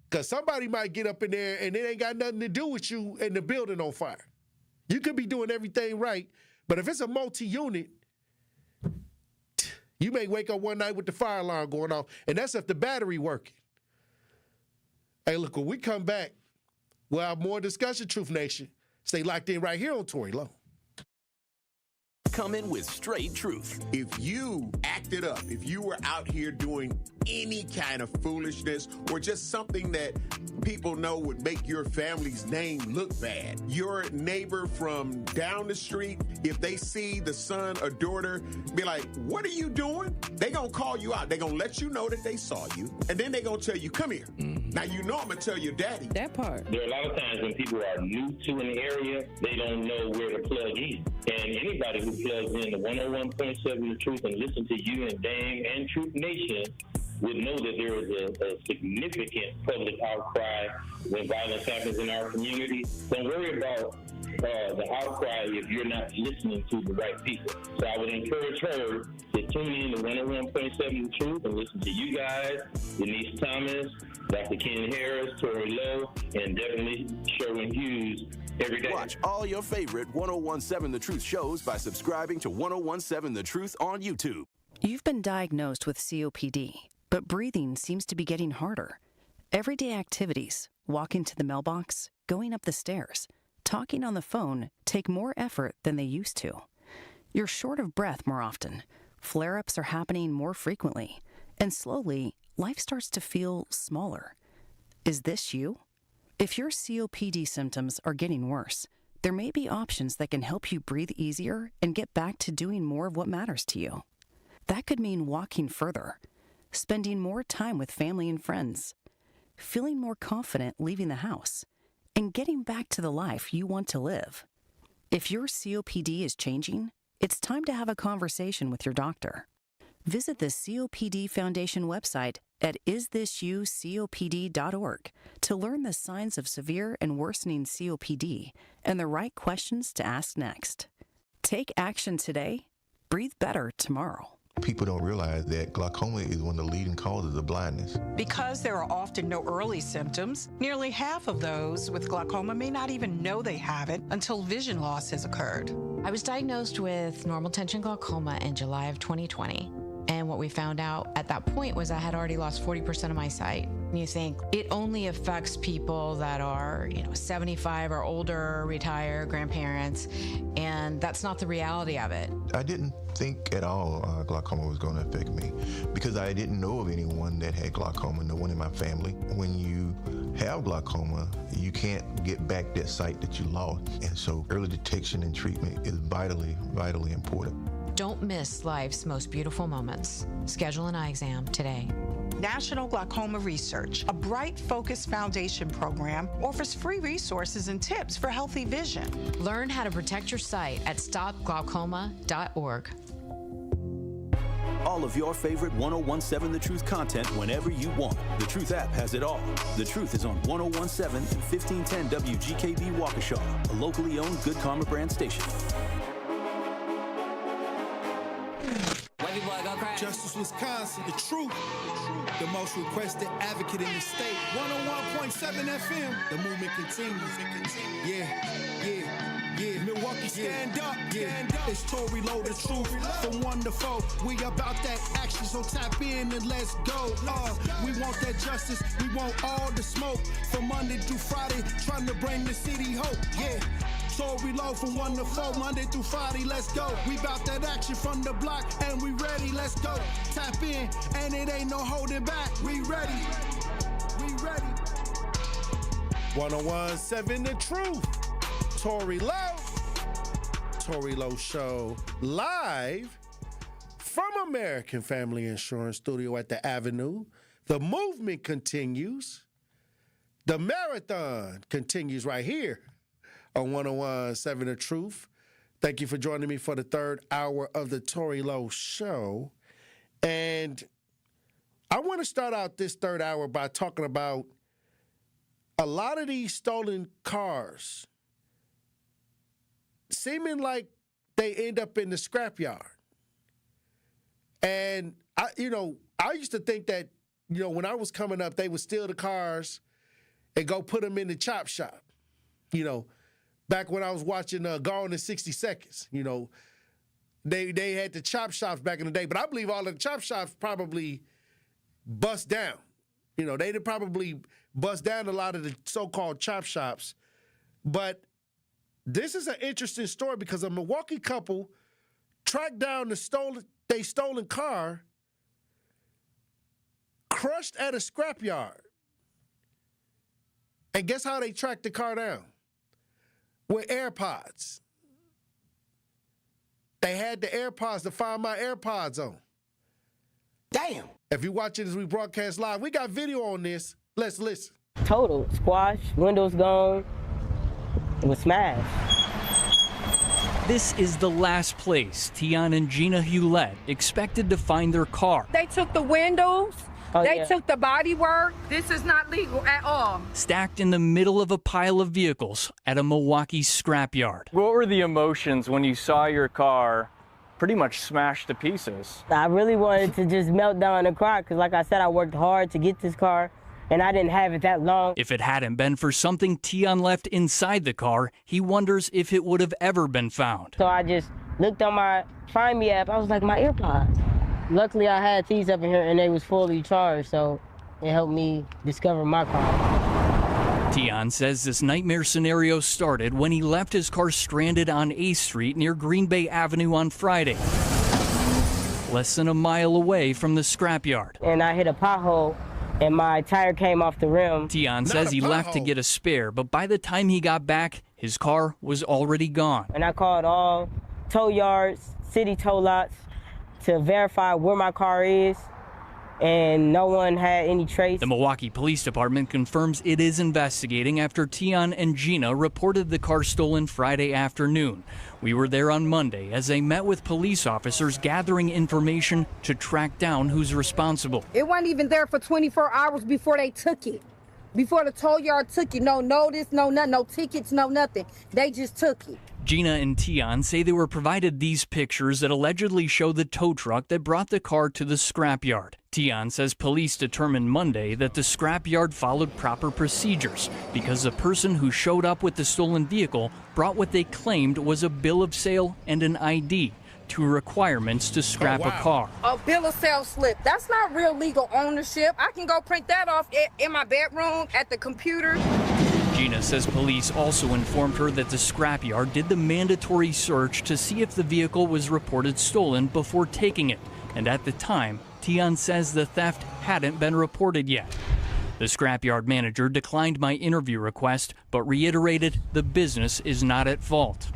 Because somebody might get up in there and it ain't got nothing to do with you and the building on fire. You could be doing everything right, but if it's a multi-unit, you may wake up one night with the fire alarm going off, and that's if the battery working. Hey, look, when we come back, we'll have more discussion, Truth Nation. Stay locked in right here on Tory Lowe. Come in with straight truth. If you acted up, if you were out here doing any kind of foolishness or just something that people know would make your family's name look bad, your neighbor from down the street, if they see the son or daughter, be like, what are you doing? They gonna call you out. They gonna let you know that they saw you, and then they gonna tell you, come here. Now, you know I'm gonna tell your daddy. That part. There are a lot of times when people are new to an area, they don't know where to plug in. And anybody who plugs in the 101.7 The Truth and listen to you and Dame and Truth Nation would know that there is a significant public outcry when violence happens in our community. Don't worry about the outcry if you're not listening to the right people. So I would encourage her to tune in to 101.7 The Truth and listen to you guys, Denise Thomas, Dr. Ken Harris, Tory Lowe, and definitely Sherwin Hughes every day. Watch all your favorite 101.7 The Truth shows by subscribing to 101.7 The Truth on YouTube. You've been diagnosed with COPD, but breathing seems to be getting harder. Everyday activities, walking to the mailbox, going up the stairs, talking on the phone take more effort than they used to. You're short of breath more often. Flare-ups are happening more frequently. And slowly, life starts to feel smaller. Is this you? If your COPD symptoms are getting worse, there may be options that can help you breathe easier and get back to doing more of what matters to you. That could mean walking further, spending more time with family and friends, feeling more confident leaving the house, and getting back to the life you want to live. If your COPD is changing, it's time to have a conversation with your doctor. Visit the COPD Foundation website at isthisyoucopd.org to learn the signs of severe and worsening COPD and the right questions to ask next. Take action today. Breathe better tomorrow. People don't realize that glaucoma is one of the leading causes of blindness. Because there are often no early symptoms, nearly half of those with glaucoma may not even know they have it until vision loss has occurred. I was diagnosed with normal tension glaucoma in July of 2020. And what we found out at that point was I had already lost 40% of my sight. And you think it only affects people that are, 75 or older, retired, grandparents, and that's not the reality of it. I didn't think at all glaucoma was going to affect me because I didn't know of anyone that had glaucoma, no one in my family. When you have glaucoma, you can't get back that sight that you lost. And so early detection and treatment is vitally, vitally important. Don't miss life's most beautiful moments. Schedule an eye exam today. National Glaucoma Research, a Bright Focus Foundation program, offers free resources and tips for healthy vision. Learn how to protect your sight at stopglaucoma.org. All of your favorite 1017 The Truth content whenever you want. The Truth app has it all. The Truth is on 1017 and 1510 WGKB Waukesha, a locally owned Good Karma brand station. Justice, Wisconsin, the truth, the most requested advocate in the state. 101.7 FM, the movement continues. Yeah. Milwaukee, stand up. It's Tory, Lowe, the truth. From 1 to 4, we about that action, so tap in and let's go. We want that justice, we want all the smoke. From Monday through Friday, trying to bring the city hope. Yeah. Tory, Lowe from 1 to 4, Monday through Friday, let's go. We bout that action from the block, and we ready, let's go. Tap in, and it ain't no holding back. We ready. 1017 The Truth. Tory Lowe. Tory Lowe Show live from American Family Insurance Studio at the Avenue. The movement continues. The marathon continues right here on 1017 The Truth. Thank you for joining me for the third hour of the Tory Lowe Show. And I want to start out this third hour by talking about a lot of these stolen cars seeming like they end up in the scrapyard. And, I used to think that, when I was coming up, they would steal the cars and go put them in the chop shop. Back when I was watching Gone in 60 Seconds, they had the chop shops back in the day. But I believe all of the chop shops probably bust down. They'd probably bust down a lot of the so-called chop shops. But this is an interesting story because a Milwaukee couple tracked down their stolen car, crushed at a scrapyard. And guess how they tracked the car down? With AirPods. They had the AirPods to Find My AirPods on. Damn. If you're watching as we broadcast live, we got video on this. Let's listen. Total squash, windows gone. It was smashed. This is the last place Tian and Gina Hewlett expected to find their car. They took the windows. They yeah. took the bodywork. This is not legal at all. Stacked in the middle of a pile of vehicles at a Milwaukee scrapyard. What were the emotions when you saw your car pretty much smashed to pieces? I really wanted to just melt down and cry because, like I said, I worked hard to get this car, and I didn't have it that long. If it hadn't been for something Tian left inside the car, he wonders if it would have ever been found. So I just looked on my Find Me app. I was like, my AirPods. Luckily, I had these up in here, and they was fully charged, so it helped me discover my car. Tian says this nightmare scenario started when he left his car stranded on A Street near Green Bay Avenue on Friday, less than a mile away from the scrapyard. And I hit a pothole, and my tire came off the rim. Tian says he left to get a spare, but by the time he got back, his car was already gone. And I called all tow yards, city tow lots, to verify where my car is, and no one had any trace. The Milwaukee Police Department confirms it is investigating after Tian and Gina reported the car stolen Friday afternoon. We were there on Monday as they met with police officers gathering information to track down who's responsible. It wasn't even there for 24 hours before they took it. Before the tow yard took it. No notice, no nothing, no tickets, no nothing. They just took it. Gina and Tian say they were provided these pictures that allegedly show the tow truck that brought the car to the scrapyard. Tian says police determined Monday that the scrapyard followed proper procedures because the person who showed up with the stolen vehicle brought what they claimed was a bill of sale and an ID, two requirements to scrap a car. A bill of sale slip. That's not real legal ownership. I can go print that off in my bedroom at the computer. Gina says police also informed her that the scrapyard did the mandatory search to see if the vehicle was reported stolen before taking it. And at the time, Tian says the theft hadn't been reported yet. The scrapyard manager declined my interview request, but reiterated the business is not at fault.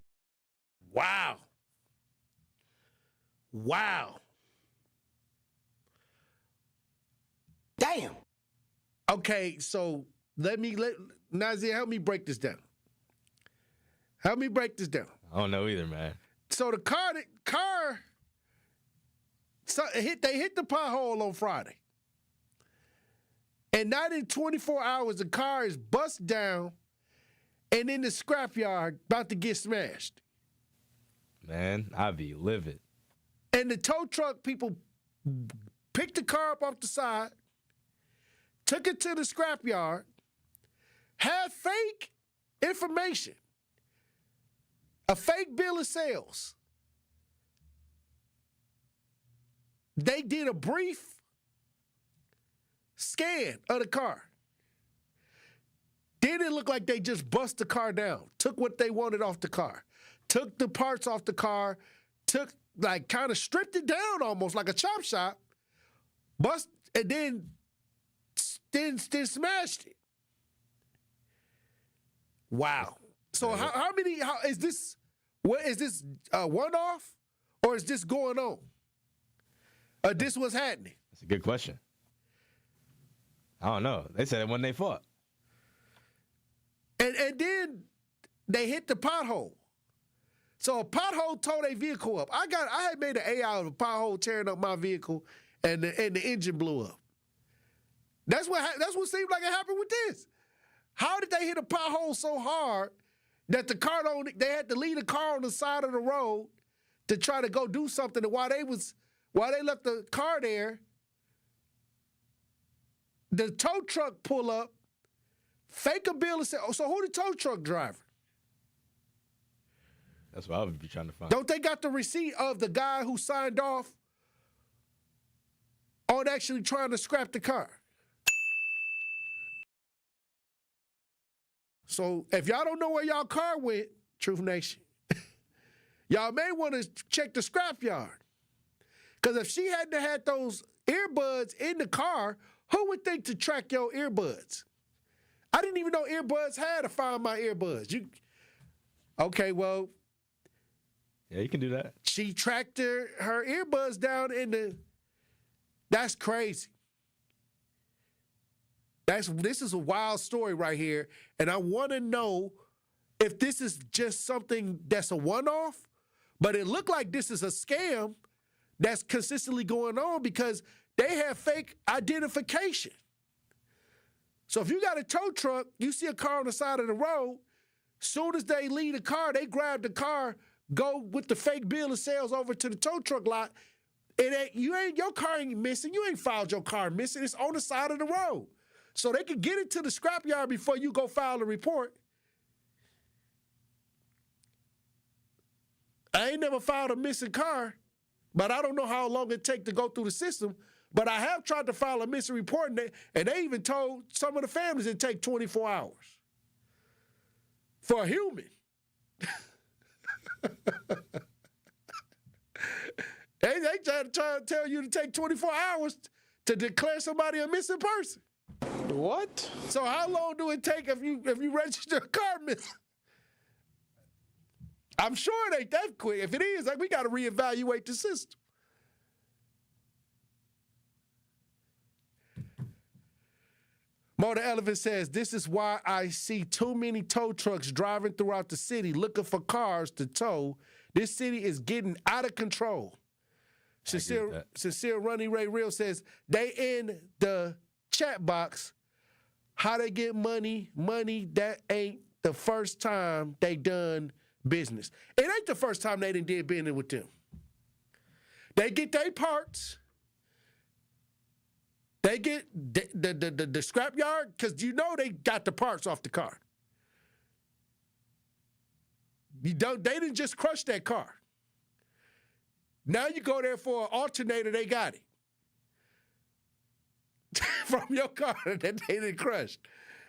Wow. Wow. Damn. Okay, so let Nazir, help me break this down. Help me break this down. I don't know either, man. So the car they hit the pothole on Friday. And not in 24 hours, the car is bust down and in the scrapyard about to get smashed. Man, I'd be livid. And the tow truck people picked the car up off the side, took it to the scrapyard, had fake information, a fake bill of sales. They did a brief scan of the car. Then it looked like they just bust the car down, took what they wanted off the car, took the parts off the car, kind of stripped it down almost like a chop shop, and then smashed it. Wow. So how is this a one-off or is this going on? This was happening? That's a good question. I don't know. They said it when they fought. And then they hit the pothole. So a pothole tore their vehicle up. I had made an AI of a pothole tearing up my vehicle and the engine blew up. That's what seemed like it happened with this. How did they hit a pothole so hard that they had to leave the car on the side of the road to try to go do something? And while they left the car there, the tow truck pull up, fake a bill and say, "Oh, so who the tow truck driver?" That's what I would be trying to find. Don't they got the receipt of the guy who signed off on actually trying to scrap the car? So if y'all don't know where y'all car went, Truth Nation, y'all may want to check the scrapyard. Because if she hadn't had those earbuds in the car, who would think to track your earbuds? I didn't even know earbuds had to find my earbuds. Okay, well. Yeah, you can do that. She tracked her earbuds down that's crazy. This is a wild story right here, and I want to know if this is just something that's a one-off, but it looked like this is a scam that's consistently going on because they have fake identification. So if you got a tow truck, you see a car on the side of the road, soon as they leave the car, they grab the car, go with the fake bill of sales over to the tow truck lot. Your car ain't missing. You ain't filed your car missing. It's on the side of the road. So they can get it to the scrapyard before you go file a report. I ain't never filed a missing car, but I don't know how long it take to go through the system. But I have tried to file a missing report, and they even told some of the families it take 24 hours for a human. They try to tell you to take 24 hours to declare somebody a missing person. What? So how long do it take if you register a car missing? I'm sure it ain't that quick. If it is, we got to reevaluate the system. Motor Elephant says, this is why I see too many tow trucks driving throughout the city looking for cars to tow. This city is getting out of control. Sincere Runny Ray Real says, they in the chat box. How they get money, that ain't the first time they done business. It ain't the first time they done did business with them. They get their parts. They get the scrapyard, because you know they got the parts off the car. They didn't just crush that car. Now you go there for an alternator, they got it. From your car that they didn't crush.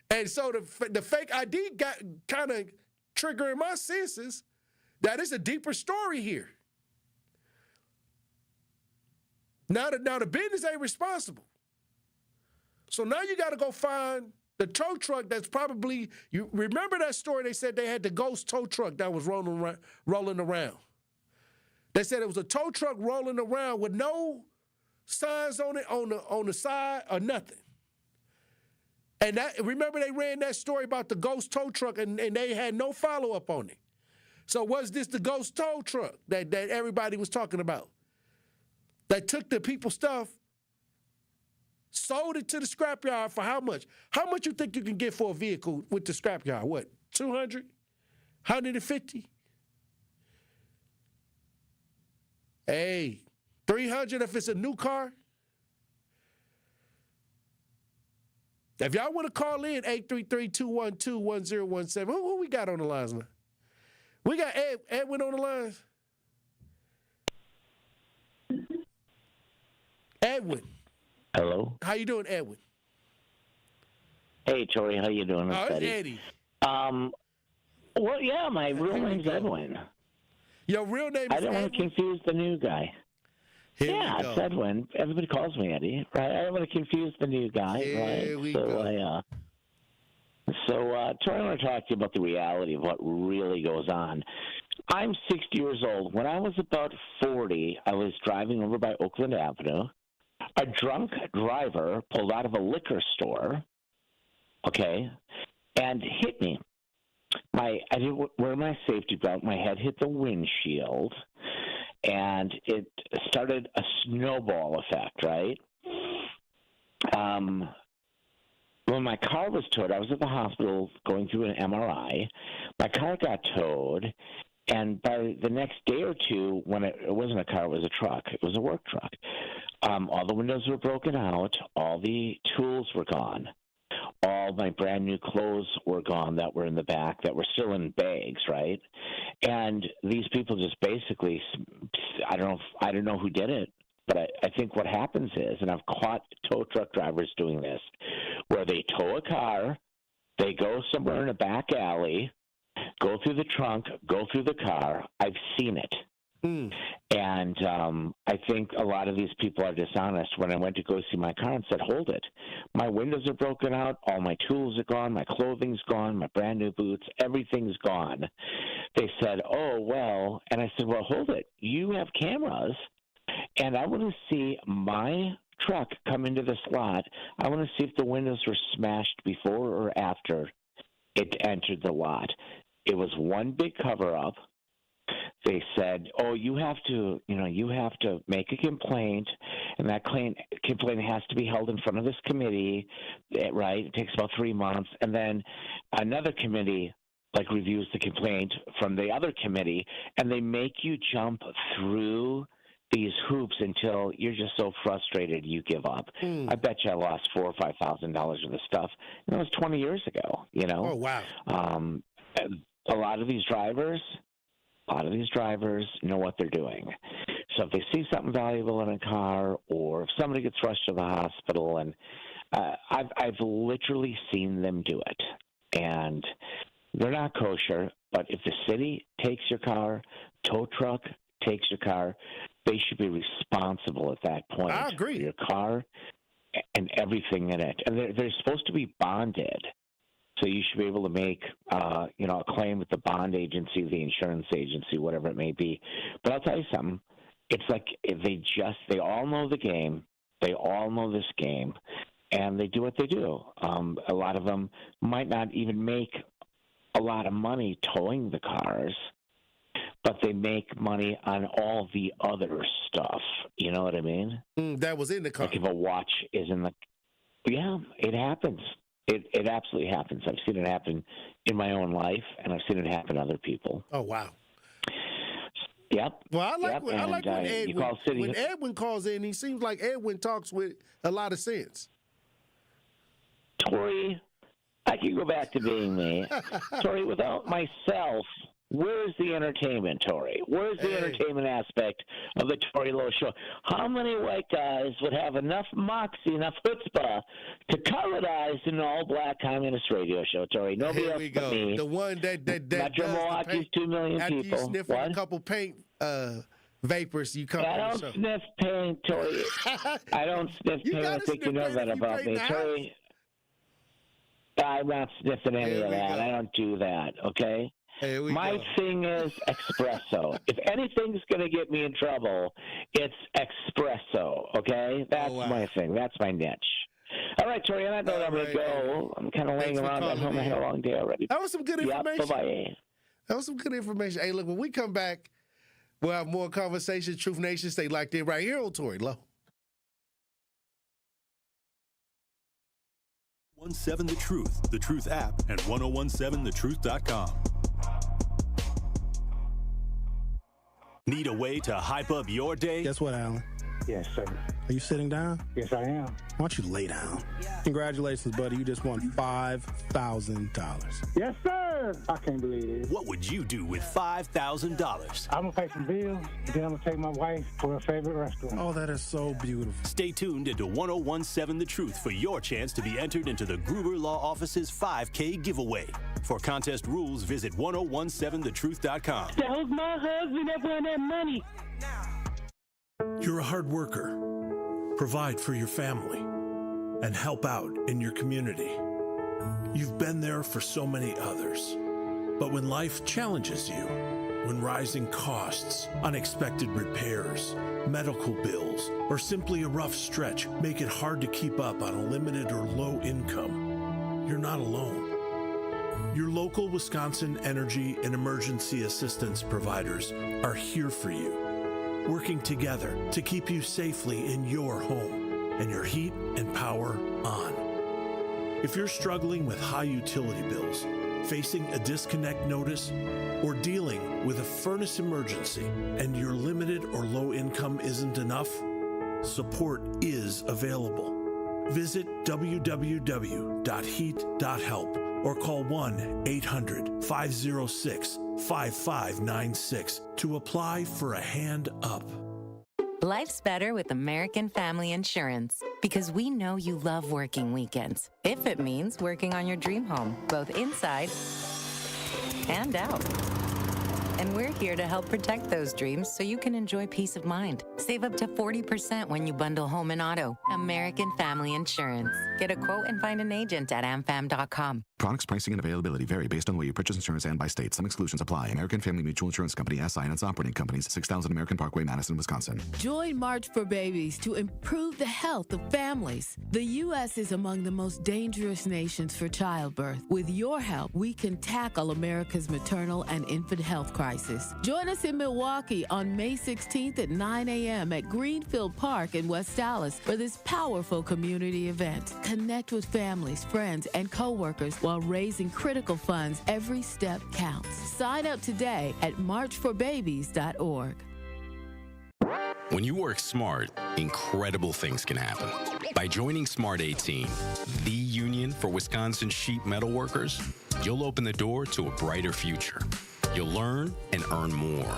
And so the fake ID got kind of triggering my senses that it's a deeper story here. Now the business ain't responsible. So now you got to go find the tow truck that's probably, you remember that story they said they had the ghost tow truck that was rolling around. They said it was a tow truck rolling around with no signs on it on the side or nothing. And remember they ran that story about the ghost tow truck and they had no follow-up on it. So was this the ghost tow truck that everybody was talking about? That took the people's stuff, sold it to the scrapyard for how much? How much you think you can get for a vehicle with the scrapyard? What, 200? 150? Hey, 300 if it's a new car? If y'all want to call in, 833-212-1017. Who we got on the lines now? We got Edwin on the lines. Edwin. Hello. How you doing, Edwin? Hey, Tory. How you doing? Oh, it's Eddie. Well, yeah, my real name's Edwin. Your real name is I don't want to confuse the new guy. It's Edwin. Everybody calls me Eddie, right? I don't want to confuse the new guy, right? Tory, I want to talk to you about the reality of what really goes on. I'm 60 years old. When I was about 40, I was driving over by Oakland Avenue. A drunk driver pulled out of a liquor store, okay, and hit me. I didn't wear my safety belt. My head hit the windshield, and it started a snowball effect, right? When my car was towed, I was at the hospital going through an MRI. My car got towed, and by the next day or two, when it wasn't a car, it was a truck. It was a work truck. All the windows were broken out. All the tools were gone. All my brand new clothes were gone that were in the back that were still in bags, right? And these people just basically, I don't know who did it, but I think what happens is, and I've caught tow truck drivers doing this, where they tow a car, they go somewhere in a back alley, go through the trunk, go through the car. I've seen it. And I think a lot of these people are dishonest. When I went to go see my car and said, hold it, my windows are broken out, all my tools are gone, my clothing's gone, my brand new boots, everything's gone. They said, oh, well, and I said, well, hold it, you have cameras, and I want to see my truck come into this lot. I want to see if the windows were smashed before or after it entered the lot. It was one big cover-up. They said, oh, you have to make a complaint, and that complaint has to be held in front of this committee, right? It takes about 3 months. And then another committee, reviews the complaint from the other committee, and they make you jump through these hoops until you're just so frustrated you give up. I bet you I lost $4,000 or $5,000 worth of stuff. It was 20 years ago, Oh, wow. A lot of these drivers know what they're doing. So if they see something valuable in a car, or if somebody gets rushed to the hospital, and I've literally seen them do it, and they're not kosher. But if the city takes your car, tow truck takes your car, they should be responsible at that point. I agree. For your car and everything in it, and they're supposed to be bonded. So you should be able to make, a claim with the bond agency, the insurance agency, whatever it may be. But I'll tell you something. It's like they all know the game. They all know this game. and they do what they do. A lot of them might not even make a lot of money towing the cars, but they make money on all the other stuff. You know what I mean? That was in the car. Like if a watch is in the... Yeah, it happens. It absolutely happens. I've seen it happen in my own life, and I've seen it happen to other people. Oh, wow. Yep. Well, I like when when Edwin calls in, he seems like Edwin talks with a lot of sense. Tory, I can go back to being me. Tory, without myself, where's the entertainment, Tory? Where's the entertainment aspect of the Tory Lowe Show? How many white guys would have enough moxie, enough chutzpah to colorize an all-black communist radio show, Tory? Nobody else but me. The one that Metro Milwaukee's 2 million after people. You sniff a couple paint vapors, you come. I don't sniff paint, Tory. I don't sniff paint. I think you know that about me, Tory. I'm not sniffing any of that. I don't do that, okay? My thing is espresso. If anything's going to get me in trouble, it's espresso, okay? That's my thing. That's my niche. All right, Tory, on that note, I'm going to go. I'm kind of laying around at home. I had a long day already. That was some good information. Bye-bye. That was some good information. Hey, look, when we come back, we'll have more conversations. Truth Nation, stay locked in right here on Tory Lowe. 1017 The Truth app, and 1017thetruth.com. Need a way to hype up your day? Guess what, Alan? Yes, sir. Are you sitting down? Yes, I am. Why don't you lay down? Congratulations, buddy. You just won $5,000. Yes, sir. I can't believe it. What would you do with $5,000? I'm going to pay some bills, then I'm going to take my wife to her favorite restaurant. Oh, that is so beautiful. Stay tuned into 1017 The Truth for your chance to be entered into the Gruber Law Office's 5K giveaway. For contest rules, visit 1017thetruth.com. That was my husband that won that money. You're a hard worker. Provide for your family and help out in your community. You've been there for so many others. But when life challenges you, when rising costs, unexpected repairs, medical bills, or simply a rough stretch make it hard to keep up on a limited or low income, you're not alone. Your local Wisconsin energy and emergency assistance providers are here for you, working together to keep you safely in your home and your heat and power on. If you're struggling with high utility bills, facing a disconnect notice, or dealing with a furnace emergency and your limited or low income isn't enough, support is available. Visit www.heat.help or call 1-800-506-5596 to apply for a hand up. Life's better with American Family Insurance because we know you love working weekends. If it means working on your dream home, both inside and out. And we're here to help protect those dreams so you can enjoy peace of mind. Save up to 40% when you bundle home and auto. American Family Insurance. Get a quote and find an agent at amfam.com. Products, pricing, and availability vary based on where you purchase insurance and by state. Some exclusions apply. American Family Mutual Insurance Company, SI, and its operating companies, 6000 American Parkway, Madison, Wisconsin. Join March for Babies to improve the health of families. The U.S. is among the most dangerous nations for childbirth. With your help, we can tackle America's maternal and infant health crisis. Join us in Milwaukee on May 16th at 9 a.m. at Greenfield Park in West Dallas for this powerful community event. Connect with families, friends, and co-workers while raising critical funds. Every step counts. Sign up today at marchforbabies.org. When you work smart, incredible things can happen. By joining Smart 18, the union for Wisconsin sheet metal workers, you'll open the door to a brighter future. You'll learn and earn more.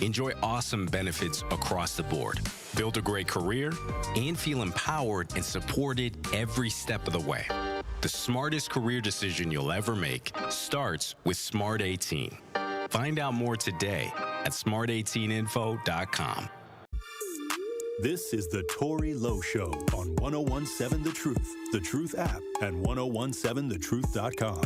Enjoy awesome benefits across the board. Build a great career and feel empowered and supported every step of the way. The smartest career decision you'll ever make starts with Smart 18. Find out more today at smart18info.com. This is the Tory Lowe Show on 1017 The Truth, The Truth app, and 1017thetruth.com.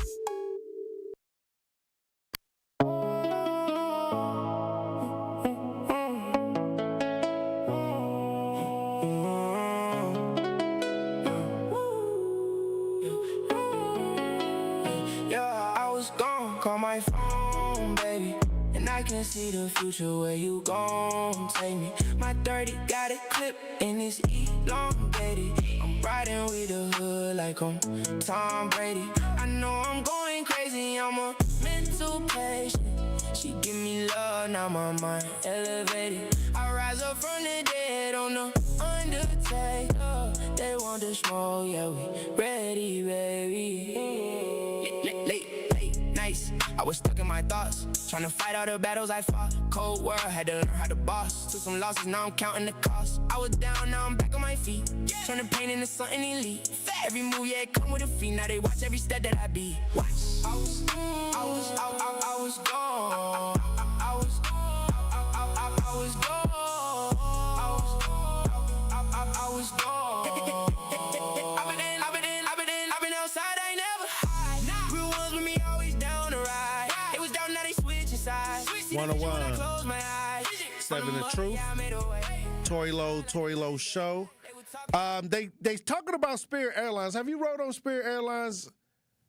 can see the future where you gon' take me. My 30 got it clipped and it's elongated. I'm riding with the hood like I'm Tom Brady. I know I'm going crazy, I'm a mental patient. She give me love, now my mind elevated. I rise up from the dead on the Undertaker. They want the smoke, yeah, we ready, baby. Late nights, I was stuck in my thoughts, trying to fight all the battles I fought. Cold world, had to learn how to boss. Took some losses, now I'm counting the cost. I was down, now I'm back on my feet. Turn the pain into something elite. Every move, yeah, it come with a fee. Now they watch every step that I be. Watch. I was gone. I was gone. I was gone. I was gone. I've been outside, I ain't never hide. Real ones with me always down to ride. It was down, now they switching sides. 101. 7 The Truth. Tory Lowe Show. They talking about Spirit Airlines. Have you rode on Spirit Airlines,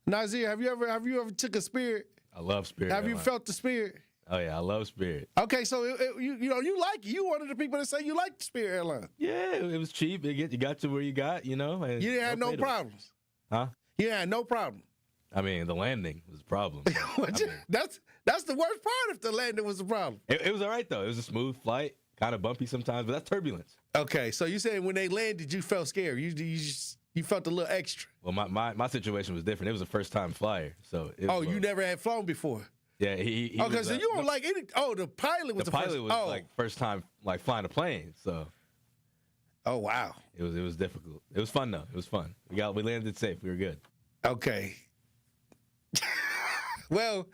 Nazir? Have you ever took a Spirit? I love Spirit. Have you felt the Spirit? Oh yeah, I love Spirit. Okay, so you like it. You one of the people that say you like the Spirit Airlines. Yeah, it was cheap. You got to where you got, and you didn't have no problems. Huh? You had no problem. I mean, the landing was a problem. That's the worst part if the landing was a problem. It was all right though. It was a smooth flight, kind of bumpy sometimes, but that's turbulence. Okay, so you saying when they landed, you felt scared. You felt a little extra. Well, my situation was different. It was a first time flyer, so. You never had flown before. Yeah, he okay, so you don't like any. Oh, the pilot was the pilot was like first time like flying a plane. So. Oh wow. It was difficult. It was fun though. It was fun. We landed safe. We were good. Okay. Well,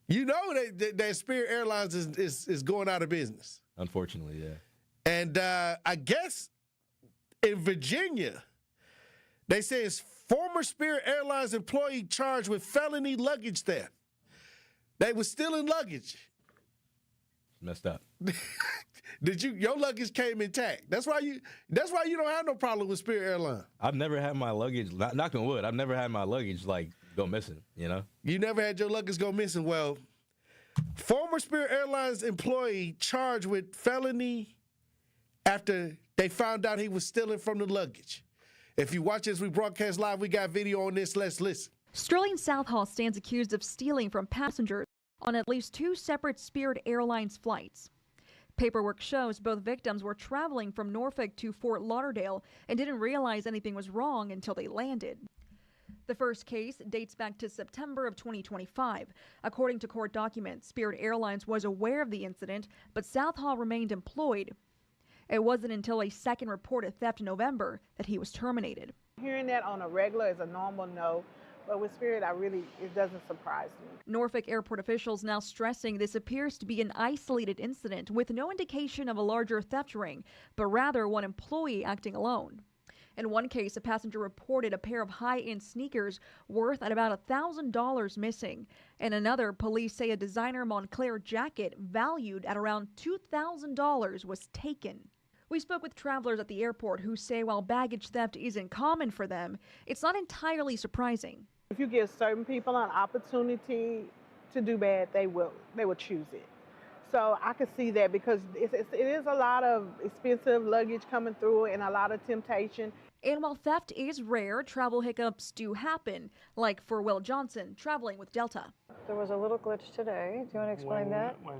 you know that Spirit Airlines is going out of business. Unfortunately, yeah. And I guess in Virginia, they say it's former Spirit Airlines employee charged with felony luggage theft. They were stealing luggage. Messed up. Your luggage came intact? That's why you don't have no problem with Spirit Airlines. I've never had my luggage. Knock on wood. I've never had my luggage like go missing. You know. You never had your luggage go missing. Well, former Spirit Airlines employee charged with felony after they found out he was stealing from the luggage. If you watch as we broadcast live, we got video on this. Let's listen. Sterling Southall stands accused of stealing from passengers on at least 2 separate Spirit Airlines flights. Paperwork shows both victims were traveling from Norfolk to Fort Lauderdale and didn't realize anything was wrong until they landed. The first case dates back to September of 2025. According to court documents, Spirit Airlines was aware of the incident, but Southall remained employed. It wasn't until a second reported theft in November that he was terminated. Hearing that on a regular is a normal no. But with Spirit, it doesn't surprise me. Norfolk airport officials now stressing this appears to be an isolated incident with no indication of a larger theft ring, but rather one employee acting alone. In one case, a passenger reported a pair of high-end sneakers worth at about $1,000 missing. In another, police say a designer Montclair jacket valued at around $2,000 was taken. We spoke with travelers at the airport who say while baggage theft isn't common for them, it's not entirely surprising. If you give certain people an opportunity to do bad, they will choose it. So I could see that because it is a lot of expensive luggage coming through and a lot of temptation. And while theft is rare, travel hiccups do happen, like for Will Johnson traveling with Delta. There was a little glitch today. Do you want to explain that? When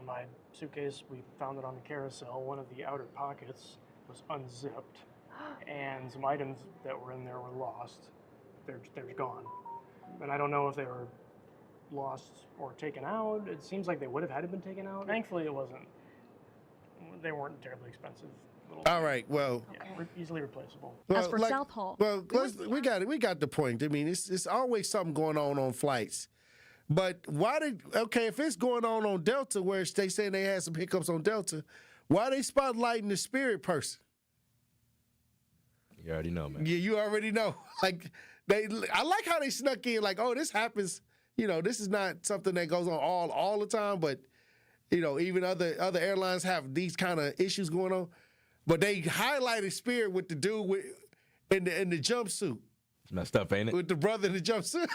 my suitcase, we found it on the carousel, one of the outer pockets was unzipped, and some items that were in there were lost. They're gone. And I don't know if they were lost or taken out. It seems like they would have had to been taken out. Thankfully, it wasn't. They weren't terribly expensive. All right. Well, yeah, easily replaceable. As for Southall, we got the point. I mean, it's always something going on flights. But if it's going on Delta, where they say they had some hiccups on Delta, why they spotlighting the Spirit person? You already know, man. Yeah, you already know. I like how they snuck in, like, oh, this happens. You know, this is not something that goes on all the time, but even other airlines have these kind of issues going on. But they highlighted Spirit with the dude in the jumpsuit. It's messed up, ain't it? With the brother in the jumpsuit.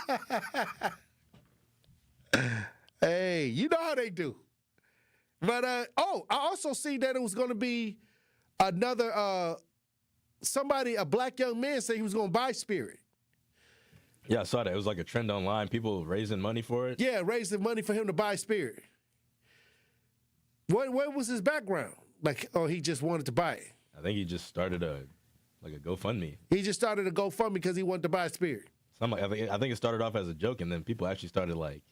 Hey, you know how they do. But, I also see that it was going to be another, a black young man said he was going to buy Spirit. Yeah, I saw that. It was like a trend online. People raising money for it. Yeah, raising money for him to buy Spirit. What was his background? Like, he just wanted to buy it. I think he just started a GoFundMe. He just started a GoFundMe because he wanted to buy Spirit. I think it started off as a joke, and then people actually started like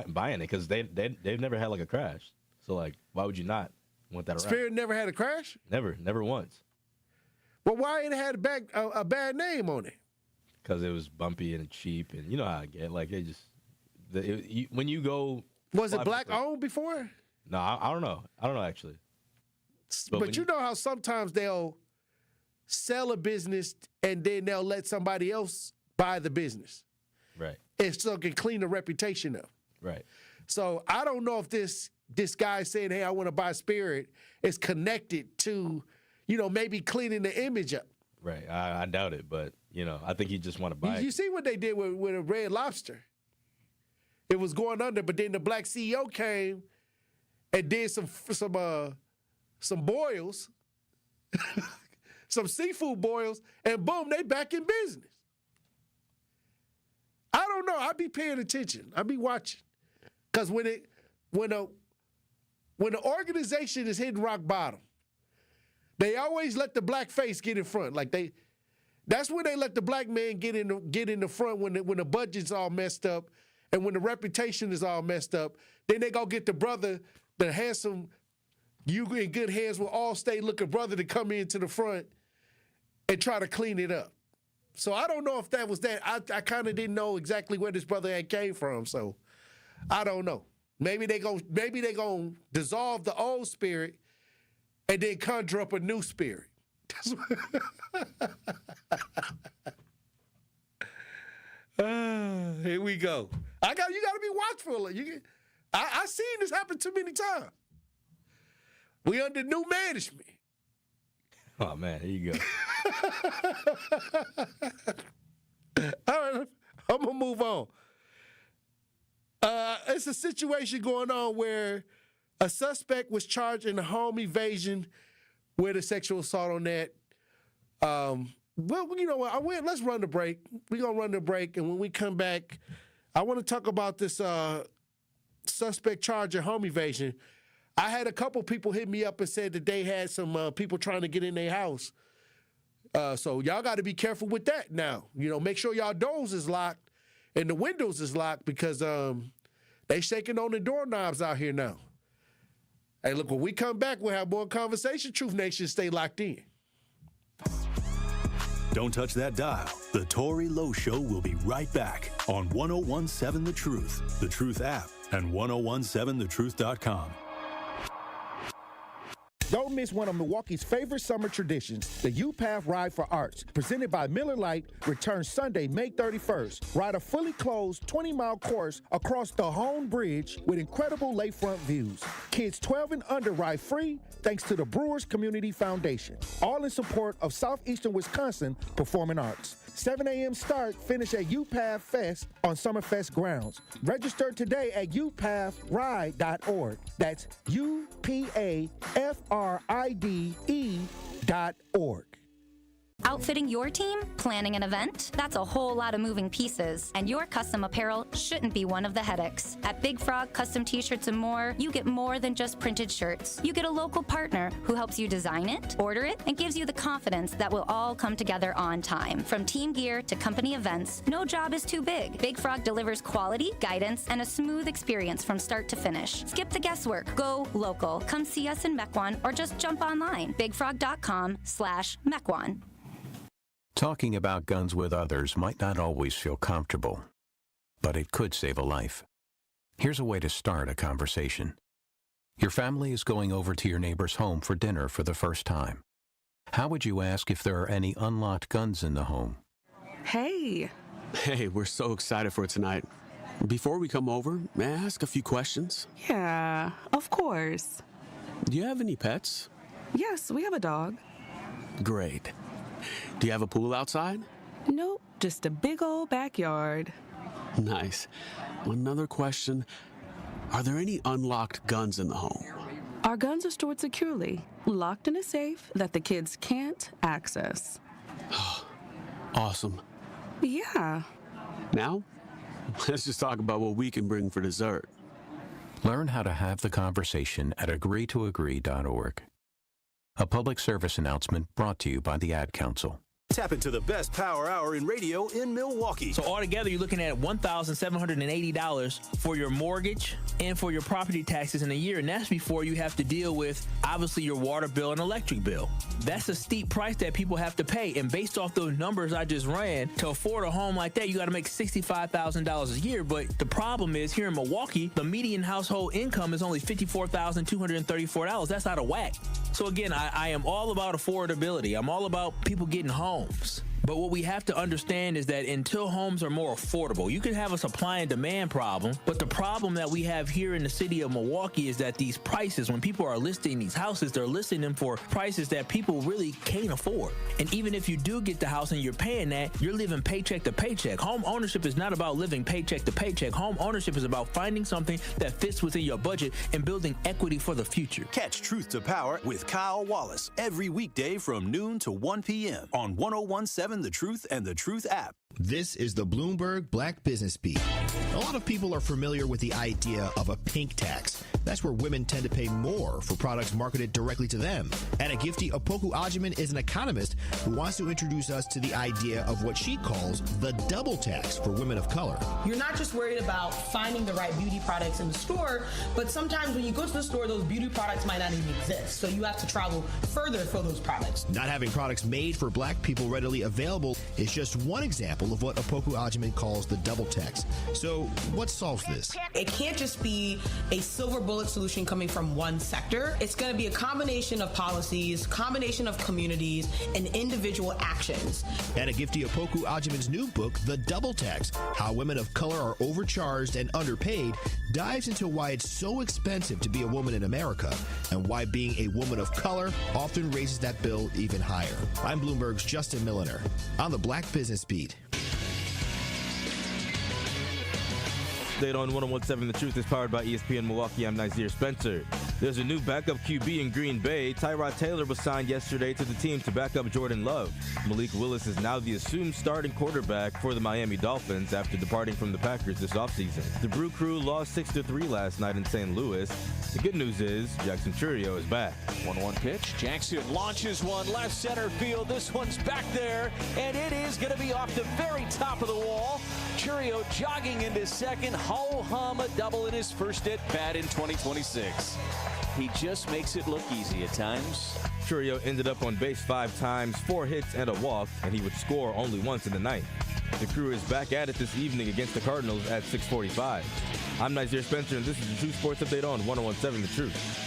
buying it because they've never had like a crash. So like, why would you not want that around? Spirit never had a crash? Never once. Well, why it had a bad name on it? Because it was bumpy and cheap, and you know how I get. Like when you go. Was it black owned before? No, I don't know. I don't know actually. But you know how sometimes they'll sell a business and then they'll let somebody else buy the business. Right. And so it can clean the reputation up. Right. So I don't know if this guy saying, hey, I want to buy Spirit is connected to, maybe cleaning the image up. Right. I doubt it, but, I think he just want to buy it. You see what they did with a Red Lobster? It was going under, but then the black CEO came and did some boils, some seafood boils, and boom, they back in business. I don't know. I be paying attention. I be watching. Because when the organization is hitting rock bottom, they always let the black face get in front. That's when they let the black man get in the front when the budget's all messed up and when the reputation is all messed up. Then they go get the brother, the handsome, you in good hands with Allstate looking brother to come into the front and try to clean it up. So I don't know if that was that. I kind of didn't know exactly where this brother had came from. So I don't know. Maybe they gonna dissolve the old Spirit and then conjure up a new Spirit. Here we go. You got to be watchful. I seen this happen too many times. We under new management. Oh man, here you go. All right, I'm gonna move on. It's a situation going on where a suspect was charged in a home invasion with a sexual assault on that. Well, you know what? Let's run the break. We're gonna run the break, and when we come back, I want to talk about this suspect charged in home invasion. I had a couple people hit me up and said that they had some people trying to get in their house. So y'all got to be careful with that now. Make sure y'all doors is locked and the windows is locked because they shaking on the doorknobs out here now. Hey, look, when we come back, we'll have more conversation. Truth Nation, stay locked in. Don't touch that dial. The Tory Lowe Show will be right back on 1017 The Truth app, and 1017thetruth.com. Don't miss one of Milwaukee's favorite summer traditions, the U-Path Ride for Arts, presented by Miller Lite, returns Sunday, May 31st. Ride a fully closed 20-mile course across the Hone Bridge with incredible lakefront views. Kids 12 and under ride free thanks to the Brewers Community Foundation. All in support of Southeastern Wisconsin Performing Arts. 7 a.m. start, finish at UPath Fest on Summerfest grounds. Register today at upathride.org. That's UPAFRIDE.org. Outfitting your team? Planning an event? That's a whole lot of moving pieces, and your custom apparel shouldn't be one of the headaches. At Big Frog Custom T-Shirts and more, you get more than just printed shirts. You get a local partner who helps you design it, order it, and gives you the confidence that will all come together on time. From team gear to company events, no job is too big. Big Frog delivers quality, guidance, and a smooth experience from start to finish. Skip the guesswork. Go local. Come see us in Mequon or just jump online. bigfrog.com/Mequon. Talking about guns with others might not always feel comfortable, but it could save a life. Here's a way to start a conversation. Your family is going over to your neighbor's home for dinner for the first time. How would you ask if there are any unlocked guns in the home? Hey, we're so excited for tonight. Before we come over, may I ask a few questions? Yeah, of course. Do you have any pets? Yes, we have a dog. Great. Do you have a pool outside? Nope, just a big old backyard. Nice. Another question. Are there any unlocked guns in the home? Our guns are stored securely, locked in a safe that the kids can't access. Awesome. Yeah. Now, let's just talk about what we can bring for dessert. Learn how to have the conversation at agreetoagree.org. A public service announcement brought to you by the Ad Council. Tap into the best power hour in radio in Milwaukee. So altogether, you're looking at $1,780 for your mortgage and for your property taxes in a year. And that's before you have to deal with, obviously, your water bill and electric bill. That's a steep price that people have to pay. And based off those numbers I just ran, to afford a home like that, you got to make $65,000 a year. But the problem is, here in Milwaukee, the median household income is only $54,234. That's out of whack. So again, I am all about affordability. I'm all about people getting homes. But what we have to understand is that until homes are more affordable, you can have a supply and demand problem. But the problem that we have here in the city of Milwaukee is that these prices, when people are listing these houses, they're listing them for prices that people really can't afford. And even if you do get the house and you're paying that, you're living paycheck to paycheck. Home ownership is not about living paycheck to paycheck. Home ownership is about finding something that fits within your budget and building equity for the future. Catch Truth to Power with Kyle Wallace every weekday from noon to 1 p.m. on 101.7 The Truth and The Truth app. This is the Bloomberg Black Business Beat. A lot of people are familiar with the idea of a pink tax. That's where women tend to pay more for products marketed directly to them. And Agifti Opoku Ajiman is an economist who wants to introduce us to the idea of what she calls the double tax for women of color. You're not just worried about finding the right beauty products in the store, but sometimes when you go to the store, those beauty products might not even exist. So you have to travel further for those products. Not having products made for black people readily available is just one example of what Opoku Ajiman calls the double tax. So what solves this? It can't just be a silver bullet solution coming from one sector. It's going to be a combination of policies, combination of communities, and individual actions. And Agifti Opoku Ajiman's new book, The Double Tax, How Women of Color Are Overcharged and Underpaid, dives into why it's so expensive to be a woman in America and why being a woman of color often raises that bill even higher. I'm Bloomberg's Justin Milliner on the Black Business Beat. Update on 101.7 The Truth is powered by ESPN Milwaukee. I'm Xavier Spencer. There's a new backup QB in Green Bay. Tyrod Taylor was signed yesterday to the team to back up Jordan Lowe. Malik Willis is now the assumed starting quarterback for the Miami Dolphins after departing from the Packers this offseason. The Brew Crew lost 6-3 last night in St. Louis. The good news is Jackson Churio is back. 1-1 pitch. Jackson launches one left center field. This one's back there, and it is going to be off the very top of the wall. Churio jogging into second. Ho-hum a double in his first at bat in 2026. He just makes it look easy at times. Churio ended up on base 5 times, 4 hits and a walk, and he would score only once in the ninth. The Crew is back at it this evening against the Cardinals at 6:45. I'm Xavier Spencer, and this is the True Sports Update on 101.7 The Truth.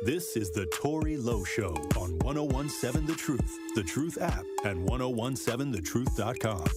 This is the Tory Lowe Show on 101.7 The Truth app, and 101.7thetruth.com.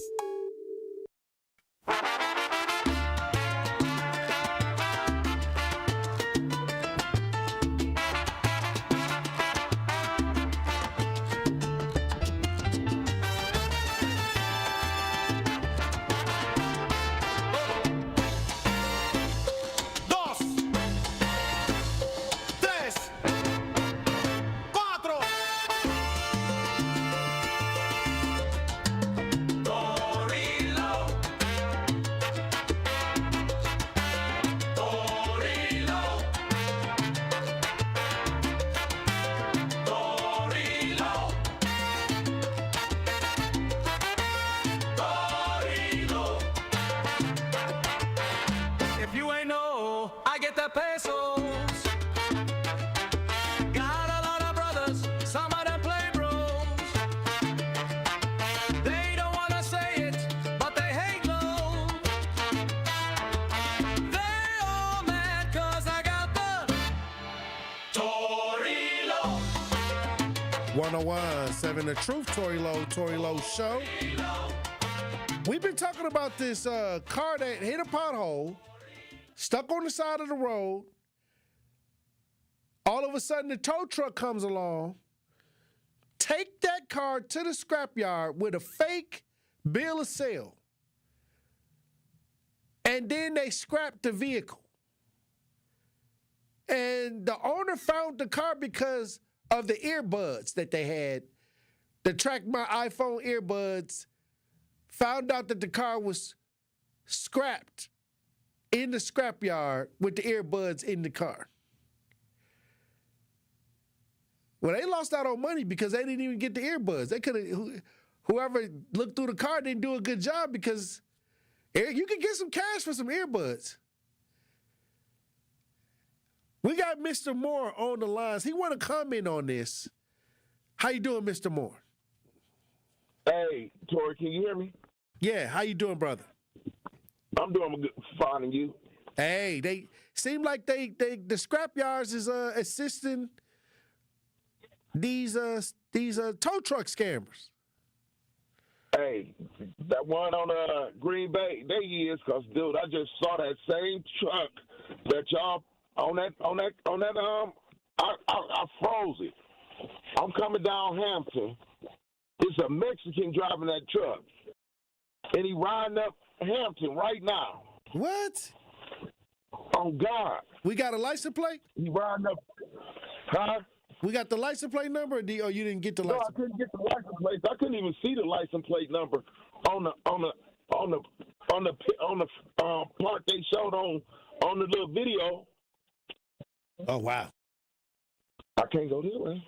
The Truth, Tory Lowe Show. We've been talking about this car that hit a pothole, stuck on the side of the road. All of a sudden, the tow truck comes along, take that car to the scrapyard with a fake bill of sale, and then they scrapped the vehicle. And the owner found the car because of the earbuds that they had to track my iPhone earbuds, found out that the car was scrapped in the scrapyard with the earbuds in the car. Well, they lost out on money because they didn't even get the earbuds. They could have, whoever looked through the car didn't do a good job because you could get some cash for some earbuds. We got Mr. Moore on the lines. He want to comment on this. How you doing, Mr. Moore? Hey, Tory, can you hear me? Yeah, how you doing, brother? I'm doing good, fine, and you? Hey, they seem like the scrapyards is assisting these tow truck scammers. Hey, that one on Green Bay, they is, cause dude, I just saw that same truck that y'all on that I froze it. I'm coming down Hampton. It's a Mexican driving that truck, and he riding up Hampton right now. What? Oh God! We got a license plate? He riding up, huh? We got the license plate number, or you didn't get the license? No, I couldn't get the license plate. I couldn't even see the license plate number on the part they showed on the little video. Oh wow! I can't go this way.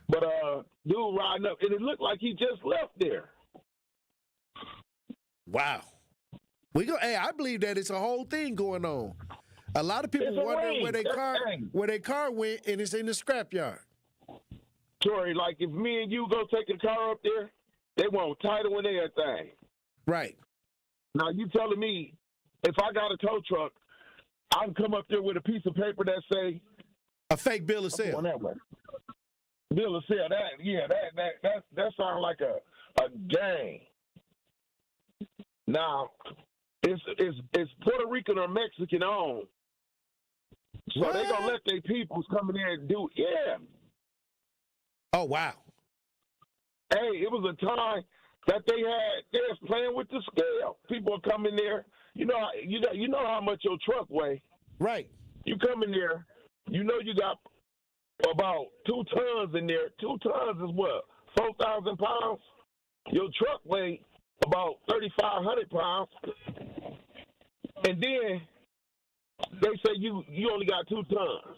But dude riding up, and it looked like he just left there. Wow. Hey, I believe that it's a whole thing going on. A lot of people wondering where their car went, and it's in the scrapyard. Tory, like if me and you go take a car up there, they want title and everything. Right. Now you telling me if I got a tow truck, I can come up there with a piece of paper that say a fake bill of sale. Bill of sale. That sounds like a gang. Now it's Puerto Rican or Mexican owned. So they gonna let their peoples come in there and do it. Yeah. Oh wow. Hey, it was a time that they was playing with the scale. People are coming there. You know how much your truck weigh. Right. You come in there, you know you got about 2 tons in there. 2 tons is what? 4,000 pounds? Your truck weigh about 3,500 pounds. And then they say you only got 2 tons.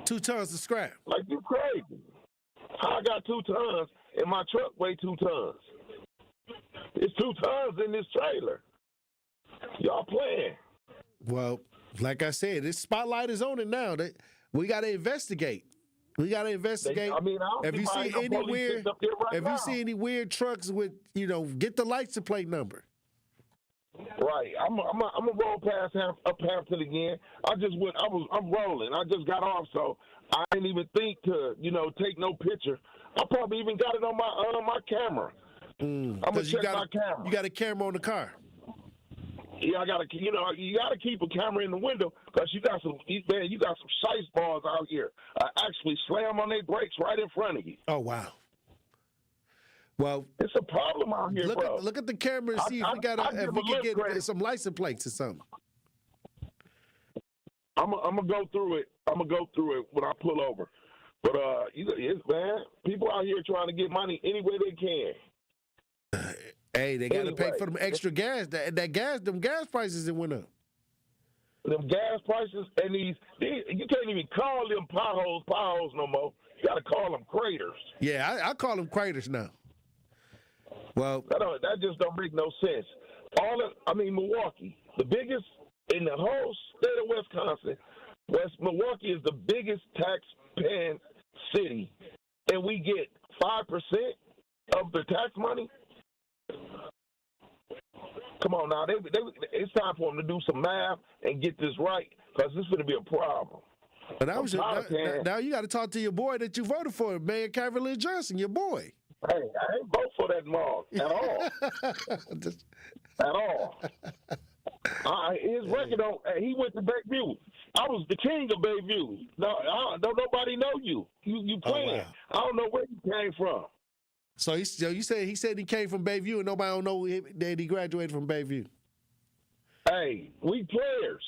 2 tons of scrap. Like, you crazy. I got 2 tons and my truck weigh 2 tons. It's 2 tons in this trailer. Y'all playing. Well, like I said, this spotlight is on it now. We got to investigate. We got to investigate. If you see any weird trucks with, get the license plate number. Right. I'm gonna roll past up Hampton again. I'm rolling. I just got off, so I didn't even think to, take no picture. I probably even got it on my camera. I'm gonna check my camera. You got a camera on the car. Yeah, I gotta. You gotta keep a camera in the window because you got some shice balls out here. Actually slam on their brakes right in front of you. Oh wow. Well, it's a problem out here, bro. Look at the camera and see if we can get some license plates or something. I'm gonna go through it. When I pull over. But man, people out here trying to get money any way they can. Hey, they got to pay for them extra gas. Them gas prices that went up. Them gas prices and these you can't even call them potholes no more. You got to call them craters. Yeah, I call them craters now. Well, that just don't make no sense. Milwaukee, the biggest in the whole state of Wisconsin. Milwaukee is the biggest tax-paying city, and we get 5% of the tax money. Come on now, it's time for them to do some math and get this right, because this is going to be a problem. But now you got to talk to your boy that you voted for, Mayor Cavalier Johnson, your boy. Hey, I ain't vote for that mom at all. At all. His record on. He went to Bayview. I was the king of Bayview. No, don't nobody know you. You playing? Wow. I don't know where you came from. So you said he came from Bayview, and nobody don't know that he graduated from Bayview. Hey, we players.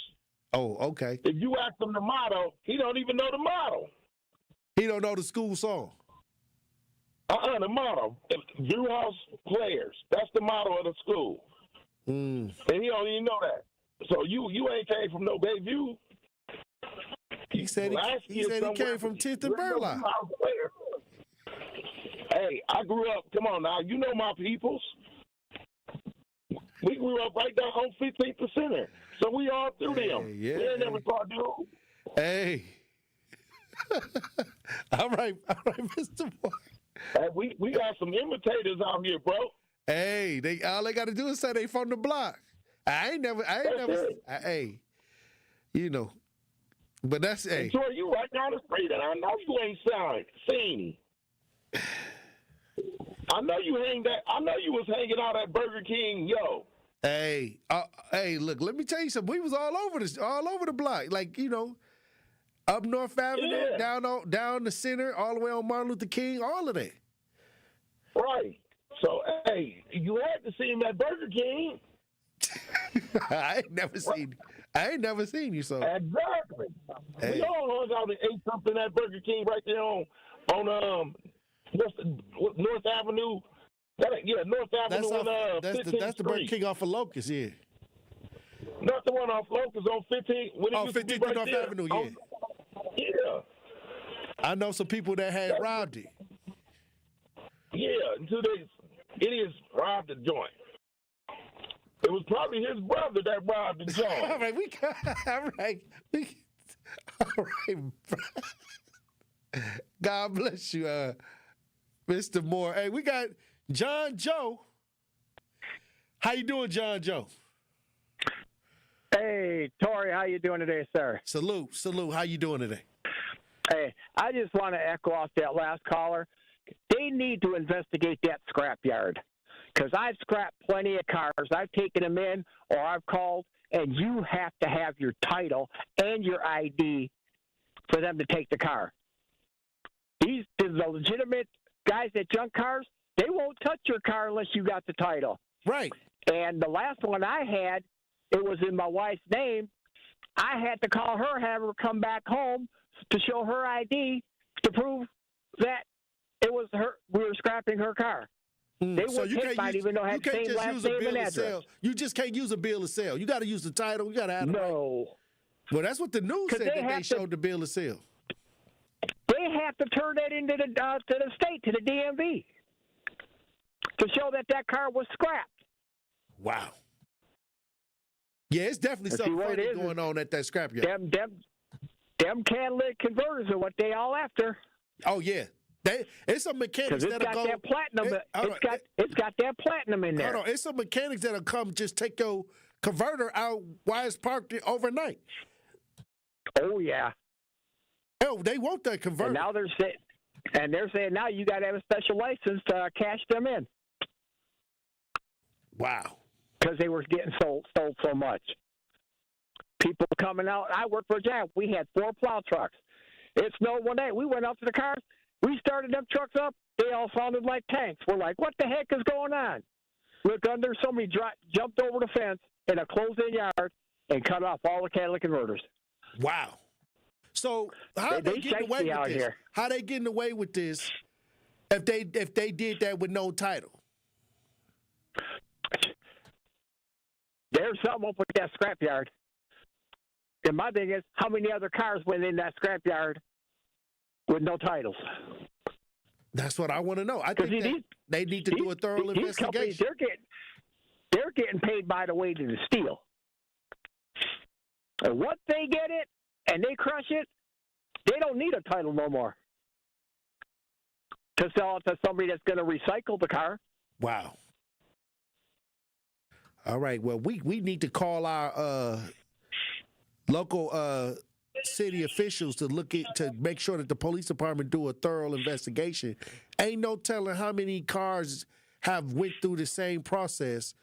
Oh, okay. If you ask him the motto, he don't even know the motto. He don't know the school song. The motto. Drew House players. That's the motto of the school. And he don't even know that. So you ain't came from no Bayview. He said he came from 10th and Burlock. Hey, I grew up. Come on now, you know my peoples. We grew up right down on 15th and Center, so we all through them. Yeah. We ain't never thought, dude. Hey. all right, Mr. Boy. Hey, we got some imitators out here, bro. Hey, all they got to do is say they from the block. I ain't never. Hey, you know, but that's hey. Tory, you right down the street, and I know you ain't seen. I know you was hanging out at Burger King, yo. Hey, look, let me tell you something. We was all over the block, like up North Avenue, down the center, all the way on Martin Luther King, all of that. Right. So, hey, you had to see him at Burger King. I ain't never seen you, so. Exactly. Hey. We all hung out and ate something at Burger King right there on North Avenue. North Avenue. That's the Burger King off of Locust, yeah. Not the one off Locust on 15. 15th and North Avenue, yeah. Yeah. I know some people that had robbed it. Yeah, until they idiots robbed the joint. It was probably his brother that robbed the joint. all right. God bless you, Mr. Moore. Hey, we got John Joe. How you doing, John Joe? Hey, Tory, how you doing today, sir? Salute. How you doing today? Hey, I just want to echo off that last caller. They need to investigate that scrapyard because I've scrapped plenty of cars. I've taken them in or I've called, and you have to have your title and your ID for them to take the car. The legitimate guys that junk cars, they won't touch your car unless you got the title. Right. And the last one I had, it was in my wife's name. I had to call her, have her come back home to show her ID to prove that it was her. We were scrapping her car. They So wouldn't take mine even though I had the same last name and address. You just can't use a bill of sale. You got to use the title. You got to have the No. Well, that's what the news said that they showed the bill of sale. They have to turn that into to the state, to the DMV, to show that car was scrapped. Wow. Yeah, it's definitely something funny going on at that scrapyard. Them catalytic converters are what they all after. Oh yeah, it's some mechanics that'll go. That platinum. It's got that platinum in there. Hold on, it's some mechanics that'll come just take your converter out while it's parked overnight. Oh yeah. Oh, they want that converter. And now they're saying now you got to have a special license to cash them in. Wow. Because they were getting sold so much. People coming out. I worked for a job. We had 4 plow trucks. It snowed one day. We went out to the cars. We started them trucks up. They all sounded like tanks. We're like, what the heck is going on? Look under. Somebody jumped over the fence in a closed-in yard and cut off all the catalytic converters. Wow. So how they getting away with this? Here. How they getting away with this if they did that with no title? There's something up with that scrapyard. And my thing is, how many other cars went in that scrapyard with no titles? That's what I want to know. I think they need to do a thorough investigation. They're getting paid by the weight of the steel. And once they get it and they crush it, they don't need a title no more to sell it to somebody that's going to recycle the car. Wow. All right. Well, we need to call our local city officials to make sure that the police department do a thorough investigation. Ain't no telling how many cars have went through the same process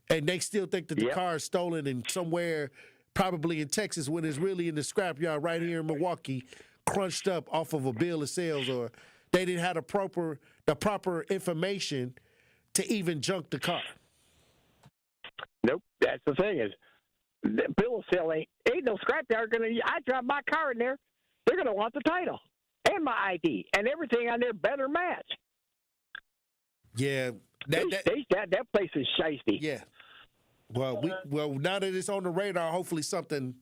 And they still think that the car is stolen and somewhere, probably in Texas, when it's really in the scrapyard right here in Milwaukee, crunched up off of a bill of sales, or they didn't have the proper information to even junk the car. Nope, that's the thing is, the bill of sale ain't no scrapyard gonna. I drive my car in there, they're gonna want the title and my ID and everything on there better match. Yeah, that place is shiesty. Yeah. Well, now that it's on the radar, hopefully something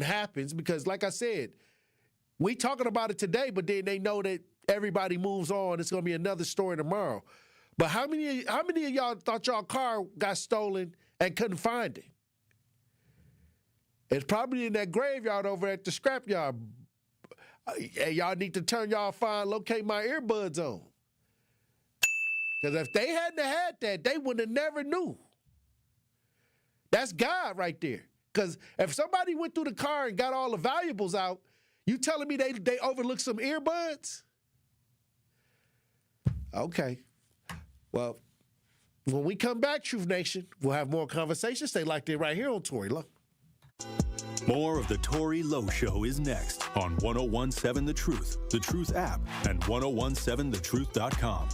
happens, because, like I said, we talking about it today, but then they know that everybody moves on. It's going to be another story tomorrow. But how many of y'all thought y'all car got stolen and couldn't find it? It's probably in that graveyard over at the scrapyard. Hey, y'all need to turn locate my earbuds on. Because if they hadn't had that, they would have never knew. That's God right there. Because if somebody went through the car and got all the valuables out, you telling me they overlooked some earbuds? Okay. Well, when we come back, Truth Nation, we'll have more conversations. Stay like they're right here on Tory Lowe. More of the Tory Lowe Show is next on 1017 The Truth app, and 1017thetruth.com.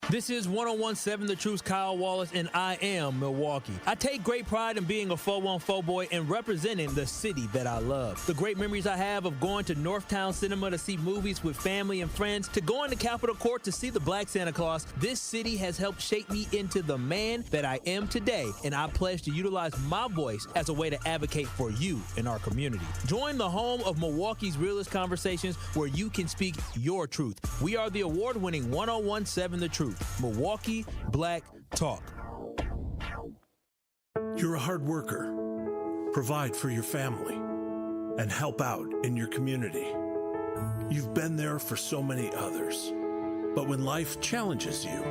This is 1017 The Truth's Kyle Wallace, and I am Milwaukee. I take great pride in being a 414 boy and representing the city that I love. The great memories I have of going to Northtown Cinema to see movies with family and friends, to going to Capitol Court to see the Black Santa Claus, this city has helped shape me into the man that I am today, and I pledge to utilize my voice as a way to advocate for you in our community. Join the home of Milwaukee's realest conversations, where you can speak your truth. We are the award-winning 1017 The Truth. Milwaukee Black Talk. You're a hard worker. Provide for your family and help out in your community. You've been there for so many others. But when life challenges you,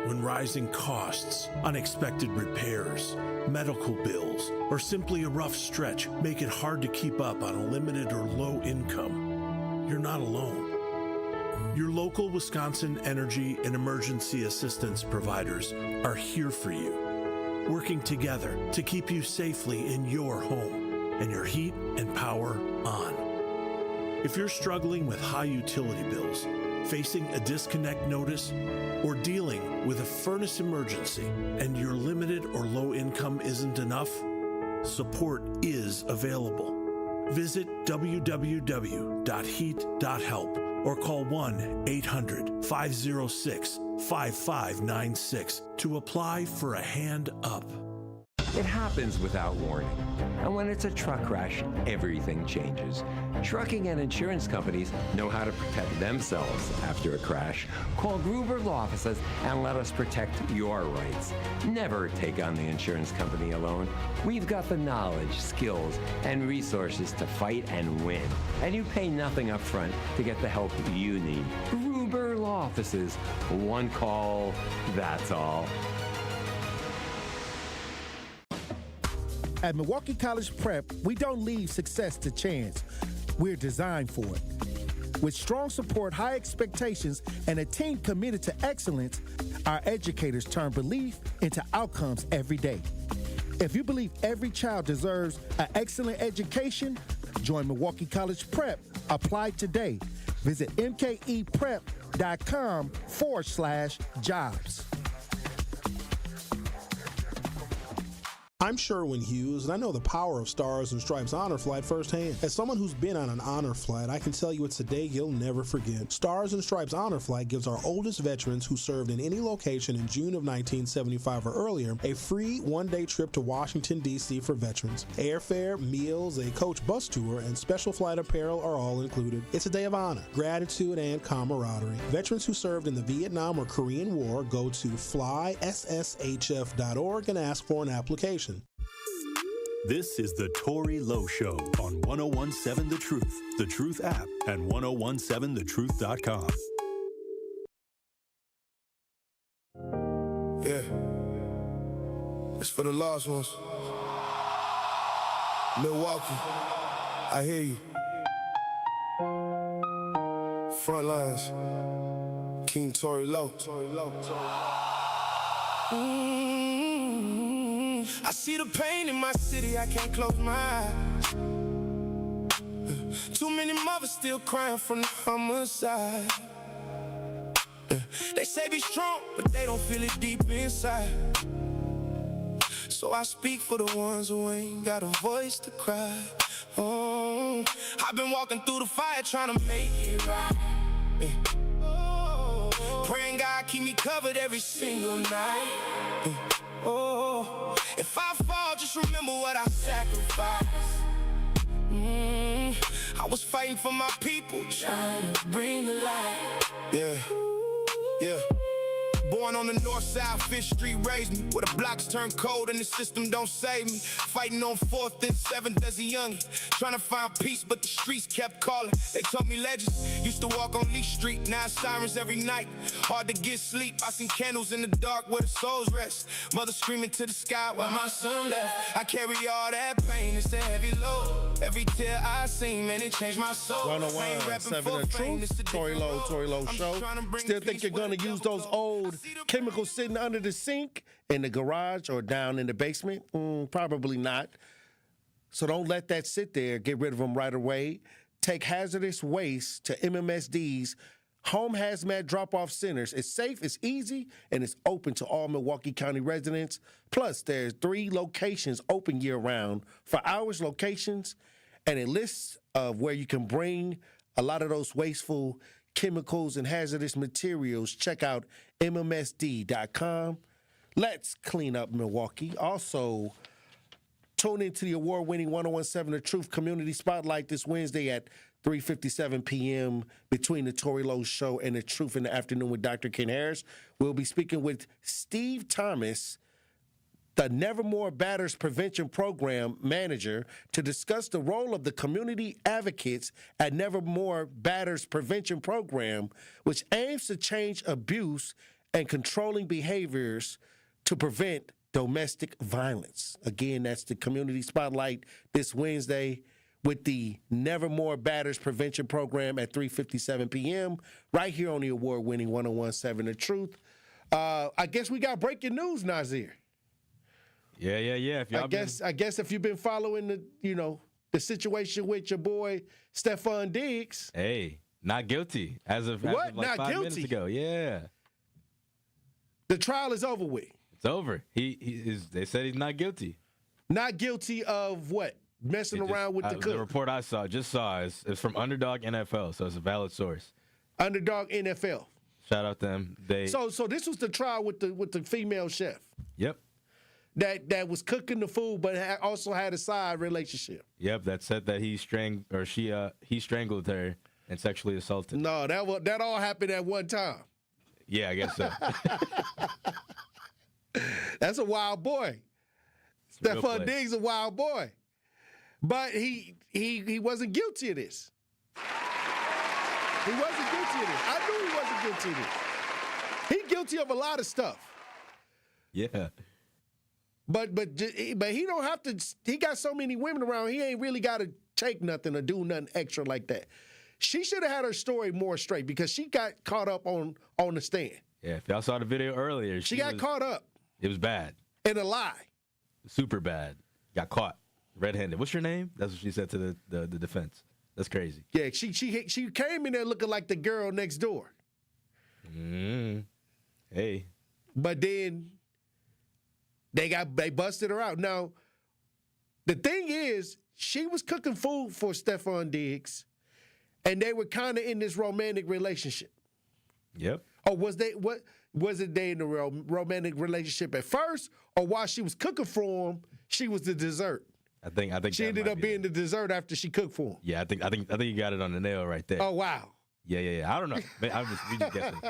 when rising costs, unexpected repairs, medical bills, or simply a rough stretch make it hard to keep up on a limited or low income, you're not alone. Your local Wisconsin energy and emergency assistance providers are here for you, working together to keep you safely in your home and your heat and power on. If you're struggling with high utility bills, facing a disconnect notice, or dealing with a furnace emergency and your limited or low income isn't enough, support is available. Visit www.heat.help or call 1-800-506-5596 to apply for a hand up. It happens without warning. And when it's a truck crash, everything changes. Trucking and insurance companies know how to protect themselves after a crash. Call Gruber Law Offices and let us protect your rights. Never take on the insurance company alone. We've got the knowledge, skills, and resources to fight and win. And you pay nothing up front to get the help you need. Gruber Law Offices. One call, that's all. At Milwaukee College Prep, we don't leave success to chance. We're designed for it. With strong support, high expectations, and a team committed to excellence, our educators turn belief into outcomes every day. If you believe every child deserves an excellent education, join Milwaukee College Prep. Apply today. Visit mkeprep.com/jobs. I'm Sherwin Hughes, and I know the power of Stars and Stripes Honor Flight firsthand. As someone who's been on an honor flight, I can tell you it's a day you'll never forget. Stars and Stripes Honor Flight gives our oldest veterans who served in any location in June of 1975 or earlier a free one-day trip to Washington, D.C. for veterans. Airfare, meals, a coach bus tour, and special flight apparel are all included. It's a day of honor, gratitude, and camaraderie. Veterans who served in the Vietnam or Korean War go to flySSHF.org and ask for an application. This is the Tory Lowe Show on 1017 The Truth app, and 1017thetruth.com. Yeah, it's for the lost ones. Milwaukee, I hear you. Front lines, King Tory Lowe. see the pain in my city, I can't close my eyes. Too many mothers still crying from the homicide. They say be strong, but they don't feel it deep inside. So I speak for the ones who ain't got a voice to cry. Oh, I've been walking through the fire trying to make it right. Praying God keep me covered every single night. Oh, if I fall, just remember what I sacrificed. I was fighting for my people, trying to bring the light. Yeah, yeah. Born on the north side, 5th Street raised me. Where the blocks turn cold and the system don't save me. Fighting on 4th and 7th as a youngin'. Trying to find peace, but the streets kept calling. They told me legends used to walk on Lee Street. Now sirens every night, hard to get sleep. I seen candles in the dark where the souls rest. Mother screaming to the sky while my son left. I carry all that pain, it's a heavy load. Every tear I seen, man, it changed my soul. 101.7 The Truth, Tory Lowe Show. Still think you're gonna use those old chemicals sitting under the sink in the garage or down in the basement? Probably not. So don't let that sit there. Get rid of them right away. Take hazardous waste to MMSD's Home Hazmat Drop-Off Centers. It's safe, it's easy, and it's open to all Milwaukee County residents. Plus, there's 3 locations open year-round. For hours, locations, and a list of where you can bring a lot of those wasteful chemicals and hazardous materials. Check out MMSD.com. Let's clean up Milwaukee. Also, tune into the award-winning 101.7 The Truth Community Spotlight this Wednesday at 3:57 p.m. between the Tory Lowe Show and The Truth in the Afternoon with Dr. Ken Harris. We'll be speaking with Steve Thomas, the Nevermore Batters Prevention Program Manager, to discuss the role of the community advocates at Nevermore Batters Prevention Program, which aims to change abuse and controlling behaviors to prevent domestic violence. Again, that's the Community Spotlight this Wednesday with the Nevermore Batters Prevention Program at 3:57 p.m. right here on the award-winning 101.7 The Truth. I guess we got breaking news, Nazir. Yeah. If y'all I guess if you've been following the situation with your boy Stephon Diggs. Hey, not guilty as of like not 5 guilty? minutes ago. Yeah, the trial is over with. it's over. They said he's not guilty. Not guilty of what? Messing around with the cook. The report I just saw is from Underdog NFL, so it's a valid source. Underdog NFL. Shout out them. So this was the trial with the female chef. Yep. That was cooking the food, but also had a side relationship. Yep, that said that he strangled her and sexually assaulted. No, that all happened at one time. Yeah, I guess so. That's a wild boy. Stephon Diggs a wild boy. But he wasn't guilty of this. He wasn't guilty of this. I knew he wasn't guilty of this. He's guilty of a lot of stuff. Yeah. But he don't have to. He got so many women around. He ain't really got to take nothing or do nothing extra like that. She should have had her story more straight because she got caught up on the stand. Yeah, if y'all saw the video earlier, she got caught up. It was bad. In a lie. Super bad. Got caught red-handed. What's your name? That's what she said to the defense. That's crazy. Yeah, she came in there looking like the girl next door. Hey. But then they busted her out. Now, the thing is, she was cooking food for Stephon Diggs, and they were kind of in this romantic relationship. Yep. Or was they in a romantic relationship at first, or while she was cooking for him, she was the dessert? I think she ended up being the dessert after she cooked for him. Yeah, I think you got it on the nail right there. Oh wow. Yeah. I don't know. We just guessing.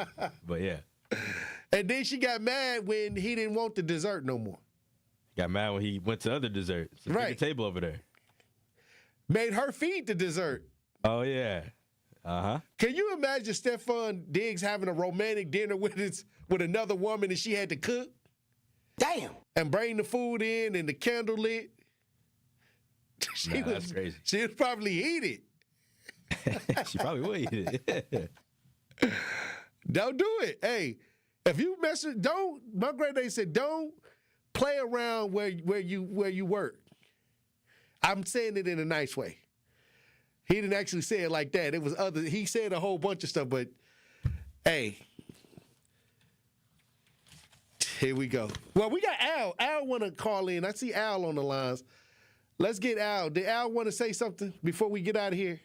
But yeah. And then she got mad when he didn't want the dessert no more. Got mad when he went to other desserts. Right. Big table over there. Made her feed the dessert. Oh yeah. Uh-huh. Can you imagine Stephon Diggs having a romantic dinner with another woman and she had to cook? Damn. And bring the food in and the candle lit. That's crazy. She would probably eat it. She probably would eat it. Don't do it. Hey, if you mess with, my granddaddy said, don't play around where you work. I'm saying it in a nice way. He didn't actually say it like that. It was other. He said a whole bunch of stuff, but hey, here we go. Well, we got Al. Al want to call in. I see Al on the lines. Let's get Al. Did Al want to say something before we get out of here?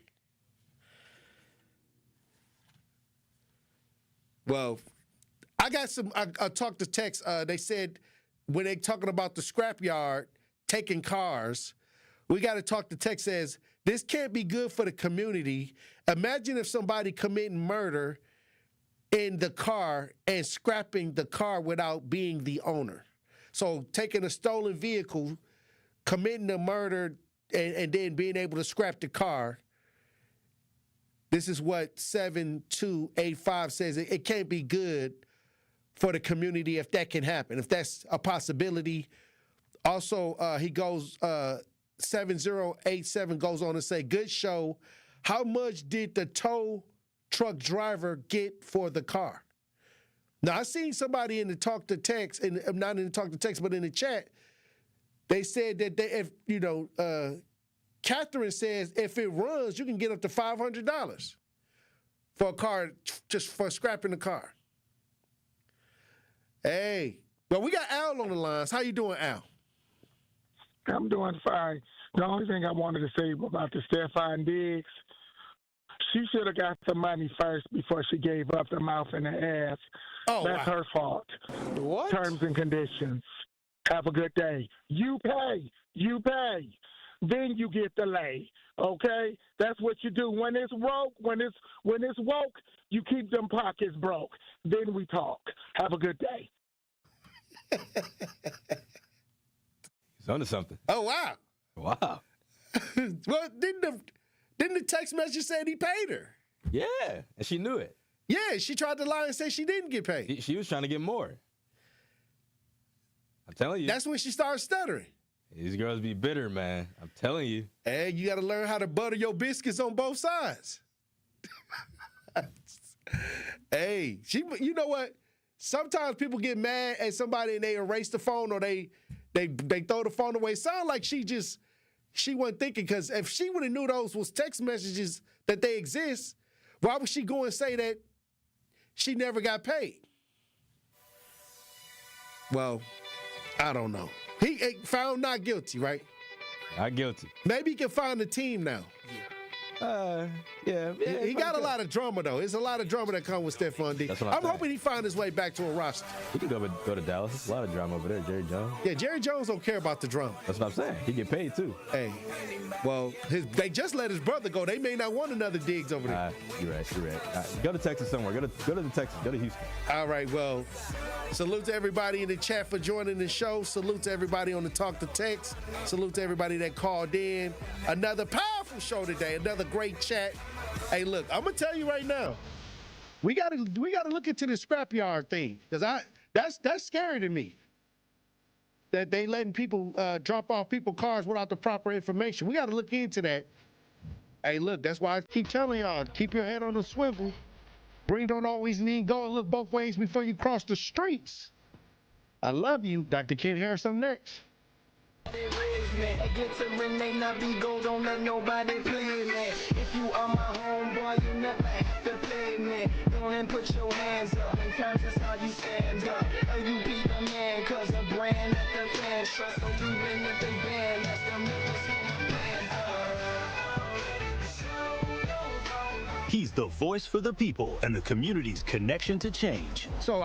Well, I got some. I talked to text. They said when they talking about the scrapyard taking cars, we got to talk to text. Says this can't be good for the community. Imagine if somebody committing murder in the car and scrapping the car without being the owner. So taking a stolen vehicle, committing a murder, and then being able to scrap the car. This is what 7285 says. It can't be good for the community if that can happen, if that's a possibility. Also, he goes, 7087 goes on to say, good show. How much did the tow truck driver get for the car? Now, I seen somebody in the talk to text, and not in the talk to text, but in the chat, they said that Catherine says if it runs, you can get up to $500 for a car, just for scrapping the car. Hey, well, we got Al on the lines. How you doing, Al? I'm doing fine. The only thing I wanted to say about the Stephon Diggs, she should have got the money first before she gave up the mouth and the ass. Oh, that's her fault. What? Terms and conditions. Have a good day. You pay. Then you get the lay. Okay? That's what you do. When it's woke, when it's woke, you keep them pockets broke. Then we talk. Have a good day. He's onto something. Oh, wow. Wow. Well, didn't the text message say he paid her? Yeah, and she knew it. Yeah, she tried to lie and say she didn't get paid. She was trying to get more. I'm telling you. That's when she started stuttering. These girls be bitter, man. I'm telling you. Hey, you got to learn how to butter your biscuits on both sides. Hey, you know what? Sometimes people get mad at somebody and they erase the phone or they throw the phone away. It sounds like she wasn't thinking, because if she would have knew those was text messages that they exist, why would she go and say that she never got paid? Well, I don't know. He found not guilty, right? Not guilty. Maybe he can find a team now. Yeah. He got a lot of drama, though. There's a lot of drama that comes with Stephon Diggs. I'm hoping he find his way back to a roster. He can go to Dallas. There's a lot of drama over there, Jerry Jones. Yeah, Jerry Jones don't care about the drama. That's what I'm saying. He get paid, too. Hey, well, they just let his brother go. They may not want another Diggs over there. You're right. Go to Texas somewhere. Go to the Texas. Go to Houston. All right, well, salute to everybody in the chat for joining the show. Salute to everybody on the Talk to Text. Salute to everybody that called in. Another powerful show today. Another great chat. Hey, look, I'm gonna tell you right now, we gotta look into the scrapyard thing, because that's scary to me. That they letting people drop off people's cars without the proper information. We gotta look into that. Hey, look, that's why I keep telling y'all, keep your head on the swivel. Don't always need go and look both ways before you cross the streets. I love you. Dr. Kid Harrison next. Not be gold, don't let nobody play me. If you are my homeboy, you never have to play me. Go and put your hands up, and times that's how you stand up. You be the man, cause a brand that the fans trust. So even if they ban, that's the middle school band. He's the voice for the people and the community's connection to change. So